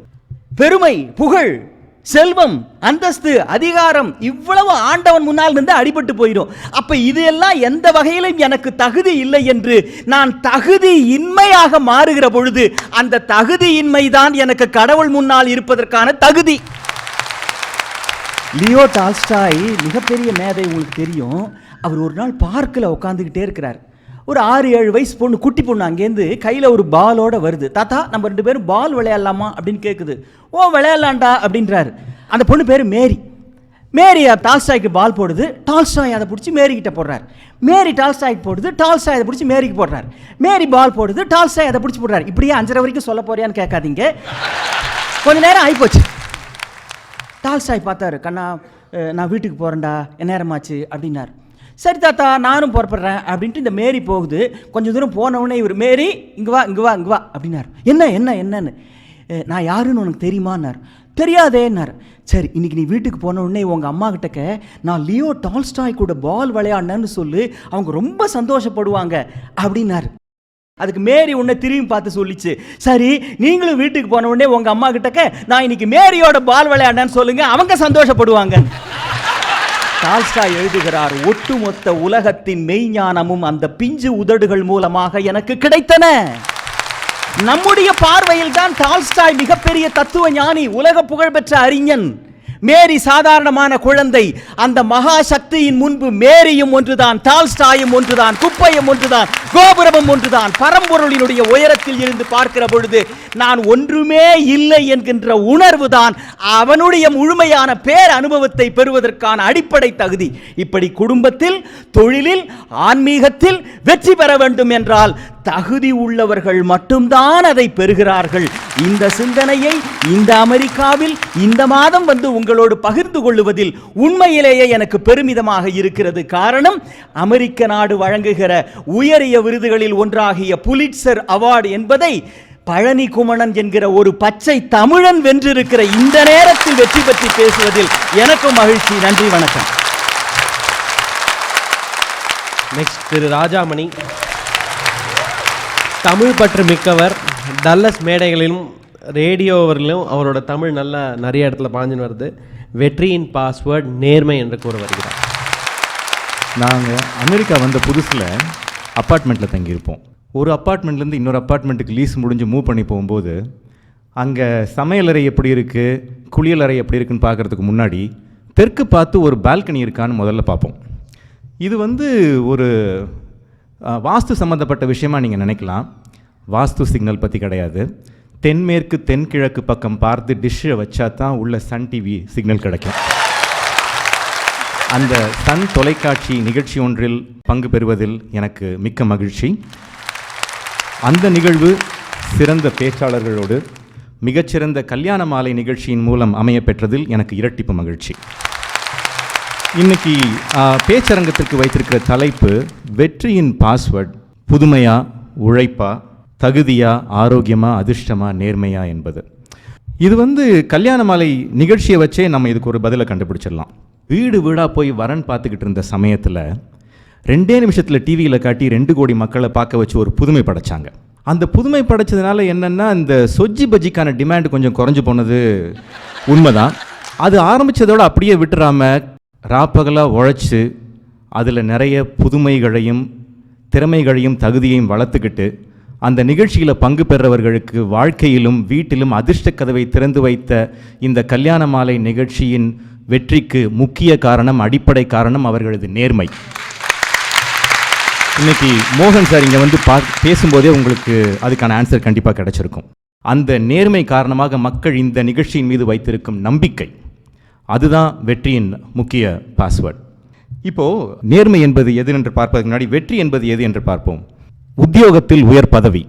பெருமை, புகழ், செல்வம், அந்தஸ்து, அதிகாரம், இவ்வளவு ஆண்டவன் முன்னால் இருந்து அடிபட்டு போயிடும். அப்ப இது எல்லாம் எந்த வகையிலும் எனக்கு தகுதி இல்லை என்று நான் தகுதி இன்மையாக மாறுகிற பொழுது அந்த தகுதி இன்மைதான் எனக்கு கடவுள் முன்னால் இருப்பதற்கான தகுதி. லியோ டால்ஸ்டாய் மிகப்பெரிய மேதை, உங்களுக்கு தெரியும். அவர் ஒரு நாள் பார்க்கில் உட்காந்துக்கிட்டே இருக்கிறார். ஒரு 6-7 வயசு பொண்ணு, குட்டி பொண்ணு அங்கேருந்து கையில் ஒரு பாலோட வருது. தாத்தா, நம்ம 2 பேரும் பால் விளையாடலாமா அப்படின்னு கேட்குது. ஓ, விளையாடலாண்டா அப்படின்றாரு. அந்த பொண்ணு பேர் மேரி. மேரி டால்ஸ்டாய்க்கு பால் போடுது. டால்ஸ்டாய் அதை பிடிச்சி மேரிக்கிட்ட போடுறார். மேரி டால்ஸ்டாய்க்கு போடுது. டால்ஸ்டாய் அதை பிடிச்சி மேரிக்கு போடுறார். மேரி பால் போடுது. டால்ஸ்டாய் அதை பிடிச்சி போடுறார். இப்படியே 5:30 வரைக்கும் சொல்ல போறியான்னு கேட்காதீங்க. கொஞ்ச நேரம் ஆகிப்போச்சு. டால்ஸ்டாய் பார்த்தாரு. கண்ணா, நான் வீட்டுக்கு போகிறேன்டா, நேரமாச்சு அப்படின்னார். சரி தாத்தா, நானும் புறப்படுறேன் அப்படின்ட்டு இந்த மேரி போகுது. கொஞ்சம் தூரம் போனவுடனே இவர், மேரி இங்கே வா, இங்கே வா, இங்கே வா அப்படின்னார். என்னன்னு, நான் யாருன்னு உனக்கு தெரியுமான்னார். தெரியாதேன்னார். சரி, இன்னைக்கு நீ வீட்டுக்கு போன உடனே உங்கள் அம்மா கிட்டக்க நான் லியோ டால்ஸ்டாய் கூட பால் விளையாடினேன்னு சொல்லு, அவங்க ரொம்ப சந்தோஷப்படுவாங்க அப்படின்னார். அதுக்கு மேரி உன்னை திரும்பி பார்த்து சொல்லிச்சு, சரி நீங்களும் வீட்டுக்கு போன உடனே உங்க அம்மா கிட்டக்க நான் இன்னைக்கு மேரியோட பால் விளையாடினேன்னு சொல்லுங்க, அவங்க சந்தோஷப்படுவாங்க. டால்ஸ்டாய் எழுதுகிறார், ஒட்டுமொத்த உலகத்தின் மெய்ஞானமும் அந்த பிஞ்சு உதடுகள் மூலமாக எனக்கு கிடைத்தன. நம்முடைய பார்வையில் தான் டால்ஸ்டாய் மிகப்பெரிய தத்துவ ஞானி, உலக புகழ்பெற்ற அறிஞன். மேரி சாதாரணமான குழந்தை. அந்த மகா சக்தியின் முன்பு மேரியும் ஒன்றுதான், டால்ஸ்டாயும் ஒன்றுதான், குப்பையும் ஒன்றுதான், கோபுரமும் ஒன்றுதான். பரம்பொருளினுடைய உயரத்தில் இருந்து பார்க்கிற பொழுது நான் ஒன்றுமே இல்லை என்கின்ற உணர்வு தான் அவனுடைய முழுமையான பேர் அனுபவத்தை பெறுவதற்கான அடிப்படை தகுதி. இப்படி குடும்பத்தில், தொழிலில், ஆன்மீகத்தில் வெற்றி பெற வேண்டும் என்றால் தகுதி உள்ளவர்கள் மட்டும்தான் அதை பெறுகிறார்கள். இந்த சிந்தனையை இந்த அமெரிக்காவில் இந்த மாதம் வந்து உங்களோடு பகிர்ந்து கொள்வதில் உண்மையிலேயே எனக்கு பெருமிதமாக இருக்கிறது. காரணம், அமெரிக்க நாடு வழங்குகிற உயரிய விருதுகளில் ஒன்றாகிய புலிட்சர் அவார்டு என்பதை பழனி குமணன் என்கிற ஒரு பச்சை தமிழன் வென்றிருக்கிற இந்த நேரத்தில் வெற்றி பற்றி பேசுவதில் எனக்கும் மகிழ்ச்சி. நன்றி, வணக்கம். நெக்ஸ்ட் திரு ராஜாமணி. தமிழ் பற்று மிக்கவர். டல்லஸ் மேடைகளிலும் ரேடியோவரிலும் அவரோட தமிழ் நல்லா நிறைய இடத்துல பாஞ்சுன்னு வருது. வெற்றியின் பாஸ்வேர்ட் நேர்மை என்று கூற வருகிறார். நாங்கள் அமெரிக்கா வந்த புதுசில் அப்பார்ட்மெண்ட்டில் தங்கியிருப்போம். ஒரு அப்பார்ட்மெண்ட்லேருந்து இன்னொரு அப்பார்ட்மெண்ட்டுக்கு லீஸ் முடிஞ்சு மூவ் பண்ணி போகும்போது அங்கே சமையலறை எப்படி இருக்குது, குளியலறை எப்படி இருக்குன்னு பார்க்குறதுக்கு முன்னாடி தெற்கு பார்த்து ஒரு பால்கனி இருக்கான்னு முதல்ல பார்ப்போம். இது ஒரு வாஸ்து சம்மந்தப்பட்ட விஷயமா நீங்கள் நினைக்கலாம். வாஸ்து சிக்னல் பற்றி கிடையாது. தென்மேற்கு தென்கிழக்கு பக்கம் பார்த்து டிஷ்ஷை வச்சா தான் உள்ள சன் டிவி சிக்னல் கிடைக்கும். அந்த சன் தொலைக்காட்சி நிகழ்ச்சி ஒன்றில் பங்கு பெறுவதில் எனக்கு மிக்க மகிழ்ச்சி. அந்த நிகழ்வு சிறந்த பேச்சாளர்களோடு மிகச்சிறந்த கல்யாண மாலை நிகழ்ச்சியின் மூலம் அமைய பெற்றதில் எனக்கு இரட்டிப்பு மகிழ்ச்சி. இன்னைக்கு பேச்சரங்கத்திற்கு வைத்திருக்கிற தலைப்பு வெற்றியின் பாஸ்வேர்ட் புதுமையா, உழைப்பா, தகுதியா, ஆரோக்கியமா, அதிர்ஷ்டமா, நேர்மையா என்பது. இது கல்யாண மாலை நிகழ்ச்சியை வச்சே நம்ம இதுக்கு ஒரு பதிலை கண்டுபிடிச்சிடலாம். வீடு வீடாக போய் வரன் பார்த்துக்கிட்டு இருந்த சமயத்தில் 2 நிமிஷத்தில் டிவியில் காட்டி 2 கோடி மக்களை பார்க்க வச்சு ஒரு புதுமை படைச்சாங்க. அந்த புதுமை படைச்சதுனால என்னென்னா, இந்த சொஜ்ஜி பஜ்ஜிக்கான டிமாண்ட் கொஞ்சம் குறைஞ்சு போனது உண்மைதான். அது ஆரம்பித்ததோடு அப்படியே விட்டுறாம ராப்பகலாக உழைச்சி அதில் நிறைய புதுமைகளையும் திறமைகளையும் தகுதியையும் வளர்த்துக்கிட்டு அந்த நிகழ்ச்சியில் பங்கு பெறுறவர்களுக்கு வாழ்க்கையிலும் வீட்டிலும் அதிர்ஷ்ட கதவை திறந்து வைத்த இந்த கல்யாண மாலை நிகழ்ச்சியின் வெற்றிக்கு முக்கிய காரணம், அடிப்படை காரணம் அவர்களது நேர்மை. இன்னைக்கு மோகன் சார் இங்கே பேசும்போதே உங்களுக்கு அதுக்கான ஆன்சர் கண்டிப்பாக கிடைச்சிருக்கும். அந்த நேர்மை காரணமாக மக்கள் இந்த நிகழ்ச்சியின் மீது வைத்திருக்கும் நம்பிக்கை, அதுதான் வெற்றியின் முக்கிய பாஸ்வேர்ட். இப்போது நேர்மை என்பது எது என்று பார்ப்பதற்கு முன்னாடி வெற்றி என்பது எது என்று பார்ப்போம். உத்தியோகத்தில் உயர் பதவி,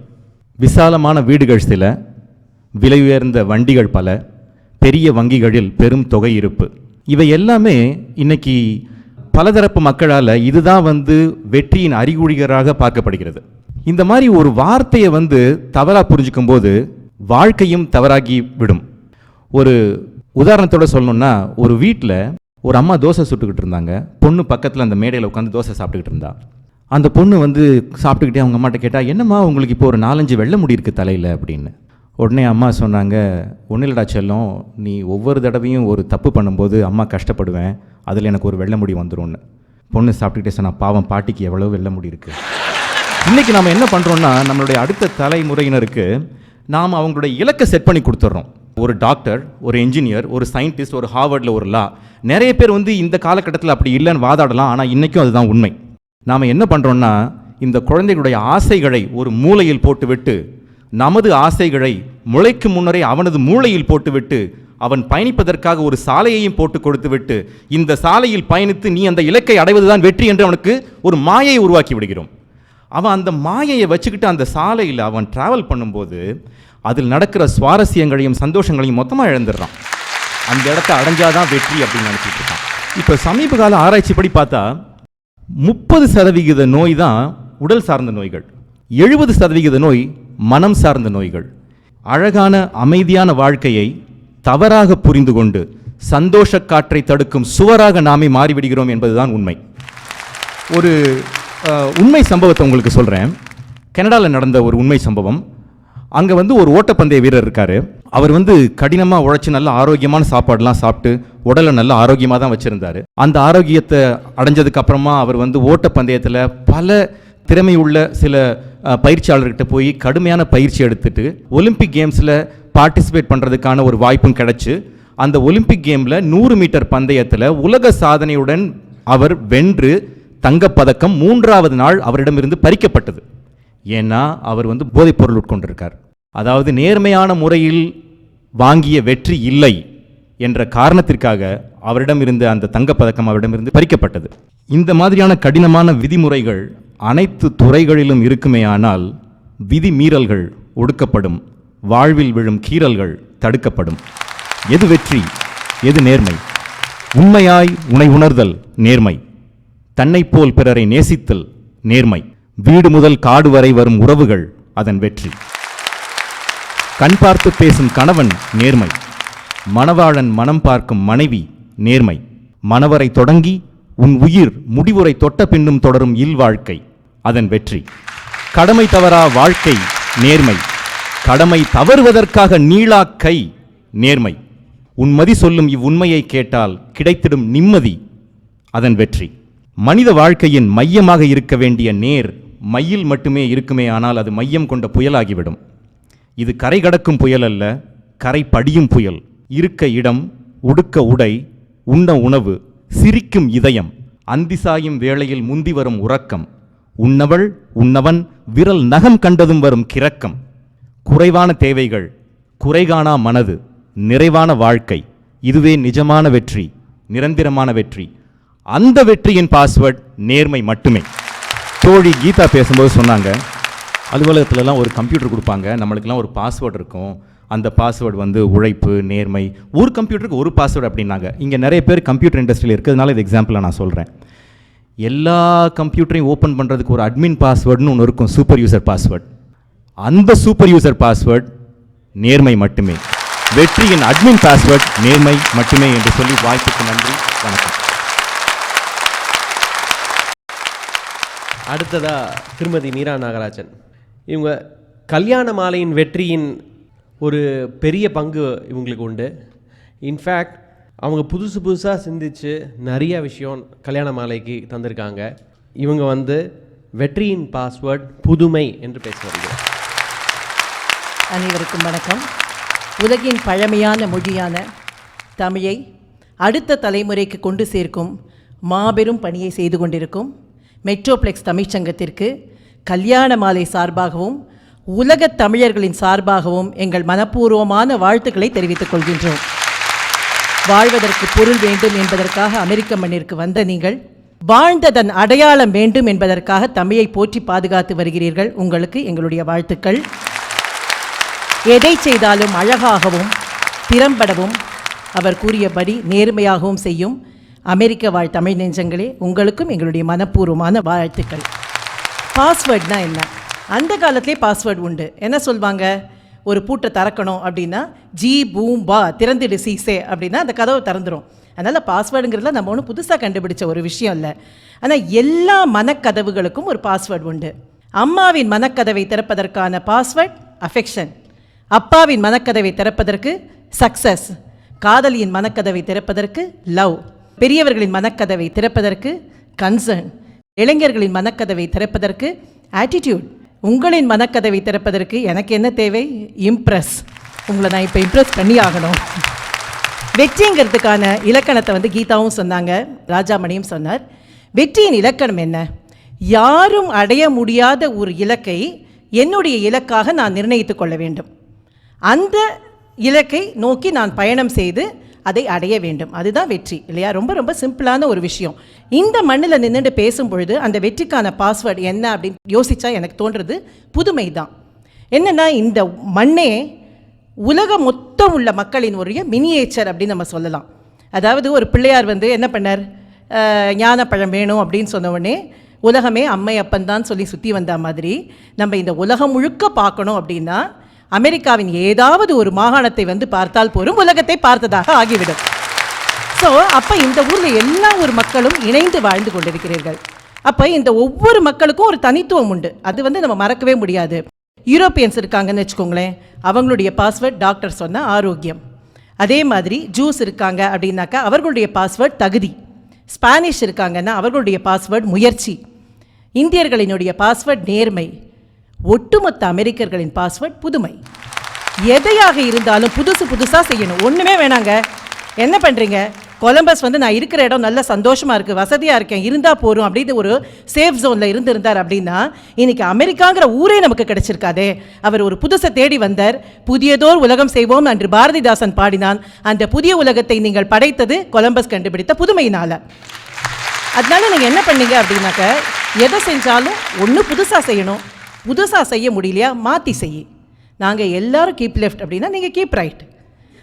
விசாலமான வீடுகள் சில, விலை உயர்ந்த வண்டிகள் பல, பெரிய வங்கிகளில் பெரும் தொகை இருப்பு, இவை எல்லாமே இன்னைக்கு பலதரப்பு மக்களால் இதுதான் வெற்றியின் அறிகுறிகளாக பார்க்கப்படுகிறது. இந்த மாதிரி ஒரு வார்த்தையை தவறாக புரிஞ்சுக்கும் போது வாழ்க்கையும் தவறாகி விடும். ஒரு உதாரணத்தோட சொல்லணும்னா, ஒரு வீட்டில் ஒரு அம்மா தோசை சுட்டுக்கிட்டு இருந்தாங்க. பொண்ணு பக்கத்தில் அந்த மேடையில் உட்காந்து தோசை சாப்பிட்டுக்கிட்டு இருந்தா. அந்த பொண்ணு சாப்பிட்டுக்கிட்டே அவங்க அம்மாட்ட கேட்டால், என்னம்மா உங்களுக்கு இப்போ ஒரு 4-5 வெள்ளை முடி இருக்குது தலையில் அப்படின்னு. உடனே அம்மா சொன்னாங்க, ஒன்றும் இல்லடா செல்லம், நீ ஒவ்வொரு தடவையும் ஒரு தப்பு பண்ணும்போது அம்மா கஷ்டப்படுவேன், அதில் எனக்கு ஒரு வெள்ளை முடி வந்துடும்னு. பொண்ணு சாப்பிட்டுக்கிட்டே சொன்னா, பாவம் பாட்டிக்கு எவ்வளோ வெள்ளை முடி இருக்குது. இன்றைக்கி நம்ம என்ன பண்ணுறோன்னா, நம்மளுடைய அடுத்த தலைமுறையினருக்கு நாம் அவங்களுடைய இலக்கை செட் பண்ணி கொடுத்துட்றோம். ஒரு டாக்டர், ஒரு என்ஜினியர், ஒரு சயின்டிஸ்ட், ஒரு ஹார்வர்டில் ஒரு லா. நிறைய பேர் இந்த காலகட்டத்தில் அப்படி இல்லைன்னு வாதாடலாம், ஆனால் இன்றைக்கும் அதுதான் உண்மை. நாம் என்ன பண்ணுறோன்னா, இந்த குழந்தைகளுடைய ஆசைகளை ஒரு மூலையில் போட்டுவிட்டு, நமது ஆசைகளை முளைக்கு முன்னரே அவனது மூளையில் போட்டுவிட்டு, அவன் பயணிப்பதற்காக ஒரு சாலையையும் போட்டு கொடுத்து விட்டு, இந்த சாலையில் பயணித்து நீ அந்த இலக்கை அடைவதுதான் வெற்றி என்று அவனுக்கு ஒரு மாயையை உருவாக்கி விடுகிறோம். அவன் அந்த மாயையை வச்சுக்கிட்டு அந்த சாலையில் அவன் டிராவல் பண்ணும்போது அதில் நடக்கிற சுவாரஸ்யங்களையும் சந்தோஷங்களையும் மொத்தமாக இழந்துடுறான். அந்த இடத்த அடைஞ்சாதான் வெற்றி அப்படின்னு நினச்சிட்டு இருக்கான். இப்போ சமீப கால ஆராய்ச்சிப்படி பார்த்தா 30% நோய் தான் உடல் சார்ந்த நோய்கள், 70% நோய் மனம் சார்ந்த நோய்கள். அழகான அமைதியான வாழ்க்கையை தவறாக புரிந்து கொண்டு சந்தோஷ காற்றை தடுக்கும் சுவராக நாமே மாறிவிடுகிறோம் என்பதுதான் உண்மை. ஒரு உண்மை சம்பவத்தை உங்களுக்கு சொல்கிறேன். கனடாவில் நடந்த ஒரு உண்மை சம்பவம். அங்கே ஒரு ஓட்டப்பந்தய வீரர் இருக்கார். அவர் கடினமாக உழைச்சி நல்ல ஆரோக்கியமான சாப்பாடெலாம் சாப்பிட்டு உடலை நல்ல ஆரோக்கியமாக தான் வச்சுருந்தார். அந்த ஆரோக்கியத்தை அடைஞ்சதுக்கு அப்புறமா அவர் ஓட்டப்பந்தயத்தில் பல திறமையுள்ள சில பயிற்சியாளர்கிட்ட போய் கடுமையான பயிற்சி எடுத்துட்டு ஒலிம்பிக் கேம்ஸில் பார்ட்டிசிபேட் பண்ணுறதுக்கான ஒரு வாய்ப்பும் கிடைச்சு, அந்த ஒலிம்பிக் கேமில் 100 மீட்டர் பந்தயத்தில் உலக சாதனையுடன் அவர் வென்று தங்கப்பதக்கம் 3வது நாள் அவரிடமிருந்து பறிக்கப்பட்டது. ஏன்னா அவர் போதைப் பொருள் உட்கொண்டிருக்கார். அதாவது நேர்மையான முறையில் வாங்கிய வெற்றி இல்லை என்ற காரணத்திற்காக அவரிடம் இருந்த அந்த தங்கப்பதக்கம் அவரிடமிருந்து பறிக்கப்பட்டது. இந்த மாதிரியான கடினமான விதிமுறைகள் அனைத்து துறைகளிலும் இருக்குமேயானால் விதி மீறல்கள் ஒடுக்கப்படும், வாழ்வில் விழும் கீறல்கள் தடுக்கப்படும். எது வெற்றி, எது நேர்மை? உண்மையாய் உனை உணர்தல் நேர்மை, தன்னை போல் பிறரை நேசித்தல் நேர்மை, வீடு முதல் காடு வரை வரும் உறவுகள் அதன் வெற்றி. கண் பார்த்து பேசும் கணவன் நேர்மை, மணவாளன் மனம் பார்க்கும் மனைவி நேர்மை, மணவரை தொடங்கி உன் உயிர் முடிவுரை தொட்ட பின்னும் தொடரும் இல்வாழ்க்கை அதன் வெற்றி. கடமை தவறா வாழ்க்கை நேர்மை, கடமை தவறுவதற்காக நீளா கை நேர்மை, உன்மதி சொல்லும் இவ்வுண்மையை கேட்டால் கிடைத்திடும் நிம்மதி அதன் வெற்றி. மனித வாழ்க்கையின் மையமாக இருக்க வேண்டிய நேர் மையில் மட்டுமே இருக்குமே, ஆனால் அது மையம் கொண்ட புயலாகிவிடும். இது கரை கடக்கும் புயல் அல்ல, கரை படியும் புயல். இருக்க இடம், உடுக்க உடை, உண்ண உணவு, சிரிக்கும் இதயம், அந்தி சாயும் வேளையில் முந்தி வரும் உறக்கம், உண்ணவள் உண்ணவன் விரல் நகம் கண்டதும் வரும் கிறக்கம். குறைவான தேவைகள், குறைகாணா மனது, நிறைவான வாழ்க்கை, இதுவே நிஜமான வெற்றி, நிரந்தரமான வெற்றி. அந்த வெற்றியின் பாஸ்வேர்ட் நேர்மை மட்டுமே. தோழி கீதா பேசும்போது சொன்னாங்க, அலுவலகத்துலலாம் ஒரு கம்ப்யூட்டர் கொடுப்பாங்க, நம்மளுக்கெல்லாம் ஒரு பாஸ்வேர்டு இருக்கும், அந்த பாஸ்வேர்டு வந்து உழைப்பு, நேர்மை. ஒரு கம்ப்யூட்டருக்கு ஒரு பாஸ்வேர்டு அப்படின்னாங்க. இங்கே நிறைய பேர் கம்ப்யூட்டர் இண்டஸ்ட்ரியில் இருக்கிறதுனால இது எக்ஸாம்பிளாக நான் சொல்கிறேன். எல்லா கம்ப்யூட்டரையும் ஓப்பன் பண்ணுறதுக்கு ஒரு அட்மின் பாஸ்வேர்டுன்னு ஒன்று இருக்கும், சூப்பர் யூசர் பாஸ்வேர்டு. அந்த சூப்பர் யூசர் பாஸ்வேர்டு நேர்மை மட்டுமே. வெற்றியின் அட்மின் பாஸ்வேர்டு நேர்மை மட்டுமே என்று சொல்லி வாய்ப்புக்கு நன்றி. வணக்கம். அடுத்ததா திருமதி மீரா நாகராஜன். இவங்க கல்யாண மாலையின் வெற்றியின் ஒரு பெரிய பங்கு இவங்களுக்கு உண்டு. இன்ஃபேக்ட் அவங்க புதுசாக சிந்திச்சு நிறைய விஷயம் கல்யாண மாலைக்கு தந்திருக்காங்க. இவங்க வந்து வெற்றியின் பாஸ்வேர்ட் புதுமை என்று பேச வருகிறார். அனைவருக்கும் வணக்கம். உலகின் பழமையான மொழியான தமிழை அடுத்த தலைமுறைக்கு கொண்டு சேர்க்கும் மாபெரும் பணியை செய்து கொண்டிருக்கும் மெட்ரோப்ளெக்ஸ் தமிழ்ச்சங்கத்திற்கு கல்யாண மாலை சார்பாகவும் உலகத் தமிழர்களின் சார்பாகவும் எங்கள் மனப்பூர்வமான வாழ்த்துக்களை தெரிவித்துக் கொள்கின்றோம். வாழ்வதற்கு பொருள் வேண்டும் என்பதற்காக அமெரிக்க மண்ணிற்கு வந்த நீங்கள் வாழ்ந்ததன் அடையாளம் வேண்டும் என்பதற்காக தமிழை போற்றி பாதுகாத்து வருகிறீர்கள். உங்களுக்கு எங்களுடைய வாழ்த்துக்கள். எதை செய்தாலும் அழகாகவும் திறம்படவும் அவர் கூறியபடி நேர்மையாகவும் செய்யும் அமெரிக்க வாழ் தமிழ் நெஞ்சங்களே, உங்களுக்கும் எங்களுடைய மனப்பூர்வமான வாழ்த்துக்கள். பாஸ்வேர்ட்னா என்ன? அந்த காலத்திலே பாஸ்வேர்டு உண்டு. என்ன சொல்வாங்க? ஒரு பூட்டை திறக்கணும் அப்படின்னா ஜி பூம் பா திறந்துடு சீசே அப்படின்னா அந்த கதவை திறந்துடும். அதனால் பாஸ்வேர்டுங்கிறதுல நம்ம ஒன்றும் புதுசாக கண்டுபிடிச்ச ஒரு விஷயம் இல்லை. ஆனால் எல்லா மனக்கதவுகளுக்கும் ஒரு பாஸ்வேர்டு உண்டு. அம்மாவின் மனக்கதவை திறப்பதற்கான பாஸ்வேர்ட் அஃபெக்ஷன், அப்பாவின் மனக்கதவை திறப்பதற்கு சக்சஸ், காதலியின் மனக்கதவை திறப்பதற்கு லவ், பெரியவர்களின் மனக்கதவை திறப்பதற்கு கன்சர்ன், இளைஞர்களின் மனக்கதவை திறப்பதற்கு ஆட்டிடியூட், உங்களின் மனக்கதவை திறப்பதற்கு எனக்கு என்ன தேவை? இம்ப்ரெஸ். உங்களை நான் இப்போ இம்ப்ரெஸ் பண்ணி ஆகணும். வெற்றிங்கிறதுக்கான இலக்கணத்தை வந்து கீதாவும் சொன்னாங்க, ராஜாமணியும் சொன்னார். வெற்றியின் இலக்கணம் என்ன? யாரும் அடைய முடியாத ஒரு இலக்கை என்னுடைய இலக்காக நான் நிர்ணயித்து கொள்ள வேண்டும். அந்த இலக்கை நோக்கி நான் பயணம் செய்து அதை அடைய வேண்டும். அதுதான் வெற்றி இல்லையா? ரொம்ப ரொம்ப சிம்பிளான ஒரு விஷயம். இந்த மண்ணில் நின்றுட்டு பேசும்பொழுது அந்த வெற்றிக்கான பாஸ்வேர்டு என்ன அப்படின்னு யோசித்தா எனக்கு தோன்றுறது புதுமை தான். என்னென்னா, இந்த மண்ணே உலகம் மொத்தம் உள்ள மக்களின் ஒரு மினியேச்சர் அப்படின்னு நம்ம சொல்லலாம். அதாவது ஒரு பிள்ளையார் வந்து என்ன பண்ணார்? ஞானப்பழம் வேணும் அப்படின்னு சொன்ன உடனே உலகமே அம்மை அப்பன் தான் சொல்லி சுற்றி வந்த மாதிரி நம்ம இந்த உலகம் முழுக்க பார்க்கணும் அப்படின்னா அமெரிக்காவின் ஏதாவது ஒரு மாகாணத்தை வந்து பார்த்தால் போரும் உலகத்தை பார்த்ததாக ஆகிவிடும். ஸோ அப்போ இந்த ஊரில் எல்லா ஒரு மக்களும் இணைந்து வாழ்ந்து கொண்டிருக்கிறீர்கள். அப்போ இந்த ஒவ்வொரு மக்களுக்கும் ஒரு தனித்துவம் உண்டு. அது வந்து நம்ம மறக்கவே முடியாது. யூரோப்பியன்ஸ் இருக்காங்கன்னு வச்சுக்கோங்களேன், அவங்களுடைய பாஸ்வேர்ட் டாக்டர் சொன்ன ஆரோக்கியம். அதே மாதிரி ஜூஸ் இருக்காங்க அப்படின்னாக்கா அவர்களுடைய பாஸ்வேர்ட் தகுதி. ஸ்பானிஷ் இருக்காங்கன்னா அவர்களுடைய பாஸ்வேர்ட் முயற்சி. இந்தியர்களினுடைய பாஸ்வேர்ட் நேர்மை. ஒட்டுமொத்த அமெரிக்கர்களின் பாஸ்வேர்ட் புதுமை. எதையாக இருந்தாலும் புதுசாக செய்யணும். ஒன்றுமே வேணாங்க. என்ன பண்ணுறீங்க? கொலம்பஸ் வந்து நான் இருக்கிற இடம் நல்ல சந்தோஷமாக இருக்குது, வசதியாக இருக்கேன், இருந்தால் போகிறோம் அப்படின்னு ஒரு சேஃப் ஜோனில் இருந்திருந்தார் அப்படின்னா இன்றைக்கி அமெரிக்காங்கிற ஊரே நமக்கு கிடைச்சிருக்காதே. அவர் ஒரு புதுசை தேடி வந்தார். புதியதோர் உலகம் செய்வோம் என்று பாரதிதாசன் பாடினான். அந்த புதிய உலகத்தை நீங்கள் படைத்தது கொலம்பஸ் கண்டுபிடித்த புதுமையினால். அதனால நீங்கள் என்ன பண்ணீங்க அப்படின்னாக்க, எதை செஞ்சாலும் ஒன்று புதுசாக செய்யணும். புதுசாக செய்ய முடியலையா மாற்றி செய்ய. நாங்கள் எல்லோரும் கீப் லெஃப்ட் அப்படின்னா நீங்கள் கீப் ரைட்.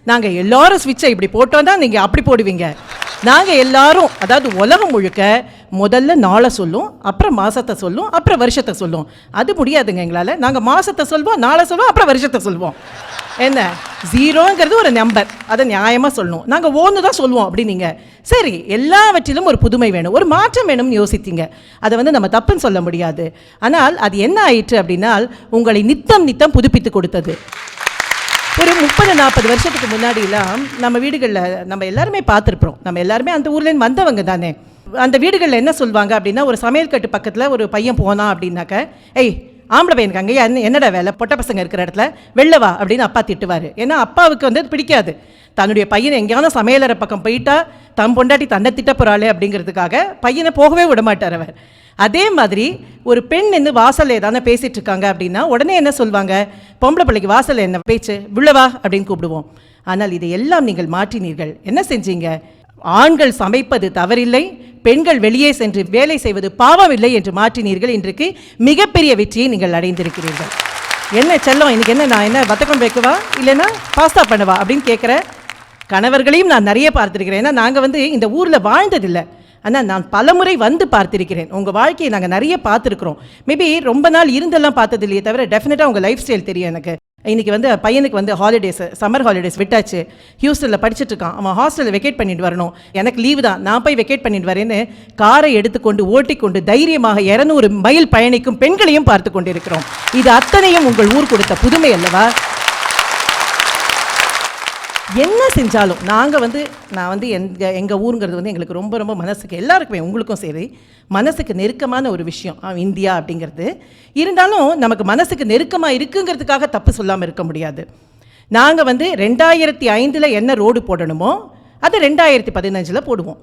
நாங்கள் எல்லோரும் ஸ்விட்சை இப்படி போட்டோம் தான் நீங்கள் அப்படி போடுவீங்க. நாங்கள் எல்லாரும், அதாவது உலகம் முழுக்க முதல்ல நாளை சொல்லும், அப்புறம் மாதத்தை சொல்லும், அப்புறம் வருஷத்தை சொல்லும். அது முடியாதுங்க எங்களால். நாங்கள் மாதத்தை சொல்வோம், நாளை சொல்லுவோம், அப்புறம் வருஷத்தை சொல்வோம். என்ன, ஜீரோங்கிறது ஒரு நம்பர், அதை நியாயமாக சொல்லணும். நாங்கள் ஒன்று தான் சொல்லுவோம் அப்படின்னீங்க. சரி, எல்லாவற்றிலும் ஒரு புதுமை வேணும், ஒரு மாற்றம் வேணும்னு யோசித்தீங்க. அதை வந்து நம்ம தப்புன்னு சொல்ல முடியாது. ஆனால் அது என்ன ஆயிற்று அப்படின்னால் உங்களை நித்தம் புதுப்பித்து கொடுத்தது. ஒரு 30-40 வருஷத்துக்கு முன்னாடிலாம் நம்ம வீடுகளில் நம்ம எல்லாருமே பார்த்துருப்போம். நம்ம எல்லாருமே அந்த ஊர்லேருந்து வந்தவங்க தானே. அந்த வீடுகளில் என்ன சொல்லுவாங்க அப்படின்னா, ஒரு சமையல் கட்டு பக்கத்தில் ஒரு பையன் போனான் அப்படின்னாக்க, ஏய் ஆம்பளை பையனுக்கு அங்கே என்னடா வேலை, பொட்டை பசங்க இருக்கிற இடத்துல வெள்ளவா அப்படின்னு அப்பா திட்டுவார். ஏன்னா அப்பாவுக்கு வந்து அது பிடிக்காது. தன்னுடைய பையனை எங்கேயாவது சமையலறை பக்கம் போயிட்டா தம் பொண்டாட்டி தன்னை திட்ட போகிறாளே அப்படிங்கிறதுக்காக பையனை போகவே விட மாட்டார் அவர். அதே மாதிரி ஒரு பெண் நின்று வாசலில் ஏதானே பேசிகிட்டு இருக்காங்க அப்படின்னா உடனே என்ன சொல்லுவாங்க, பொம்பளை பிள்ளைக்கு வாசலில் என்ன பேச்சு, விழவா அப்படின்னு கூப்பிடுவோம். ஆனால் இதை எல்லாம் நீங்கள் மாற்றினீர்கள். என்ன செஞ்சீங்க? ஆண்கள் சமைப்பது தவறில்லை, பெண்கள் வெளியே சென்று வேலை செய்வது பாவம் இல்லை என்று மாற்றினீர்கள். இன்றைக்கு மிகப்பெரிய வெற்றியை நீங்கள் அடைந்திருக்கிறீர்கள். என்ன செல்லம் இன்னைக்கு என்ன நான் என்ன வத்தக்கம் வைக்கவா இல்லைன்னா பாஸ்தா பண்ணவா அப்படின்னு கேட்குற கணவர்களையும் நான் நிறைய பார்த்துருக்கிறேன். ஏன்னா நாங்கள் வந்து இந்த ஊரில் வாழ்ந்ததில்லை, ஆனால் நான் பலமுறை வந்து பார்த்திருக்கிறேன். உங்கள் வாழ்க்கையை நாங்கள் நிறைய பார்த்துருக்குறோம். மேபி ரொம்ப நாள் இருந்தெல்லாம் பார்த்தது இல்லையே தவிர டெஃபினட்டாக உங்கள் லைஃப் ஸ்டைல் தெரியும் எனக்கு. இன்றைக்கி வந்து பையனுக்கு வந்து ஹாலிடேஸ், சம்மர் ஹாலிடேஸ் விட்டாச்சு, ஹியூஸ்டனில் படிச்சுட்டு இருக்கான். அவன் ஹாஸ்டலில் வெக்கேட் பண்ணிட்டு வரணும், எனக்கு லீவு தான், நான் போய் வெக்கேட் பண்ணிட்டு வரேன்னு காரை எடுத்துக்கொண்டு ஓட்டிக்கொண்டு தைரியமாக 200 மைல் பயணிக்கும் பெண்களையும் பார்த்து கொண்டு இருக்கிறோம். இது அத்தனையும் உங்கள் ஊர் கொடுத்த புதுமை அல்லவா? என்ன செஞ்சாலும் நாங்கள் வந்து நான் வந்து எங்கள் ஊருங்கிறது வந்து எங்களுக்கு ரொம்ப ரொம்ப மனசுக்கு எல்லாருக்குமே உங்களுக்கும் சரி மனசுக்கு நெருக்கமான ஒரு விஷயம் இந்தியா அப்படிங்கிறது. இருந்தாலும் நமக்கு மனசுக்கு நெருக்கமாக இருக்குங்கிறதுக்காக தப்பு சொல்லாமல் இருக்க முடியாது. நாங்கள் வந்து 2005 என்ன ரோடு போடணுமோ அதை 2015 போடுவோம்.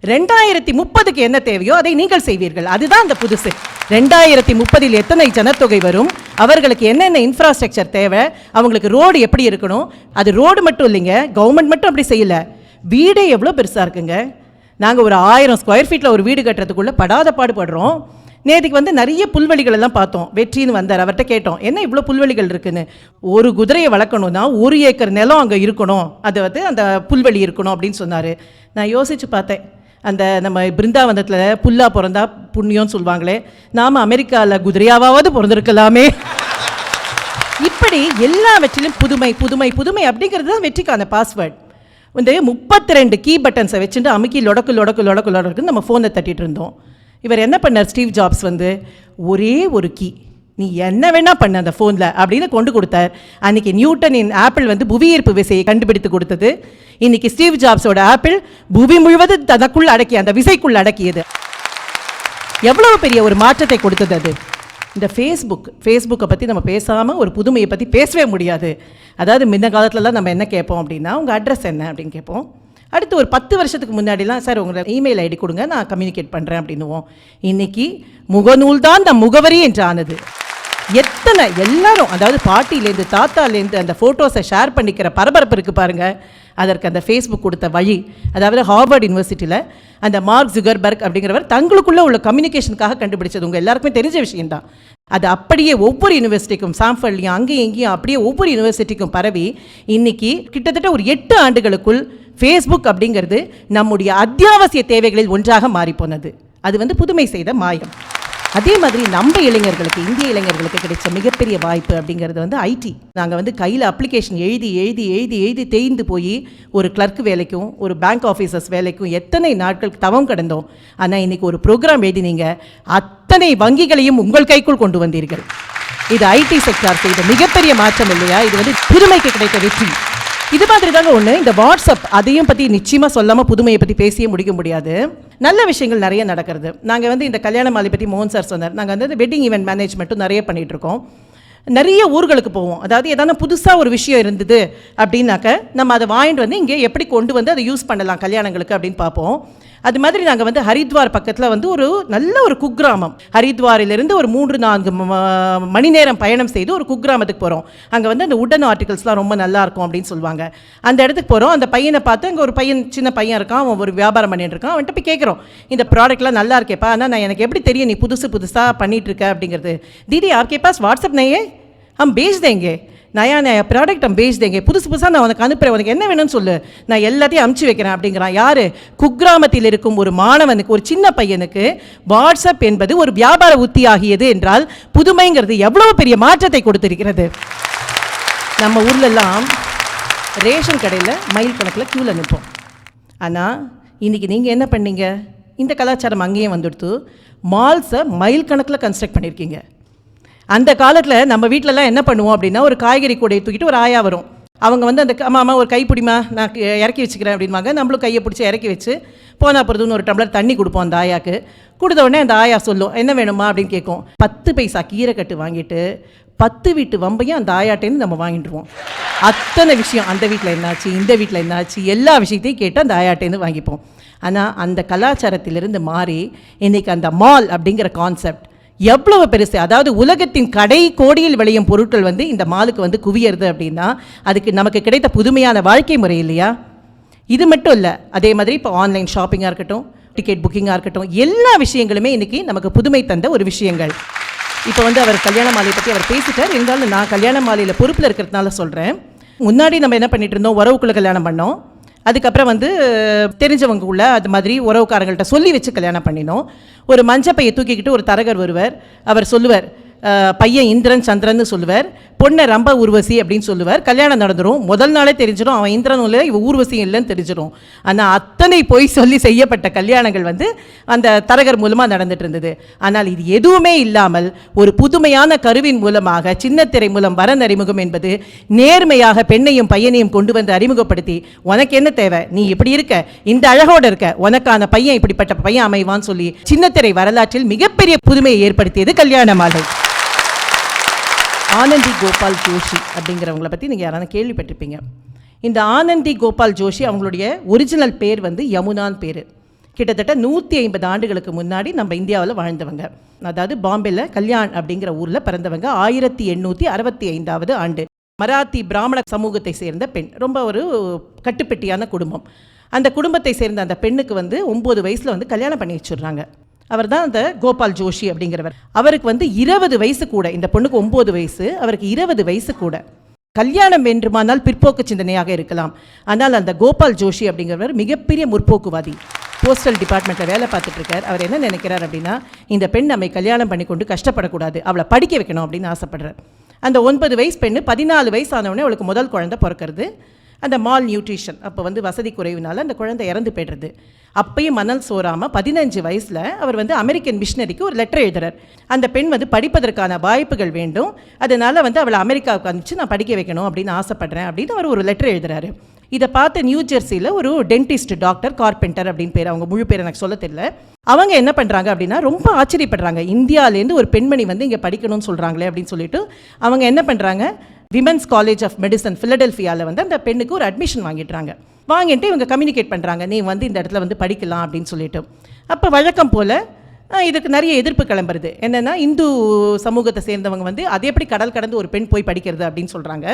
2030க்கு என்ன தேவையோ அதை நீங்கள் செய்வீர்கள். அதுதான் அந்த புதுசு. 2030 எத்தனை ஜனத்தொகை வரும், அவர்களுக்கு என்னென்ன இன்ஃப்ராஸ்ட்ரக்சர் தேவை, அவங்களுக்கு ரோடு எப்படி இருக்கணும். அது ரோடு மட்டும் இல்லைங்க, கவர்மெண்ட் மட்டும் அப்படி செய்யலை, வீடே எவ்வளோ பெருசாக இருக்குங்க. நாங்கள் ஒரு 1000 ஸ்கொயர் ஃபீட்டில் ஒரு வீடு கட்டுறதுக்குள்ளே படாத பாடுபடுறோம். நேற்றுக்கு வந்து நிறைய புல்வெளிகள் எல்லாம் பார்த்தோம். வெற்றின்னு வந்தார், அவர்கிட்ட கேட்டோம் என்ன இவ்வளோ புல்வெளிகள் இருக்குன்னு. ஒரு குதிரையை வளர்க்கணும்னா 1 ஏக்கர் நிலம் அங்கே இருக்கணும், அது வந்து அந்த புல்வெளி இருக்கணும் அப்படின்னு சொன்னார். நான் யோசித்து பார்த்தேன், அந்த நம்ம பிருந்தாவனத்தில் புல்லா பிறந்தா புண்ணியம்னு சொல்லுவாங்களே, நாம் அமெரிக்காவில் குதிரையாவது பிறந்திருக்கலாமே. இப்படி எல்லாவற்றிலும் புதுமை புதுமை புதுமை அப்படிங்கிறது தான் வெற்றிக்கான பாஸ்வேர்டு. வந்து 32 கீ பட்டன்ஸை வச்சுட்டு அமுக்கி லொடக்கு லொடக்கு லொடக்கு லொடக்குன்னு நம்ம ஃபோனை தட்டிகிட்டு இருந்தோம். இவர் என்ன பண்ணார், ஸ்டீவ் ஜாப்ஸ் வந்து ஒரே ஒரு கீ, நீ என்ன வேணா பண்ண அந்த ஃபோனில் அப்படின்னு கொண்டு கொடுத்தார். அன்றைக்கி நியூட்டனின் ஆப்பிள் வந்து புவியீர்ப்பு விசையை கண்டுபிடித்து கொடுத்தது. இன்றைக்கி ஸ்டீவ் ஜாப்ஸோட ஆப்பிள் புவி முழுவதும் தனக்குள் அடக்கி அந்த விசைக்குள் அடக்கியது. எவ்வளவு பெரிய ஒரு மாற்றத்தை கொடுத்தது அது. இந்த ஃபேஸ்புக்கை பற்றி நம்ம பேசாமல் ஒரு புதுமையை பற்றி பேசவே முடியாது. அதாவது முன்ன காலத்துலலாம் நம்ம என்ன கேட்போம் அப்படின்னா, உங்கள் அட்ரஸ் என்ன அப்படின்னு கேட்போம். அடுத்து ஒரு 10 வருஷத்துக்கு முன்னாடிலாம் சார் உங்களோட இமெயில் ஐடி கொடுங்க நான் கம்யூனிகேட் பண்ணுறேன் அப்படின்னுவோம். இன்றைக்கி முகநூல் தான் இந்த முகவரி என்று ஆனது. எத்தனை எல்லாரும், அதாவது பாட்டிலேருந்து தாத்தாலேருந்து அந்த ஃபோட்டோஸை ஷேர் பண்ணிக்கிற பரபரப்பு இருக்குது பாருங்கள். அதற்கு அந்த ஃபேஸ்புக் கொடுத்த வழி. அதாவது ஹார்வர்ட் யூனிவர்சிட்டியில் அந்த மார்க் ஜுகர்பர்க் அப்படிங்கிறவர் தங்களுக்குள்ளே உள்ள கம்யூனிகேஷனுக்காக கண்டுபிடிச்சது உங்கள் எல்லாருக்குமே தெரிஞ்ச விஷயம்தான். அது அப்படியே ஒவ்வொரு யூனிவர்சிட்டிக்கும், சாம்ஃபர்ட்லையும் அங்கேயும் இங்கேயும் அப்படியே ஒவ்வொரு யூனிவர்சிட்டிக்கும் பரவி இன்றைக்கி கிட்டத்தட்ட ஒரு 8 ஆண்டுகளுக்குள் ஃபேஸ்புக் அப்படிங்கிறது நம்முடைய அத்தியாவசிய தேவைகளில் ஒன்றாக மாறிப்போனது. அது வந்து புதுமை செய்த மாயம். அதே மாதிரி நம்ம இளைஞர்களுக்கு, இந்திய இளைஞர்களுக்கு கிடைச்ச மிகப்பெரிய வாய்ப்பு அப்படிங்கிறது வந்து ஐடி. நாங்கள் வந்து கையில் அப்ளிகேஷன் எழுதி எழுதி எழுதி எழுதி தேய்ந்து போய் ஒரு கிளர்க் வேலைக்கும் ஒரு பேங்க் ஆஃபீஸர்ஸ் வேலைக்கும் எத்தனை நாட்கள் தவம் கடந்தோம். ஆனால் இன்றைக்கி ஒரு ப்ரோக்ராம் எழுதினீங்க, அத்தனை வங்கிகளையும் உங்கள் கைக்குள் கொண்டு வந்தீர்கள். இது ஐடி செக்டார் செய்த மிகப்பெரிய மாற்றம் இல்லையா? இது வந்து புதுமைக்கு கிடைத்த வெற்றி. இது மாதிரி தாங்க ஒன்று. இந்த வாட்ஸ்அப் அதையும் பற்றி நிச்சயமாக சொல்லாமல் புதுமையை பற்றி பேசியே முடிக்க முடியாது. நல்ல விஷயங்கள் நிறைய நடக்கிறது. நாங்கள் வந்து இந்த கல்யாண மாலை பற்றி மோகன் சார் சொன்னார். நாங்கள் வந்து வெட்டிங் ஈவெண்ட் மேனேஜ்மெண்ட்டும் நிறைய பண்ணிகிட்ருக்கோம். நிறைய ஊர்களுக்கு போவோம். அதாவது எதனா புதுசாக ஒரு விஷயம் இருந்தது அப்படின்னாக்க நம்ம அதை வாங்கிட்டு வந்து இங்கே எப்படி கொண்டு வந்து அதை யூஸ் பண்ணலாம் கல்யாணங்களுக்கு அப்படின்னு பார்ப்போம். அது மாதிரி நாங்கள் வந்து ஹரித்வார் பக்கத்தில் வந்து ஒரு நல்ல ஒரு குக்கிராமம், ஹரித்வாரிலிருந்து ஒரு 3-4 மணி நேரம் பயணம் செய்து ஒரு குக்கிராமத்துக்கு போகிறோம். அங்கே வந்து அந்த உடன் ஆர்டிகல்ஸ்லாம் ரொம்ப நல்லாயிருக்கும் அப்படின்னு சொல்லுவாங்க. அந்த இடத்துக்கு போகிறோம். அந்த பையனை பார்த்து அங்கே ஒரு பையன், சின்ன பையன் இருக்கான், அவன் ஒரு வியாபாரம் பண்ணிட்டு இருக்கான். அவன்கிட்ட போய் கேட்குறோம், இந்த ப்ராடக்ட்லாம் நல்லா இருக்கேப்பா, ஆனால் நான் எனக்கு எப்படி தெரியும் நீ புதுசாக பண்ணிகிட்ருக்க அப்படிங்கிறது. தீதி आपके पास व्हाट्सएप नहीं है, हम भेज देंगे, நயா நயா ப்ராடக்ட் நம்ம பேஜ் தேங்க, புதுசாக நான் உனக்கு அனுப்புகிறேன், உனக்கு என்ன வேணும்னு சொல்லு, நான் எல்லாத்தையும் அமுச்சு வைக்கிறேன் அப்படிங்கிறான். யார்? குக்கிராமத்தில் இருக்கும் ஒரு மாணவனுக்கு, ஒரு சின்ன பையனுக்கு வாட்ஸ்அப் என்பது ஒரு வியாபார உத்தி ஆகியது என்றால் புதுமைங்கிறது எவ்வளவு பெரிய மாற்றத்தை கொடுத்திருக்கிறது. நம்ம ஊர்லெல்லாம் ரேஷன் கடையில் மைல் கணக்கில் க்யூவில் நிற்போம். ஆனால் இன்றைக்கி நீங்கள் என்ன பண்ணீங்க? இந்த கலாச்சாரம் அங்கேயும் வந்துடுத்து. மால்ஸை மைல் கணக்கில் கன்ஸ்ட்ரக்ட் பண்ணியிருக்கீங்க. அந்த காலத்தில் நம்ம வீட்டிலலாம் என்ன பண்ணுவோம் அப்படின்னா, ஒரு காய்கறி கூடையை தூக்கிட்டு ஒரு ஆயா வரும். அவங்க வந்து அந்த அம்மா ஒரு கை பிடிமா, நான் இறக்கி வச்சுக்கிறேன் அப்படின்வாங்க. நம்மளும் கையை பிடிச்சி இறக்கி வச்சு போனால் போகிறதுன்னு ஒரு டம்ளர் தண்ணி கொடுப்போம் அந்த ஆயாவுக்கு. கொடுத்த உடனே அந்த ஆயா சொல்லும், என்ன வேணுமா அப்படின்னு கேட்கும். 10 பைசா கீரை கட்டு வாங்கிட்டு 10 வீட்டு வம்பையும் அந்த ஆயாட்டேன்னு நம்ம வாங்கிட்டுருவோம். அத்தனை விஷயம், அந்த வீட்டில் என்னாச்சு, இந்த வீட்டில் என்னாச்சு, எல்லா விஷயத்தையும் கேட்டு அந்த ஆயாட்டேன்னு வாங்கிப்போம். ஆனால் அந்த கலாச்சாரத்திலிருந்து மாறி இன்றைக்கி அந்த மால் அப்படிங்கிற கான்செப்ட் எவ்வளவு பெருசு. அதாவது உலகத்தின் கடை கோடியில் விளையும் பொருட்கள் வந்து இந்த மாலுக்கு வந்து குவியறது அப்படின்னா அதுக்கு நமக்கு கிடைத்த புதுமையான வாழ்க்கை முறை இல்லையா? இது மட்டும் இல்லை, அதே மாதிரி இப்போ ஆன்லைன் ஷாப்பிங்காக இருக்கட்டும், டிக்கெட் புக்கிங்காக இருக்கட்டும், எல்லா விஷயங்களுமே இன்றைக்கி நமக்கு புதுமை தந்த ஒரு விஷயங்கள். இப்போ வந்து அவர் கல்யாண மாலையை பற்றி அவர் பேசிட்டார். இருந்தாலும் நான் கல்யாண மாலையில் பொறுப்பில் இருக்கிறதுனால சொல்கிறேன். முன்னாடி நம்ம என்ன பண்ணிட்டு இருந்தோம், உறவுக்குள்ளே கல்யாணம் பண்ணோம். அதுக்கப்புறம் வந்து தெரிஞ்சவங்க உள்ள அது மாதிரி உறவுக்காரங்கள்ட்ட சொல்லி வச்சு கல்யாணம் பண்ணினோம். ஒரு மஞ்சப்பையை தூக்கிக்கிட்டு ஒரு தரகர் வருவார். அவர் சொல்லுவார், பையன் இந்திரன் சந்திரன் சொல்லுவார், பொண்ணை ரம்ப ஊர்வசி அப்படின்னு சொல்லுவார். கல்யாணம் நடந்துடும். முதல் நாளே தெரிஞ்சிடும் அவன் இந்திரனும் இல்லை இவ ஊர்வசியும் இல்லைன்னு தெரிஞ்சிடும். ஆனால் அத்தனை போய் சொல்லி செய்யப்பட்ட கல்யாணங்கள் வந்து அந்த தரகர் மூலமாக நடந்துட்டு இருந்தது. ஆனால் இது எதுவுமே இல்லாமல் ஒரு புதுமையான கருவின் மூலமாக சின்னத்திரை மூலம் வரன் அறிமுகம் என்பது நேர்மையாக பெண்ணையும் பையனையும் கொண்டு வந்து அறிமுகப்படுத்தி, உனக்கு என்ன தேவை, நீ இப்படி இருக்க, இந்த அழகோடு இருக்க, உனக்கான பையன் இப்படிப்பட்ட பையன் அமைவான்னு சொல்லி சின்னத்திரை வரலாற்றில் மிகப்பெரிய புதுமையை ஏற்படுத்தியது கல்யாண மாலை. ஆனந்தி கோபால் ஜோஷி அப்படிங்கிறவங்கள பற்றி நீங்கள் யாராவது கேள்விப்பட்டிருப்பீங்க. இந்த ஆனந்தி கோபால் ஜோஷி அவங்களுடைய ஒரிஜினல் பேர் வந்து யமுனான் பேர். கிட்டத்தட்ட 150 ஆண்டுகளுக்கு முன்னாடி நம்ம இந்தியாவில் வாழ்ந்தவங்க. அதாவது பாம்பேல கல்யாண் அப்படிங்கிற ஊரில் பிறந்தவங்க. 1865 ஆண்டு. மராத்தி பிராமண சமூகத்தை சேர்ந்த பெண். ரொம்ப ஒரு கட்டுப்பெட்டியான குடும்பம். அந்த குடும்பத்தை சேர்ந்த அந்த பெண்ணுக்கு வந்து 9 வயசில் வந்து கல்யாணம் பண்ணி வச்சுடுறாங்க. அவர் தான் அந்த கோபால் ஜோஷி அப்படிங்கிறவர். அவருக்கு வந்து 20 வயசு கூட. இந்த பொண்ணுக்கு 9 வயசு, அவருக்கு 20 வயசு கூட. கல்யாணம் வேண்டுமானால் பிற்போக்கு சிந்தனையாக இருக்கலாம். ஆனால் அந்த கோபால் ஜோஷி அப்படிங்கிறவர் மிகப்பெரிய முற்போக்குவாதி. போஸ்டல் டிபார்ட்மெண்ட்டில் வேலை பார்த்துட்டு இருக்கார். அவர் என்ன நினைக்கிறார் அப்படின்னா, இந்த பெண் நம்மை கல்யாணம் பண்ணி கொண்டு கஷ்டப்படக்கூடாது, அவளை படிக்க வைக்கணும் அப்படின்னு ஆசைப்படுறார். அந்த 9 வயசு பெண்ணு 14 வயசு ஆனவுடனே அவளுக்கு முதல் குழந்தை பிறக்கிறது. அந்த மால் நியூட்ரிஷன், அப்போ வந்து வசதி குறைவினால அந்த குழந்தை இறந்து போய்டுறது. அப்பயும் மணல் சோறாமல் 15 வயசில் அவர் வந்து அமெரிக்கன் மிஷனரிக்கு ஒரு லெட்டர் எழுதுறார். அந்த பெண் வந்து படிப்பதற்கான வாய்ப்புகள் வேண்டும், அதனால் வந்து அவளை அமெரிக்காவுக்கு அனுப்பிச்சு நான் படிக்க வைக்கணும் அப்படின்னு ஆசைப்படுறேன் அப்படின்னு அவர் ஒரு லெட்டர் எழுதுறாரு. இதை பார்த்து நியூ ஜெர்சியில் ஒரு டென்டிஸ்ட் டாக்டர் கார்பெண்டர் அப்படின்னு பேர், அவங்க முழு பேர் எனக்கு சொல்ல தெரியல, அவங்க என்ன பண்ணுறாங்க அப்படின்னா ரொம்ப ஆச்சரியப்படுறாங்க. இந்தியாவிலேருந்து ஒரு பெண்மணி வந்து இங்கே படிக்கணும்னு சொல்கிறாங்களே அப்படின்னு சொல்லிட்டு அவங்க என்ன பண்ணுறாங்க, விமென்ஸ் காலேஜ் ஆஃப் மெடிசன் ஃபிலடெல்ஃபியாவில் வந்து அந்த பெண்ணுக்கு ஒரு அட்மிஷன் வாங்கிட்டு இவங்க கம்யூனிகேட் பண்ணுறாங்க, நீ வந்து இந்த இடத்துல வந்து படிக்கலாம் அப்படின்னு சொல்லிட்டு. அப்போ வழக்கம் போல் இதுக்கு நிறைய எதிர்ப்பு கிளம்புறது. என்னென்னா, இந்து சமூகத்தை சேர்ந்தவங்க வந்து அது எப்படி கடல் கடந்து ஒரு பெண் போய் படிக்கிறது அப்படின்னு சொல்கிறாங்க.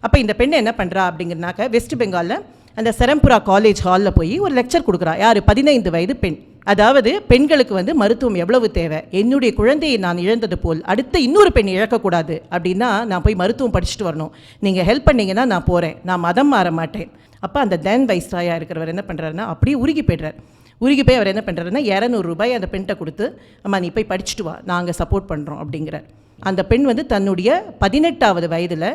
அப்போ இந்த பெண் என்ன பண்ணுறா அப்படிங்கிறனாக்க, வெஸ்ட் பெங்காலில் அந்த செரம்புரா காலேஜ் ஹாலில் போய் ஒரு லெக்சர் கொடுக்குறா. யார்? 15 வயது பெண். அதாவது பெண்களுக்கு வந்து மருத்துவம் எவ்வளவு தேவை, என்னுடைய குழந்தையை நான் இழந்தது போல் அடுத்த இன்னொரு பெண் இழக்கக்கூடாது அப்படின்னா நான் போய் மருத்துவம் படிச்சுட்டு வரணும், நீங்கள் ஹெல்ப் பண்ணிங்கன்னா நான் போகிறேன், நான் மதம் மாற மாட்டேன். அப்போ அந்த தேன் வைஸ்ராயாக இருக்கிறவர் என்ன பண்ணுறாருன்னா அப்படியே உருகி போய்ட்றார். உருகி போய் அவர் என்ன பண்ணுறாருன்னா 200 ரூபாய் அந்த பெண்கிட்ட கொடுத்து, அம்மா நீ போய் படிச்சுட்டு வா, நாங்கள் சப்போர்ட் பண்ணுறோம் அப்படிங்கிறார். அந்த பெண் வந்து தன்னுடைய 18வது வயதில்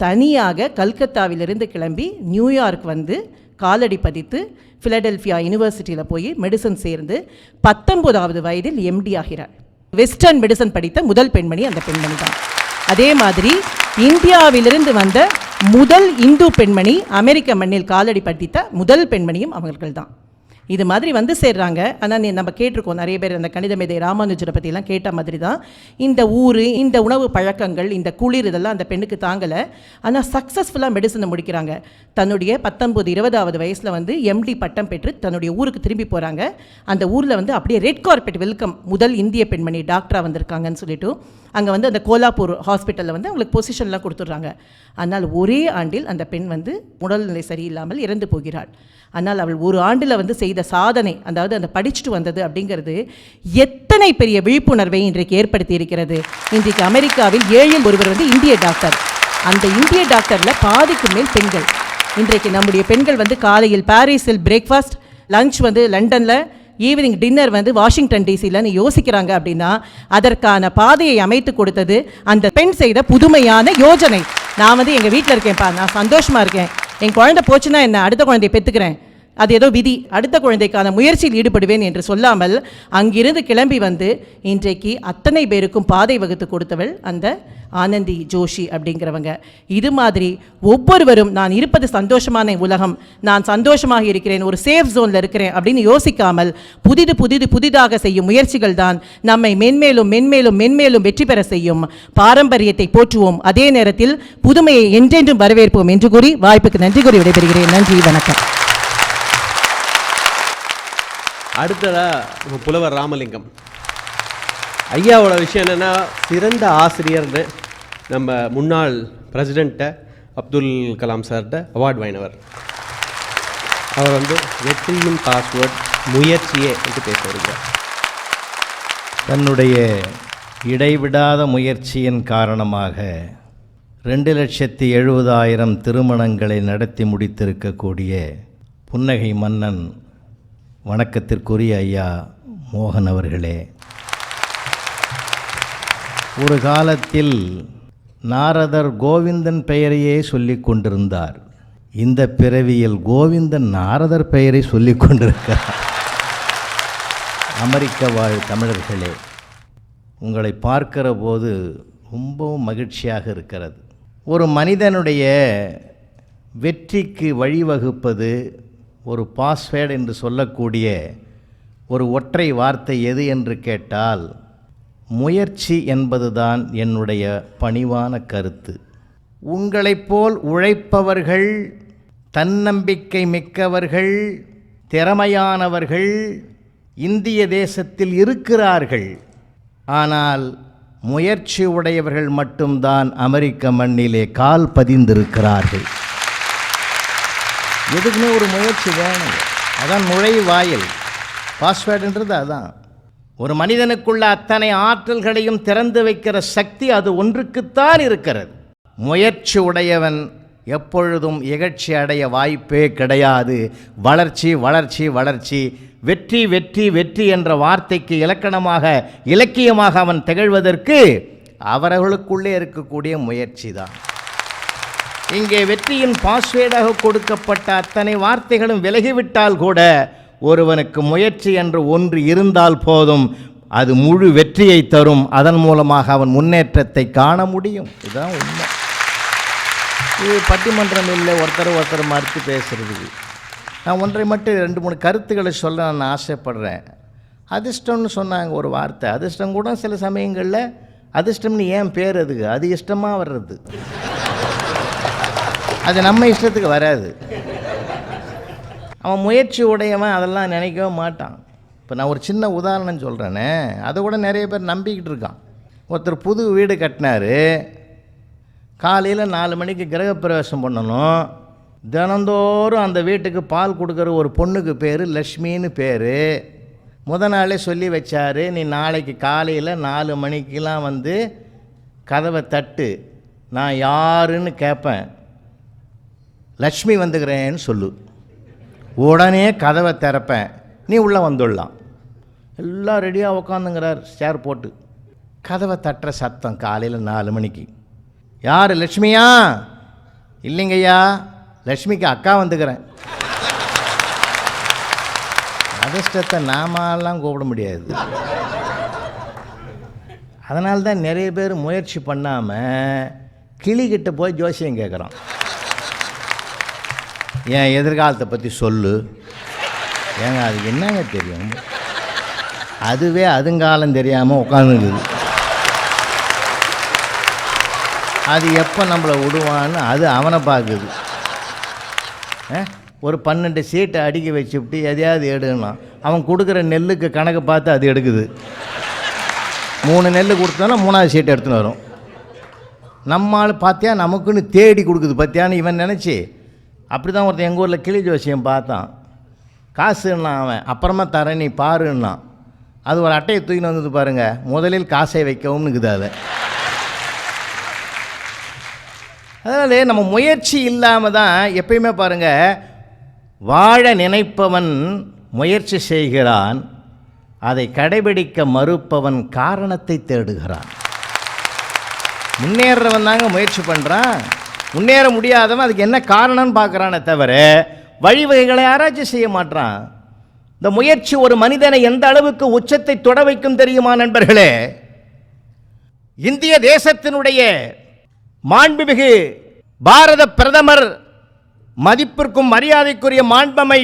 தனியாக கல்கத்தாவிலிருந்து கிளம்பி நியூயார்க் வந்து காலடி பதித்து ஃபிலடெல்ஃபியா யூனிவர்சிட்டியில் போய் மெடிசன் சேர்ந்து 19வது வயதில் எம்டி ஆகிறார். வெஸ்டர்ன் மெடிசன் படித்த முதல் பெண்மணி அந்த பெண்மணி தான். அதே மாதிரி இந்தியாவிலிருந்து வந்த முதல் இந்து பெண்மணி, அமெரிக்க மண்ணில் காலடி பதித்த முதல் பெண்மணியும் அவர்கள் தான். இது மாதிரி வந்து சேர்றாங்க. ஆனால் நம்ம கேட்டிருக்கோம் நிறைய பேர், அந்த கணித மேதை ராமானுஜரை பற்றிலாம் கேட்ட மாதிரி தான் இந்த ஊர், இந்த உணவு பழக்கங்கள், இந்த குளிர் இதெல்லாம் அந்த பெண்ணுக்கு தாங்கலை. ஆனால் சக்ஸஸ்ஃபுல்லாக மெடிசனை முடிக்கிறாங்க. தன்னுடைய 19-20வது வயசில் வந்து எம்டி பட்டம் பெற்று தன்னுடைய ஊருக்கு திரும்பி போகிறாங்க. அந்த ஊரில் வந்து அப்படியே ரெட் கார்பெட் வெல்கம், முதல் இந்திய பெண்மணி டாக்டராக வந்திருக்காங்கன்னு சொல்லிட்டு அங்கே வந்து அந்த கோலாப்பூர் ஹாஸ்பிட்டலில் வந்து அவங்களுக்கு பொசிஷன்லாம் கொடுத்துட்றாங்க. ஆனால் ஒரே ஆண்டில் அந்த பெண் வந்து உடல்நிலை சரியில்லாமல் இறந்து போகிறாள். ஆனால் அவள் ஒரு ஆண்டில் வந்து செய்த சாதனை, அதாவது அந்த படிச்சுட்டு வந்தது அப்படிங்கிறது எத்தனை பெரிய விழிப்புணர்வை இன்றைக்கு ஏற்படுத்தி இருக்கிறது. இன்றைக்கு அமெரிக்காவில் 7இல் ஒருவர் வந்து இந்திய டாக்டர். அந்த இந்திய டாக்டரில் பாதிக்கு மேல் பெண்கள். இன்றைக்கு நம்முடைய பெண்கள் வந்து காலையில் பாரிஸில் பிரேக்ஃபாஸ்ட், லஞ்ச் வந்து லண்டனில், ஈவினிங் டின்னர் வந்து வாஷிங்டன் டிசிலன்னு யோசிக்கிறாங்க அப்படின்னா அதற்கான பாதையை அமைத்து கொடுத்தது அந்த பெண் செய்த புதுமையான யோஜனை. நான் வந்து எங்கள் வீட்டில் இருக்கேன்ப்பா, நான் சந்தோஷமாக இருக்கேன், என் குழந்தை போச்சுன்னா என்ன, அடுத்த குழந்தையை பெற்றுக்கிறேன், அது ஏதோ விதி, அடுத்த குழந்தைக்கான முயற்சியில் ஈடுபடுவேன் என்று சொல்லாமல் அங்கிருந்து கிளம்பி வந்து இன்றைக்கு அத்தனை பேருக்கும் பாதை வகுத்து கொடுத்தவள் அந்த ஆனந்தி ஜோஷி அப்படிங்கிறவங்க. இது மாதிரி ஒவ்வொருவரும் நான் இருப்பது சந்தோஷமான உலகம், நான் சந்தோஷமாக இருக்கிறேன், ஒரு சேஃப் ஜோனில் இருக்கிறேன் அப்படின்னு யோசிக்காமல் புதிதாக செய்யும் முயற்சிகள் தான் நம்மை மென்மேலும் மென்மேலும் மென்மேலும் வெற்றி பெற செய்யும். பாரம்பரியத்தை போற்றுவோம், அதே நேரத்தில் புதுமையை என்றென்றும் வரவேற்போம் என்று கூறி வாய்ப்புக்கு நன்றி கூறி விடைபெறுகிறேன். நன்றி, வணக்கம். அடுத்ததாக புலவர் ராமலிங்கம் ஐயாவோட விஷயம் என்னென்னா, சிறந்த ஆசிரியர்னு நம்ம முன்னாள் பிரசிடெண்ட்டை அப்துல் கலாம் சார்கிட்ட அவார்டு வாங்கினவர். அவர் வந்து வெற்றியின் பாஸ்வேர்ட் முயற்சியே என்று பேச வருகிறார். தன்னுடைய இடைவிடாத முயற்சியின் காரணமாக 2,70,000 திருமணங்களை நடத்தி முடித்திருக்கக்கூடிய புன்னகை மன்னன் வணக்கத்திற்குரிய ஐயா மோகன் அவர்களே, ஒரு காலத்தில் நாரதர் கோவிந்தன் பெயரையே சொல்லிக் கொண்டிருந்தார். இந்த பிறவியில் கோவிந்தன் நாரதர் பெயரை சொல்லிக் கொண்டிருக்கிறார். அமெரிக்க வாழ் தமிழர்களே, உங்களை பார்க்கிற போது ரொம்பவும் மகிழ்ச்சியாக இருக்கிறது. ஒரு மனிதனுடைய வெற்றிக்கு வழிவகுப்பது ஒரு பாஸ்வேர்டு என்று சொல்லக்கூடிய ஒரு ஒற்றை வார்த்தை எது என்று கேட்டால் முயற்சி என்பதுதான் என்னுடைய பணிவான கருத்து. உங்களைப் போல் உழைப்பவர்கள், தன்னம்பிக்கை மிக்கவர்கள், திறமையானவர்கள் இந்திய தேசத்தில் இருக்கிறார்கள். ஆனால் முயற்சி உடையவர்கள் மட்டும்தான் அமெரிக்க மண்ணிலே கால் பதிந்திருக்கிறார்கள். எதுக்குமே ஒரு முயற்சி வேணும். அதான் நுழைவாயில். பாஸ்வேர்டுன்றது அதான். ஒரு மனிதனுக்குள்ள அத்தனை ஆற்றல்களையும் திறந்து வைக்கிற சக்தி அது ஒன்றுக்குத்தான் இருக்கிறது. முயற்சி உடையவன் எப்பொழுதும் இகழ்ச்சி அடைய வாய்ப்பே கிடையாது. வளர்ச்சி வளர்ச்சி வளர்ச்சி, வெற்றி வெற்றி வெற்றி என்ற வார்த்தைக்கு இலக்கணமாக இலக்கியமாக அவன் திகழ்வதற்கு அவர்களுக்குள்ளே இருக்கக்கூடிய முயற்சி தான். இங்கே வெற்றியின் பாஸ்வேர்டாக கொடுக்கப்பட்ட அத்தனை வார்த்தைகளும் விலகிவிட்டால் கூட ஒருவனுக்கு முயற்சி என்று ஒன்று இருந்தால் போதும், அது முழு வெற்றியை தரும். அதன் மூலமாக அவன் முன்னேற்றத்தை காண முடியும். இதுதான் உண்மை. இது பட்டிமன்றம் இல்லை ஒருத்தர் மறுத்து பேசுறது. நான் ஒன்றை மட்டும் 2-3 கருத்துக்களை சொல்ல நான் ஆசைப்படுறேன். அதிர்ஷ்டம்னு சொன்னாங்க ஒரு வார்த்தை. அதிர்ஷ்டம் கூட சில சமயங்களில் அதிர்ஷ்டம்னு ஏன் பேர் அதுக்கு, அது இஷ்டமாக வர்றது, அது நம்ம இஷ்டத்துக்கு வராது. அவன் முயற்சி உடையவன் அதெல்லாம் நினைக்கவே மாட்டான். இப்போ நான் ஒரு சின்ன உதாரணம் சொல்கிறேனே, அதை கூட நிறைய பேர் நம்பிக்கிட்டு இருக்கான். ஒருத்தர் புது வீடு கட்டினார். காலையில் 4 மணிக்கு கிரகப்பிரவேசம் பண்ணணும். தினந்தோறும் அந்த வீட்டுக்கு பால் கொடுக்குற ஒரு பொண்ணுக்கு பேர் லக்ஷ்மின்னு பேர். நாளே சொல்லி வச்சார், நீ நாளைக்கு காலையில் 4 மணிக்கெலாம் வந்து கதவை தட்டு, நான் யாருன்னு கேட்பேன், லக்ஷ்மி வந்துக்கிறேன்னு சொல்லு, உடனே கதவை திறப்பேன், நீ உள்ளே வந்துடலாம். எல்லாம் ரெடியாக உக்காந்துங்கிறார் சேர் போட்டு. கதவை தட்டுற சத்தம் காலையில் 4 மணிக்கு. யார், லக்ஷ்மியா? இல்லைங்கய்யா, லக்ஷ்மிக்கு அக்கா வந்துக்கிறேன். அதிர்ஷ்டத்தை நாமெல்லாம் கூப்பிட முடியாது. அதனால தான் நிறைய பேர் முயற்சி பண்ணாமல் கிளிக்கிட்ட போய் ஜோசியம் கேட்குறான். என் எதிர்காலத்தை பற்றி சொல்லு. ஏங்க அது என்னங்க தெரியும்? அதுவே அதுங்காலம் தெரியாமல் உட்காந்துக்குது. அது எப்போ நம்மளை விடுவான்னு அது அவனை பார்க்குது. ஒரு 12 சீட்டை அடுக்கி வச்சுவிட்டு எதையாவது எடுக்கணும். அவன் கொடுக்குற நெல்லுக்கு கணக்கு பார்த்து அது எடுக்குது. 3 நெல் கொடுத்தோன்னா 3ஆவது சீட்டை எடுத்துன்னு வரும். நம்மால் பார்த்தியா நமக்குன்னு தேடி கொடுக்குது பார்த்தியான்னு இவன் நினச்சி. அப்படி தான் ஒருத்தன் எங்கள் ஊரில் கிளி ஜோசியம் பார்த்தான். காசுன்னா அவன் அப்புறமா தரேன் நீ பாருன்னா. அது ஒரு அட்டையை தூக்கின்னு வந்தது பாருங்கள், முதலில் காசை வைக்கவும்னுக்குது. அதனால நம்ம முயற்சி இல்லாமல் தான் எப்பயுமே பாருங்கள், வாழ நினைப்பவன் முயற்சி செய்கிறான், அதை கடைபிடிக்க மறுப்பவன் காரணத்தை தேடுகிறான். முன்னேறவன் தாங்க முயற்சி பண்ணுறான். முன்னேற முடியாதவன் அதுக்கு என்ன காரணம்னு பார்க்குறானே தவிர வழிவகைகளை ஆராய்ச்சி செய்ய மாட்டான். இந்த முயற்சி ஒரு மனிதனை எந்த அளவுக்கு உச்சத்தை தொட வைக்கும் தெரியுமா நண்பர்களே? இந்திய தேசத்தினுடைய மாண்புமிகு பாரத பிரதமர் மதிப்பிற்கும் மரியாதைக்குரிய மாண்பமை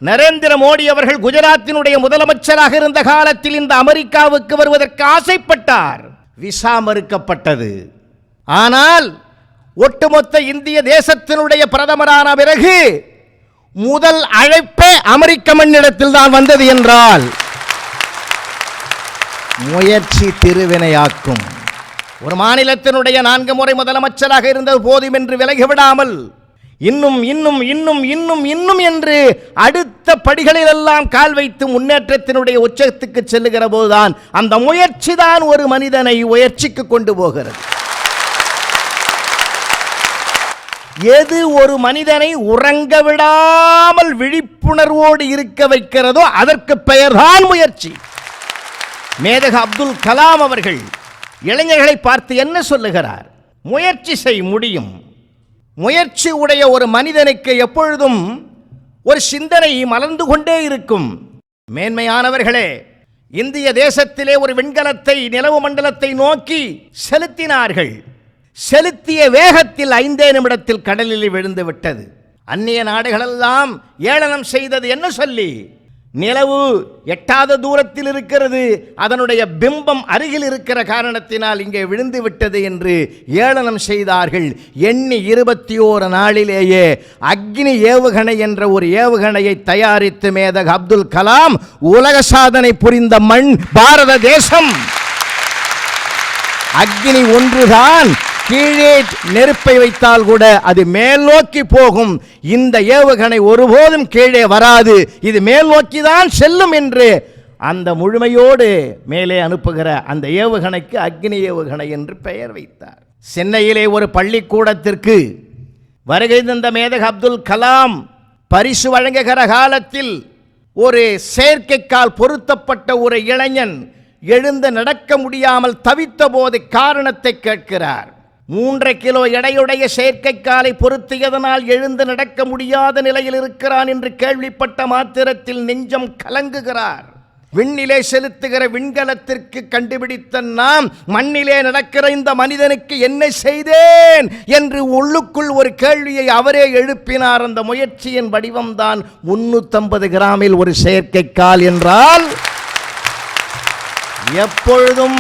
நரேந்திர மோடி அவர்கள் குஜராத்தினுடைய முதலமைச்சராக இருந்த காலத்தில் இந்த அமெரிக்காவுக்கு வருவதற்கு ஆசைப்பட்டார். விசா மறுக்கப்பட்டது. ஆனால் ஒட்டுமொத்த இந்திய தேசத்தினுடைய பிரதமரான பிறகு முதல் அழைப்பே அமெரிக்க மண்ணிடத்தில் தான் வந்தது என்றால் முயற்சி திருவினையாக்கும். ஒரு மாநிலத்தினுடைய 4 முறை முதலமைச்சராக இருந்தது போதும் என்று விலகிவிடாமல் இன்னும் இன்னும் இன்னும் இன்னும் இன்னும் என்று அடுத்த படிகளிலெல்லாம் கால் வைத்து முன்னேற்றத்தினுடைய உச்சத்துக்கு செல்லுகிற போதுதான் அந்த முயற்சி தான் ஒரு மனிதனை உயர்ச்சிக்கு கொண்டு போகிறது. எது ஒரு மனிதனை உறங்க விடாமல் விழிப்புணர்வோடு இருக்க வைக்கிறதோ அதற்கு பெயர்தான் முயற்சி. மேதக அப்துல் கலாம் அவர்கள் இளைஞர்களை பார்த்து என்ன சொல்லுகிறார்? முயற்சி செய், முடியும். முயற்சி உடைய ஒரு மனிதனுக்கு எப்பொழுதும் ஒரு சிந்தனை மலர்ந்து கொண்டே இருக்கும். மேன்மையானவர்களே, இந்திய தேசத்திலே ஒரு விண்கலத்தை நிலவு மண்டலத்தை நோக்கி செலுத்தினார்கள். செலுத்திய வேகத்தில் 5 நிமிடத்தில் கடலில் விழுந்து விட்டது. அந்நிய நாடுகளெல்லாம் ஏளனம் செய்தது என்ன சொல்லி? நிலவு எட்டாத தூரத்தில் இருக்கிறது, அதனுடைய பிம்பம் அருகில் இருக்கிற காரணத்தினால் இங்கே விழுந்து விட்டது என்று ஏளனம் செய்தார்கள். எண்ணி 21 நாளிலேயே அக்னி ஏவுகணை என்ற ஒரு ஏவுகணையை தயாரித்து மேதக அப்துல் கலாம் உலக சாதனை புரிந்த மண் பாரத தேசம். அக்னி ஒன்றுதான் கீழே நெருப்பை வைத்தால் கூட அது மேல் நோக்கி போகும். இந்த ஏவுகணை ஒருபோதும் கீழே வராது, இது மேல் நோக்கி தான் செல்லும் என்று அந்த முழுமையோடு மேலே அனுப்புகிற அந்த ஏவுகணைக்கு அக்னி ஏவுகணை என்று பெயர் வைத்தார். சென்னையிலே ஒரு பள்ளிக்கூடத்திற்கு வருகை தந்த மேதக அப்துல் கலாம் பரிசு வழங்குகிற காலத்தில் ஒரு செயற்கைக்கால் பொருத்தப்பட்ட ஒரு இளைஞன் எழுந்து நடக்க முடியாமல் தவித்த போது காரணத்தை கேட்கிறார். 3 கிலோ எடையுடைய செயற்கைக்காலை பொருத்தியதனால் எழுந்து நடக்க முடியாத நிலையில் இருக்கிறான் என்று கேள்விப்பட்ட மாத்திரத்தில் நெஞ்சம் கலங்குகிறார். விண்ணிலே செலுத்துகிற விண்கலத்திற்கு கண்டுபிடித்த நாம் மண்ணிலே நடக்கிற இந்த மனிதனுக்கு என்ன செய்தேன் என்று உள்ளுக்குள் ஒரு கேள்வியை அவரே எழுப்பினார். அந்த முயற்சியின் வடிவம்தான் 350 கிராமில் ஒரு செயற்கைக்கால் என்றால், எப்பொழுதும்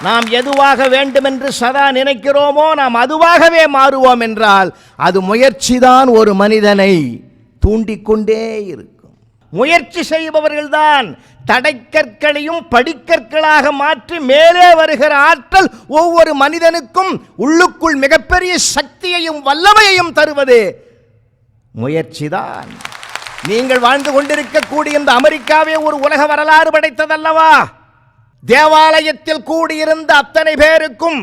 நாம் எதுவாக வேண்டும் என்று சதா நினைக்கிறோமோ நாம் அதுவாகவே மாறுவோம் என்றால் அது முயற்சிதான் ஒரு மனிதனை தூண்டிக்கொண்டே இருக்கும். முயற்சி செய்பவர்கள்தான் தடைக்கற்களையும் படிக்கற்களாக மாற்றி மேலே வருகிற ஆற்றல் ஒவ்வொரு மனிதனுக்கும் உள்ளுக்குள் மிகப்பெரிய சக்தியையும் வல்லமையையும் தருவது முயற்சிதான். நீங்கள் வாழ்ந்து கொண்டிருக்கக்கூடிய இந்த அமெரிக்காவே ஒரு உலக வரலாறு படைத்ததல்லவா? தேவாலயத்தில் கூடியிருந்த அத்தனை பேருக்கும்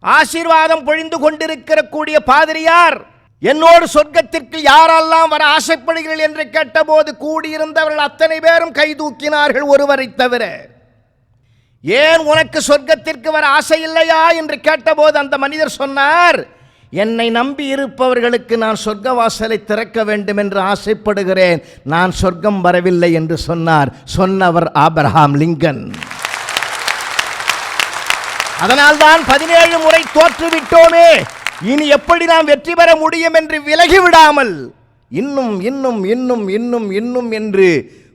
ஆசீர்வாதம் பொழிந்து கொண்டிருக்கிற கூடிய பாதிரியார் என்னோடு சொர்க்கத்திற்கு யாரெல்லாம் வர ஆசைப்படுகிறீர்கள் என்று கேட்டபோது கூடியிருந்தவர்கள் அத்தனை பேரும் கை தூக்கினார்கள், ஒருவரை தவிர. ஏன் உனக்கு சொர்க்கத்திற்கு வர ஆசை இல்லையா என்று கேட்டபோது அந்த மனிதர் சொன்னார், என்னை நம்பி இருப்பவர்களுக்கு நான் சொர்க்க வாசலை திறக்க வேண்டும் என்று ஆசைப்படுகிறேன், நான் சொர்க்கம் வரவில்லை என்று சொன்னார். சொன்னவர் ஆபிரகாம் லிங்கன். அதனால்தான் 17 முறை தோற்றுவிட்டோமே, இனி எப்படி நாம் வெற்றி பெற முடியும் என்று விலகிவிடாமல் இன்னும் இன்னும் இன்னும் இன்னும் இன்னும் என்று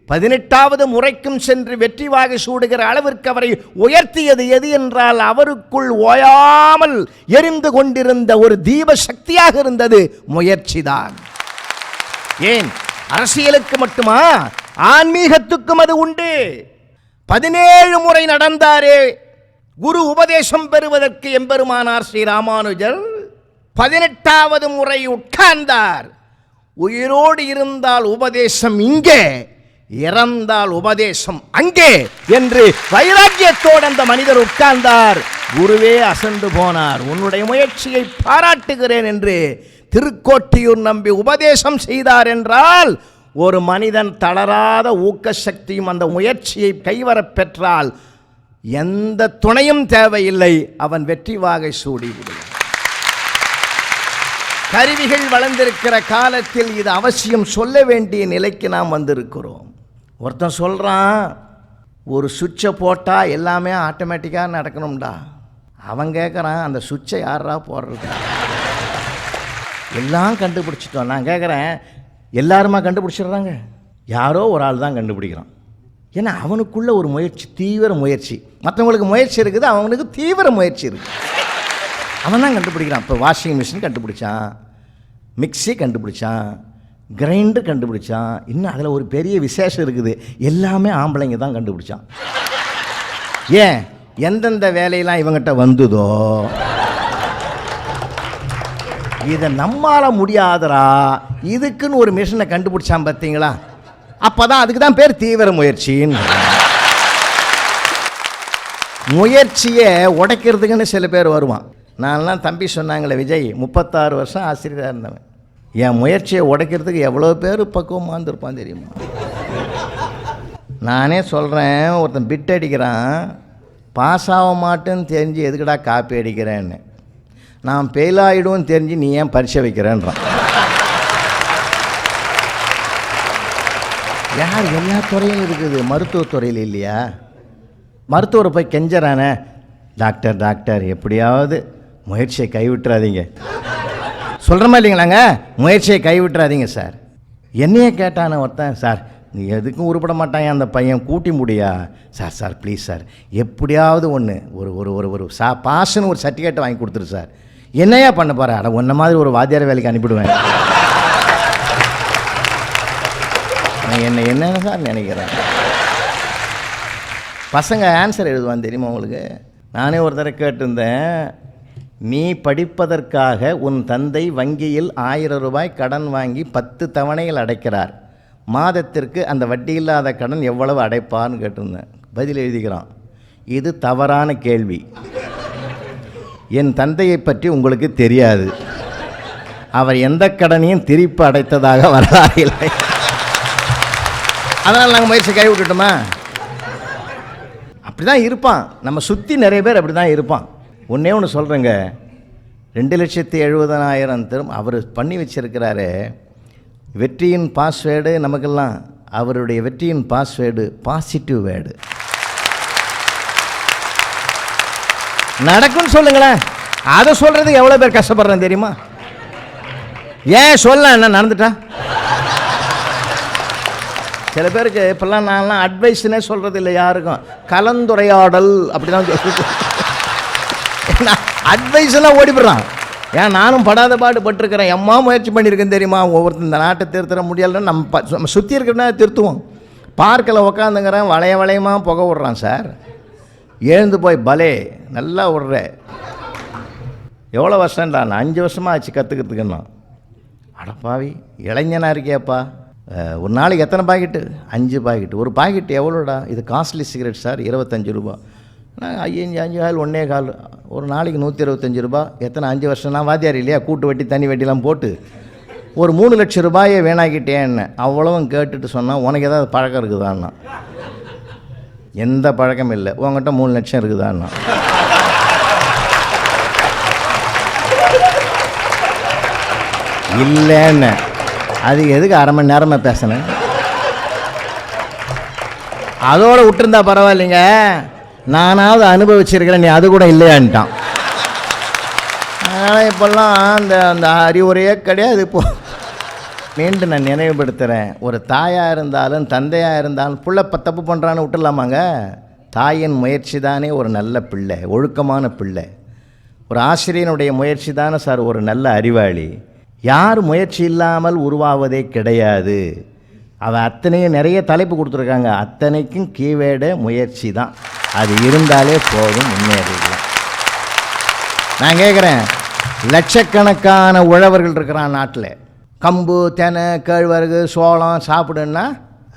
18வது முறைக்கும் சென்று வெற்றி வாகை சூடுகிற அளவிற்கு அவரை உயர்த்தியது எது என்றால் அவருக்குள் ஓயாமல் எரிந்து கொண்டிருந்த ஒரு தீப சக்தியாக இருந்தது முயற்சிதான். ஏன் அரசியலுக்கு மட்டுமா, ஆன்மீகத்துக்கும் அது உண்டு. 17 முறை நடந்தாரே குரு உபதேசம் பெறுவதற்கு எம்பெருமானார் ஸ்ரீ ராமானுஜர். 18வது முறை உட்கார்ந்தார். உயிரோடு இருந்தால் உபதேசம் இங்கே, இறந்தால் உபதேசம் அங்கே என்று வைராக்கியத்தோடு அந்த மனிதர் உட்கார்ந்தார். குருவே அசந்து போனார். உன்னுடைய முயற்சியை பாராட்டுகிறேன் என்று திருக்கோட்டியூர் நம்பி உபதேசம் செய்தார் என்றால் ஒரு மனிதன் தளராத ஊக்க சக்தியும் அந்த முயற்சியை கைவரப் பெற்றால் எந்த துணையும் தேவையில்லை, அவன் வெற்றி வாகை சூடிவிடும். கருவிகள் வளர்ந்திருக்கிற காலத்தில் இது அவசியம் சொல்ல வேண்டிய நிலைக்கு நாம் வந்திருக்கிறோம். ஒருத்தன் சொல்கிறான், ஒரு சுவிட்சை போட்டால் எல்லாமே ஆட்டோமேட்டிக்காக நடக்கணும்டா. அவன் கேட்குறான், அந்த சுவிட்சை யாரா போடுறது? எல்லாம் கண்டுபிடிச்சிட்டோம். நான் கேட்குறேன், எல்லாருமா கண்டுபிடிச்சிடுறாங்க? யாரோ ஒரு ஆள் தான் கண்டுபிடிக்கிறான். ஏன்னா அவனுக்குள்ள ஒரு முயற்சி, தீவிர முயற்சி. மற்றவங்களுக்கு முயற்சி இருக்குது, அவனுக்கு தீவிர முயற்சி இருக்குது. அவன் தான் கண்டுபிடிக்கிறான். இப்போ வாஷிங் மிஷின் கண்டுபிடிச்சான், மிக்சி கண்டுபிடிச்சான், கிரைண்டர் கண்டுபிடிச்சான். இன்னும் அதில் ஒரு பெரிய விசேஷம் இருக்குது, எல்லாமே ஆம்பளைங்க தான் கண்டுபிடிச்சான். ஏன்? எந்தெந்த வேலையெல்லாம் இவங்கிட்ட வந்ததோ இதை நம்மால முடியாதரா, இதுக்குன்னு ஒரு மிஷினை கண்டுபிடிச்சான் பார்த்தீங்களா, அப்பதான் அதுக்கு தான் பேர் தீவிர முயற்சின்னு. முயற்சியை உடைக்கிறதுக்குன்னு சில பேர் வருவான். நான்லாம் தம்பி சொன்னாங்களே விஜய், 36 வருஷம் ஆசிரியராக இருந்தவன், என் முயற்சியை உடைக்கிறதுக்கு எவ்வளோ பேர் பக்குவமாக இருந்திருப்பான் தெரியுமா? நானே சொல்கிறேன், ஒருத்தன் பிட் அடிக்கிறான், பாஸ் ஆக மாட்டேன்னு தெரிஞ்சு எதுக்குடா காப்பி அடிக்கிறேன்னு, நான் ஃபெயில் ஆகிடுவோன்னு தெரிஞ்சு நீ ஏன் பரீட்சை வைக்கிறேன்றான். யார் எல்லா துறையிலும் இருக்குது, மருத்துவத்துறையில் இல்லையா? மருத்துவரை போய் கெஞ்சறானே, டாக்டர் டாக்டர் எப்படியாவது முயற்சியை கைவிட்டுறாதீங்க, சொல்கிறோமா இல்லைங்களாங்க, முயற்சியை கைவிட்டுறாதீங்க சார். என்னையே கேட்டானே ஒருத்தன், சார் நீ எதுக்கும் உருப்பட மாட்டாங்க அந்த பையன், கூட்டி முடியா சார், சார் ப்ளீஸ் சார் எப்படியாவது ஒன்று ஒரு ஒரு ஒரு ஒரு பாஸ்ன்னு ஒரு சர்டிஃபிகேட் வாங்கி கொடுத்துரு சார். என்னையா பண்ண போகிற? அட ஒன்றை மாதிரி ஒரு வாத்தியார வேலைக்கு அனுப்பிவிடுவேன். நான் என்னென்ன சார் நினைக்கிறேன். பசங்க ஆன்சர் எழுதுவான் தெரியுமா உங்களுக்கு? நானே ஒரு தடவை கேட்டிருந்தேன், நீ படிப்பதற்காக உன் தந்தை வங்கியில் 1000 ரூபாய் கடன் வாங்கி 10 தவணைகள் அடைக்கிறார், மாதத்திற்கு அந்த வட்டி இல்லாத கடன் எவ்வளவு அடைப்பார்னு கேட்டிருந்தேன். பதில் எழுதிக்கிறான், இது தவறான கேள்வி, என் தந்தையை பற்றி உங்களுக்கு தெரியாது, அவர் எந்த கடனையும் திருப்பி அடைத்ததாக வரலாறு இல்லை, அதனால் நாங்கள் முயற்சி கைவிட்டுட்டோமா? அப்படி தான் இருப்பான். நம்ம சுற்றி நிறைய பேர் அப்படி தான் இருப்பான். ஒன்றே ஒன்று சொல்கிறேங்க, 2,70,000 அவர் பண்ணி வச்சிருக்கிறாரு. வெற்றியின் பாஸ்வேர்டு நமக்கெல்லாம், அவருடைய வெற்றியின் பாஸ்வேர்டு பாசிட்டிவ் வேர்டு. நடக்கும்னு சொல்லுங்களேன், அதை சொல்கிறதுக்கு எவ்வளோ பேர் கஷ்டப்படுறேன் தெரியுமா? ஏன் சொல்ல, என்ன நடந்துட்டா? சில பேருக்கு இப்போல்லாம் நான்லாம் அட்வைஸ்னே சொல்கிறது இல்லை யாருக்கும், கலந்துரையாடல் அப்படி தான் சொல்லிட்டு அட்வைஸ்லாம் ஓடிப்படுறான். ஏன் நானும் படாத பாடு பட்டிருக்கிறேன், எம்மா முயற்சி பண்ணியிருக்கேன் தெரியுமா, ஒவ்வொருத்தர் இந்த நாட்டை திருத்துற முடியலன்னு நம்ம சுற்றி இருக்கிறனா திருத்துவோம். பார்க்கில் உக்காந்துங்கிறேன், வளையமாக புகை விட்றான் சார், எழுந்து போய் பலே நல்லா விட்ற. எவ்வளோ வருஷம்டா? நான் 5 வருஷமாக ஆச்சு கற்றுக்கிறதுக்குன்னா. அடப்பாவி இளைஞனாக இருக்கியாப்பா, ஒரு நாளைக்கு எத்தனை பாக்கெட்டு? 5 பாக்கெட்டு. ஒரு பாக்கெட் எவ்வளோடா? இது காஸ்ட்லி சிகரெட் சார், 25 ரூபா. நான் 5 கால் 1 கால், ஒரு நாளைக்கு 125 ரூபா. எத்தனை 5 வருஷம்? நான் வாத்தியார் இல்லையா, கூட்டு வட்டி தனி வட்டிலாம் போட்டு ஒரு 3 லட்சம் ரூபாயை வீணாக்கிட்டேன்னு. அவ்வளவும் கேட்டுட்டு சொன்னால், உனக்கு ஏதாவது பழக்கம் இருக்குதான்னா? எந்த பழக்கம் இல்லை. உங்கள்கிட்ட 3 லட்சம் இருக்குதான்னா? இல்லைன்னு. அது எதுக்கு அரை மணி நேரமாக பேசினேன்? அதோடு விட்டுருந்தா பரவாயில்லைங்க, நானாவது அனுபவிச்சிருக்கிறேன், நீ அது கூட இல்லையான்ட்டான். அதனால் இப்போல்லாம் அந்த அறிவுரையே கிடையாது. இப்போ மீண்டும் நான் நினைவுபடுத்துகிறேன், ஒரு தாயாக இருந்தாலும் தந்தையாக இருந்தாலும் புள்ள தப்பு பண்ணுறான்னு விட்டுடலாமாங்க? தாயின் முயற்சி தானே ஒரு நல்ல பிள்ளை, ஒழுக்கமான பிள்ளை. ஒரு ஆசிரியனுடைய முயற்சி தானே சார் ஒரு நல்ல அறிவாளி. யார் முயற்சி இல்லாமல் உருவாவதே கிடையாது. அவன் அத்தனையும் நிறைய தலைப்பு கொடுத்துருக்காங்க, அத்தனைக்கும் கீவேர்டு முயற்சி தான். அது இருந்தாலே போதும், முன்னேறிடலாம். நான் கேட்குறேன், லட்சக்கணக்கான உழவர்கள் இருக்கிறான் நாட்டில். கம்பு தெனை கேழ்வரகு சோளம் சாப்பிடுன்னா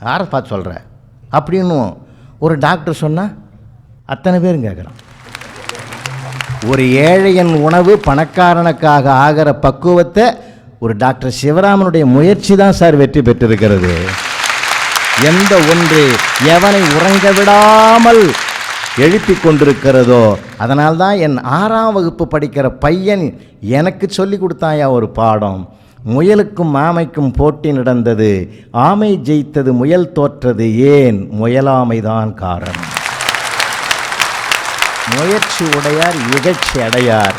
யாரை பார்த்து சொல்கிற அப்படின்னு ஒரு டாக்டர் சொன்னால் அத்தனை பேரும் கேட்குறான். ஒரு ஏழையின் உணவு பணக்காரனுக்காக ஆகிற பக்குவத்தை ஒரு டாக்டர் சிவராமனுடைய முயற்சி தான் சார் வெற்றி பெற்றிருக்கிறது. எந்த ஒன்று எவனை உறங்க விடாமல் எழுப்பி கொண்டிருக்கிறதோ, அதனால்தான் என் 6ஆம் வகுப்பு படிக்கிற பையன் எனக்கு சொல்லி கொடுத்தாயா ஒரு பாடம். முயலுக்கும் ஆமைக்கும் போட்டி நடந்தது, ஆமை ஜெயித்தது, முயல் தோற்றது. ஏன்? முயலாமைதான் காரணம். முயற்சி உடையார் இகழ்ச்சி அடையார்.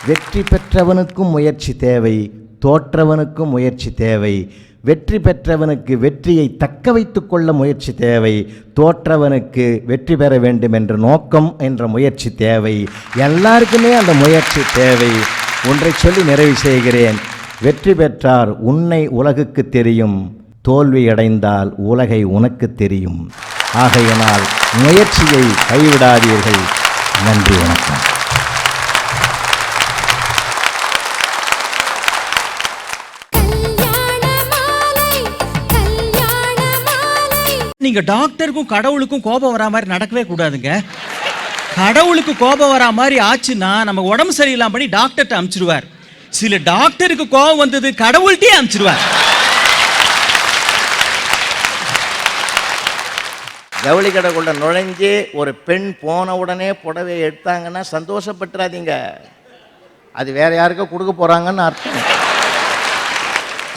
வெற்றி பெற்றவனுக்கும் முயற்சி தேவை, தோற்றவனுக்கும் முயற்சி தேவை. வெற்றி பெற்றவனுக்கு வெற்றியை தக்க வைத்து கொள்ள முயற்சி தேவை, தோற்றவனுக்கு வெற்றி பெற வேண்டும் என்ற நோக்கம் என்ற முயற்சி தேவை. எல்லாருக்குமே அந்த முயற்சி தேவை. ஒன்றை சொல்லி நிறைவு செய்கிறேன். வெற்றி பெற்றார் உன்னை உலகுக்கு தெரியும், தோல்வியடைந்தால் உலகை உனக்கு தெரியும். ஆகையினால் முயற்சியை கைவிடாதீர்கள். நன்றி, வணக்கம். இங்க டாக்டருக்கும் கடவுளுக்கும் கோபம் வரா மாதிரி நடக்கவே கூடாதுங்க. கடவுளுக்கு கோபம் வரா மாதிரி ஆச்சுன்னா நம்ம உடம்பு சரியில்லாம பண்ணி டாக்டர்கிட்ட அனுப்பிச்சிடுவார். சில டாக்டருக்கு கோபம் வந்தது கடவுள்கிட்டே அனுப்பிச்சிடுவார். ஜவுளி கடைக்குள்ள நுழைஞ்சு ஒரு பெண் போன உடனே புடவை எடுத்தாங்கன்னா சந்தோஷப்பட்டுறாதீங்க, அது வேற யாருக்கோ கொடுக்க போறாங்கன்னு அர்த்தம்.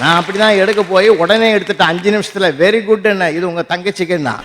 நான் அப்படி தான் எடுக்க போய் உடனே எடுத்துட்டேன் 5 நிமிஷத்தில். வெரி குட், என்ன இது உங்கள் தங்கச்சிக்கு தான்.